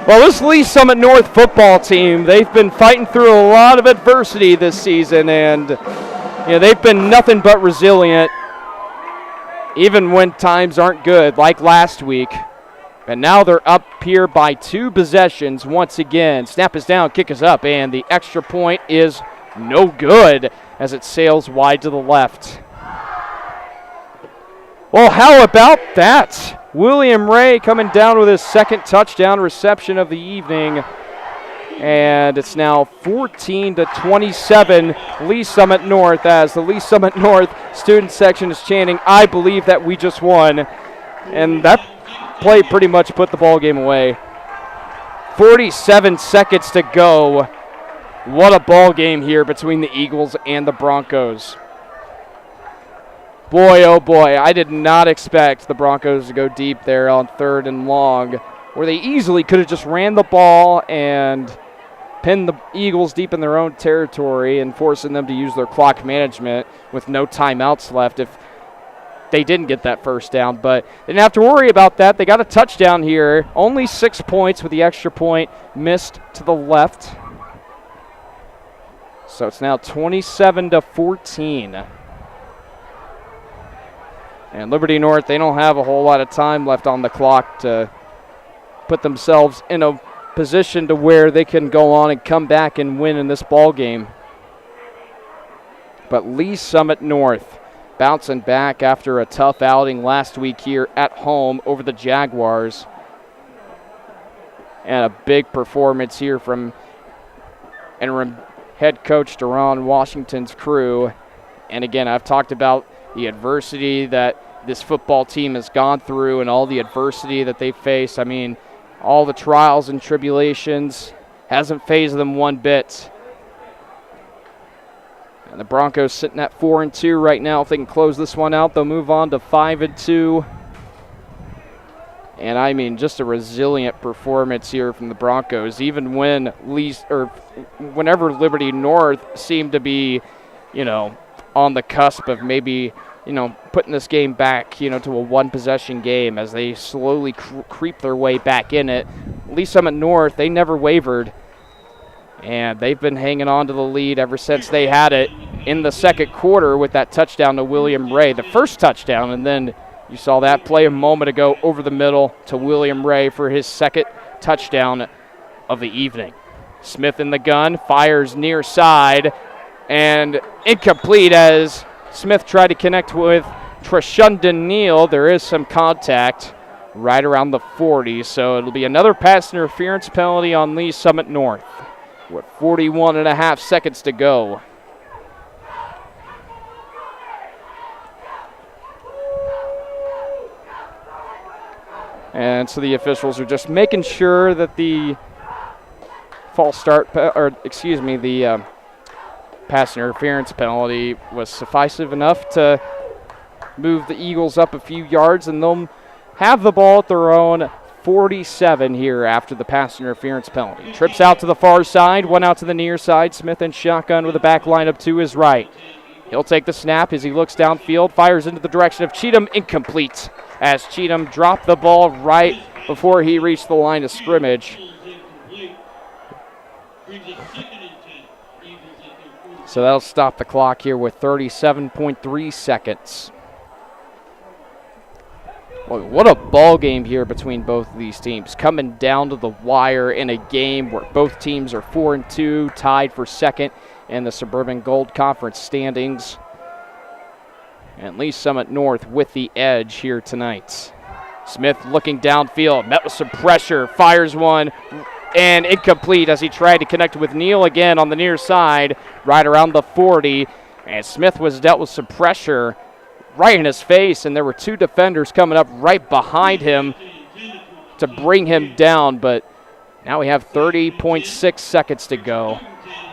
Speaker 2: Well, this Lee Summit North football team, they've been fighting through a lot of adversity this season, and they've been nothing but resilient, even when times aren't good, like last week. And now they're up here by 2 possessions once again. Snap is down, kick is up, and the extra point is no good as it sails wide to the left. Well, how about that? William Ray coming down with his 2nd touchdown reception of the evening. And it's now 14-27 Lee Summit North as the Lee Summit North student section is chanting, "I believe that we just won." And that play pretty much put the ball game away. 47 seconds to go. What a ball game here between the Eagles and the Broncos. Boy, oh boy, I did not expect the Broncos to go deep there on 3rd and long, where they easily could have just ran the ball and pinned the Eagles deep in their own territory and forcing them to use their clock management with no timeouts left if they didn't get that first down. But they didn't have to worry about that. They got a touchdown here. Only 6 points with the extra point missed to the left. So it's now 27-14. And Liberty North, they don't have a whole lot of time left on the clock to put themselves in a position to where they can go on and come back and win in this ball game. But Lee Summit North bouncing back after a tough outing last week here at home over the Jaguars. And a big performance here from interim head coach Deron Washington's crew. And again, I've talked about the adversity that this football team has gone through and all the adversity that they face. I mean, all the trials and tribulations hasn't fazed them one bit. And the Broncos sitting at 4-2 right now. If they can close this one out, they'll move on to 5-2. And I mean, just a resilient performance here from the Broncos, even when whenever Liberty North seemed to be, on the cusp of maybe, putting this game back, to a 1-possession game as they slowly creep their way back in it. Lee Summit North, they never wavered, and they've been hanging on to the lead ever since they had it in the 2nd quarter with that touchdown to William Ray, the first touchdown, and then you saw that play a moment ago over the middle to William Ray for his 2nd touchdown of the evening. Smith in the gun, fires near side, and incomplete as Smith tried to connect with Treshundon Neal. There is some contact right around the 40, so it'll be another pass interference penalty on Lee Summit North with 41.5 seconds to go. And so the officials are just making sure that the the pass interference penalty was sufficient enough to move the Eagles up a few yards, and they'll have the ball at their own 47 here after the pass interference penalty. Trips out to the far side, one out to the near side. Smith in shotgun with a back lineup to his right. He'll take the snap as he looks downfield, fires into the direction of Cheatham, incomplete, as Cheatham dropped the ball right before he reached the line of scrimmage. So that'll stop the clock here with 37.3 seconds. Boy, what a ball game here between both of these teams. Coming down to the wire in a game where both teams are 4-2, tied for second in the Suburban Gold Conference standings. And Lee Summit North with the edge here tonight. Smith looking downfield, met with some pressure, fires one, and incomplete as he tried to connect with Neal again on the near side, right around the 40. And Smith was dealt with some pressure right in his face, and there were two defenders coming up right behind him to bring him down, but now we have 30.6 seconds to go.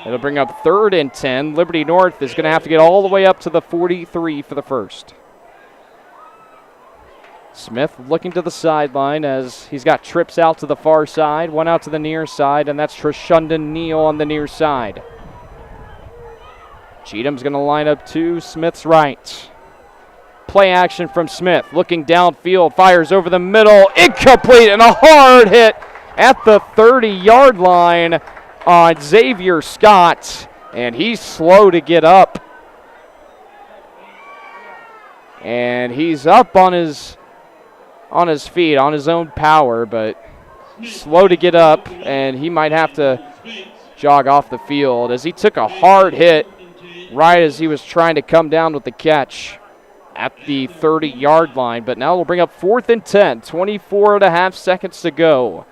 Speaker 2: It'll bring up 3rd and 10. Liberty North is going to have to get all the way up to the 43 for the first. Smith looking to the sideline as he's got trips out to the far side, one out to the near side, and that's Trishundan Neal on the near side. Cheatham's going to line up to Smith's right. Play action from Smith, looking downfield, fires over the middle, incomplete, and a hard hit at the 30-yard line on Xavier Scott, and he's slow to get up. And he's up on his feet, on his own power, but slow to get up, and he might have to jog off the field as he took a hard hit right as he was trying to come down with the catch at the 30-yard line. But now we'll bring up 4th and 10, 24.5 seconds to go.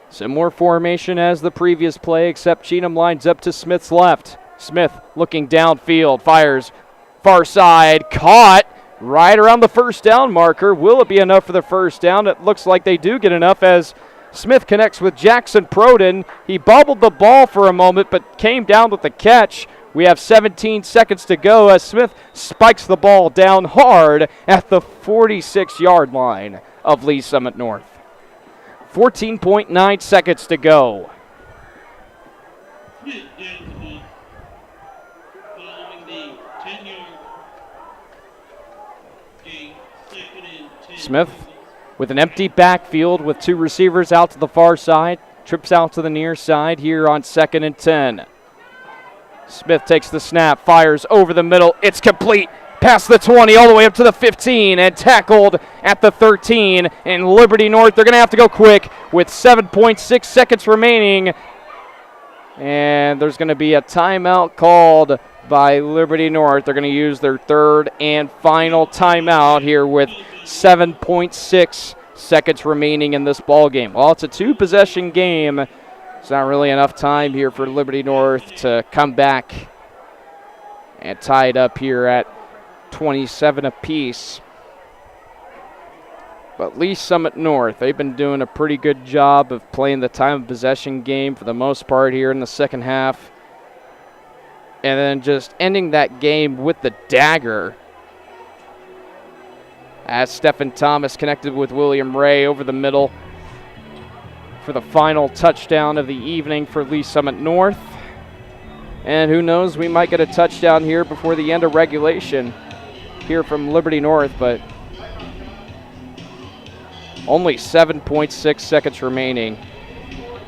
Speaker 2: Similar formation as the previous play, except Cheatham lines up to Smith's left. Smith looking downfield, fires far side, caught right around the first down marker. Will it be enough for the first down? It looks like they do get enough as Smith connects with Jackson Proden. He bobbled the ball for a moment but came down with the catch. We have 17 seconds to go as Smith spikes the ball down hard at the 46-yard line of Lee Summit North. 14.9 seconds to go.
Speaker 1: Smith down the ball. Following the 10-yard gain, 2nd and 10.
Speaker 2: Smith with an empty backfield with two receivers out to the far side. Trips out to the near side here on 2nd and 10. Smith takes the snap, fires over the middle. It's complete. Past the 20, all the way up to the 15, and tackled at the 13. And Liberty North, they're going to have to go quick with 7.6 seconds remaining. And there's going to be a timeout called by Liberty North. They're going to use their 3rd and final timeout here with 7.6 seconds remaining in this ball game. Well, it's a 2-possession game. It's not really enough time here for Liberty North to come back and tie it up here at 27 apiece. But Lee Summit North, they've been doing a pretty good job of playing the time of possession game for the most part here in the second half. And then just ending that game with the dagger as Stephen Thomas connected with William Ray over the middle for the final touchdown of the evening for Lee Summit North. And who knows, we might get a touchdown here before the end of regulation here from Liberty North, but only 7.6 seconds remaining.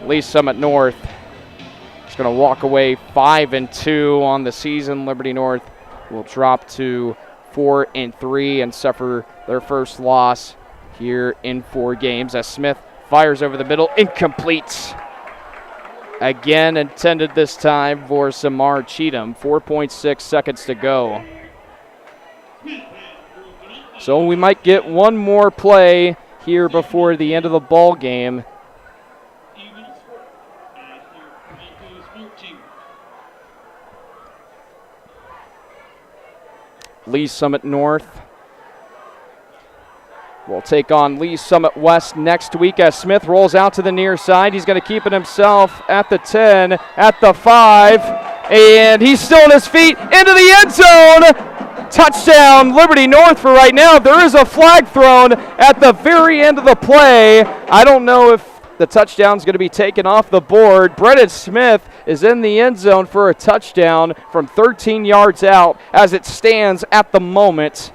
Speaker 2: Lee Summit North is going to walk away 5-2 on the season. Liberty North will drop to 4-3 and suffer their first loss here in 4 games as Smith fires over the middle, incomplete. Again intended this time for Samar Cheatham. 4.6 seconds to go. So we might get one more play here before the end of the ball game. Lee Summit North will take on Lee Summit West next week as Smith rolls out to the near side. He's going to keep it himself at the 10, at the 5, and he's still on his feet into the end zone. Touchdown, Liberty North for right now. There is a flag thrown at the very end of the play. I don't know if the touchdown's going to be taken off the board. Brennan Smith is in the end zone for a touchdown from 13 yards out as it stands at the moment.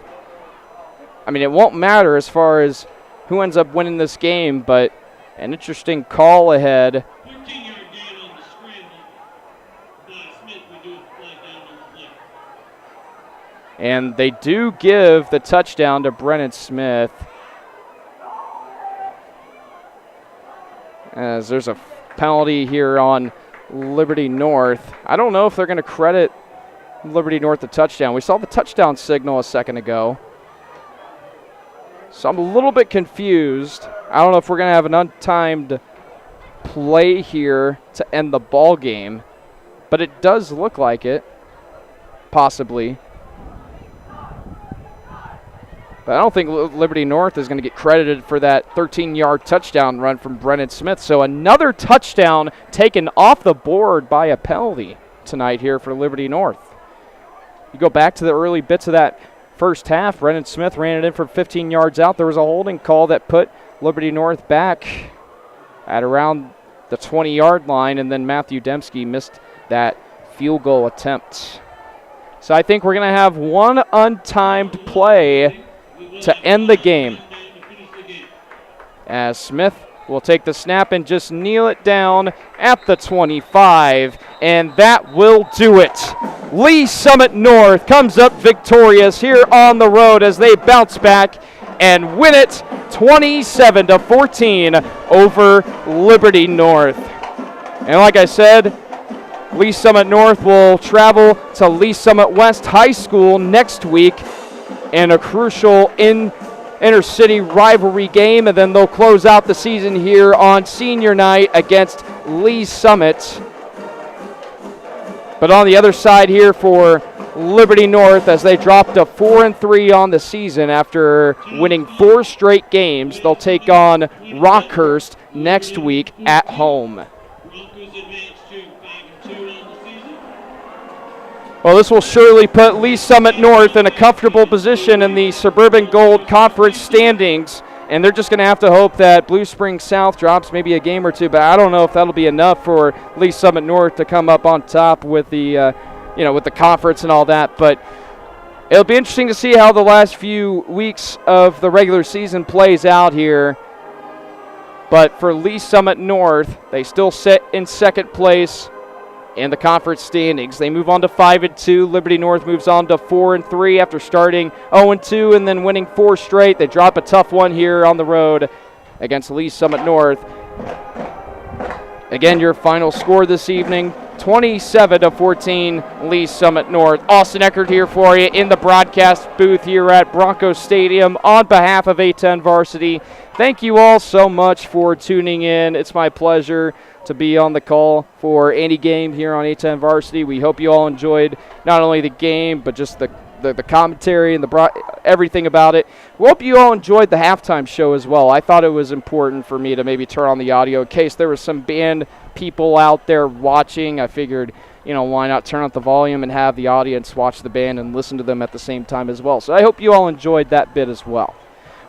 Speaker 2: I mean, it won't matter as far as who ends up winning this game, but an interesting call ahead.
Speaker 1: 14-yard gain on the scramble, but Smith would do a flag down on the play.
Speaker 2: And they do give the touchdown to Brennan Smith. As there's a penalty here on Liberty North. I don't know if they're going to credit Liberty North the touchdown. We saw the touchdown signal a second ago. So I'm a little bit confused. I don't know if we're going to have an untimed play here to end the ball game, but it does look like it, possibly. But I don't think Liberty North is going to get credited for that 13-yard touchdown run from Brennan Smith. So another touchdown taken off the board by a penalty tonight here for Liberty North. You go back to the early bits of that first half, Brennan Smith ran it in from 15 yards out. There was a holding call that put Liberty North back at around the 20-yard line, and then Matthew Dembski missed that field goal attempt. So I think we're going to have one untimed play to end the game, as Smith will take the snap and just kneel it down at the 25, and that will do it. Lee Summit North comes up victorious here on the road as they bounce back and win it 27-14 over Liberty North. And like I said, Lee Summit North will travel to Lee Summit West High School next week in a crucial intercity rivalry game, and then they'll close out the season here on senior night against Lee Summit. But on the other side here for Liberty North, as they dropped to 4-3 on the season after winning 4 straight games, they'll take on Rockhurst next week at home. Well, this will surely put Lee Summit North in a comfortable position in the Suburban Gold Conference standings, and they're just going to have to hope that Blue Springs South drops maybe a game or two, but I don't know if that'll be enough for Lee Summit North to come up on top with the, with the conference and all that. But it'll be interesting to see how the last few weeks of the regular season plays out here. But for Lee Summit North, they still sit in second place in the conference standings. They move on to 5-2. Liberty North moves on to 4-3 after starting 0-2 and then winning 4 straight. They drop a tough one here on the road against Lee Summit North. Again, your final score this evening, 27-14, Lee Summit North. Austin Eckert here for you in the broadcast booth here at Broncos Stadium on behalf of A10 Varsity. Thank you all so much for tuning in. It's my pleasure to be on the call for any game here on A10 Varsity. We hope you all enjoyed not only the game, but just the commentary and everything about it. We hope you all enjoyed the halftime show as well. I thought it was important for me to maybe turn on the audio in case there was some band people out there watching. I figured, why not turn up the volume and have the audience watch the band and listen to them at the same time as well. So I hope you all enjoyed that bit as well.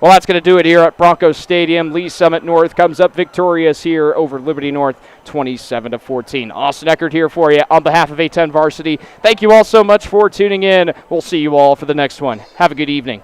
Speaker 2: Well, that's going to do it here at Broncos Stadium. Lee Summit North comes up victorious here over Liberty North, 27-14. Austin Eckert here for you on behalf of A10 Varsity. Thank you all so much for tuning in. We'll see you all for the next one. Have a good evening.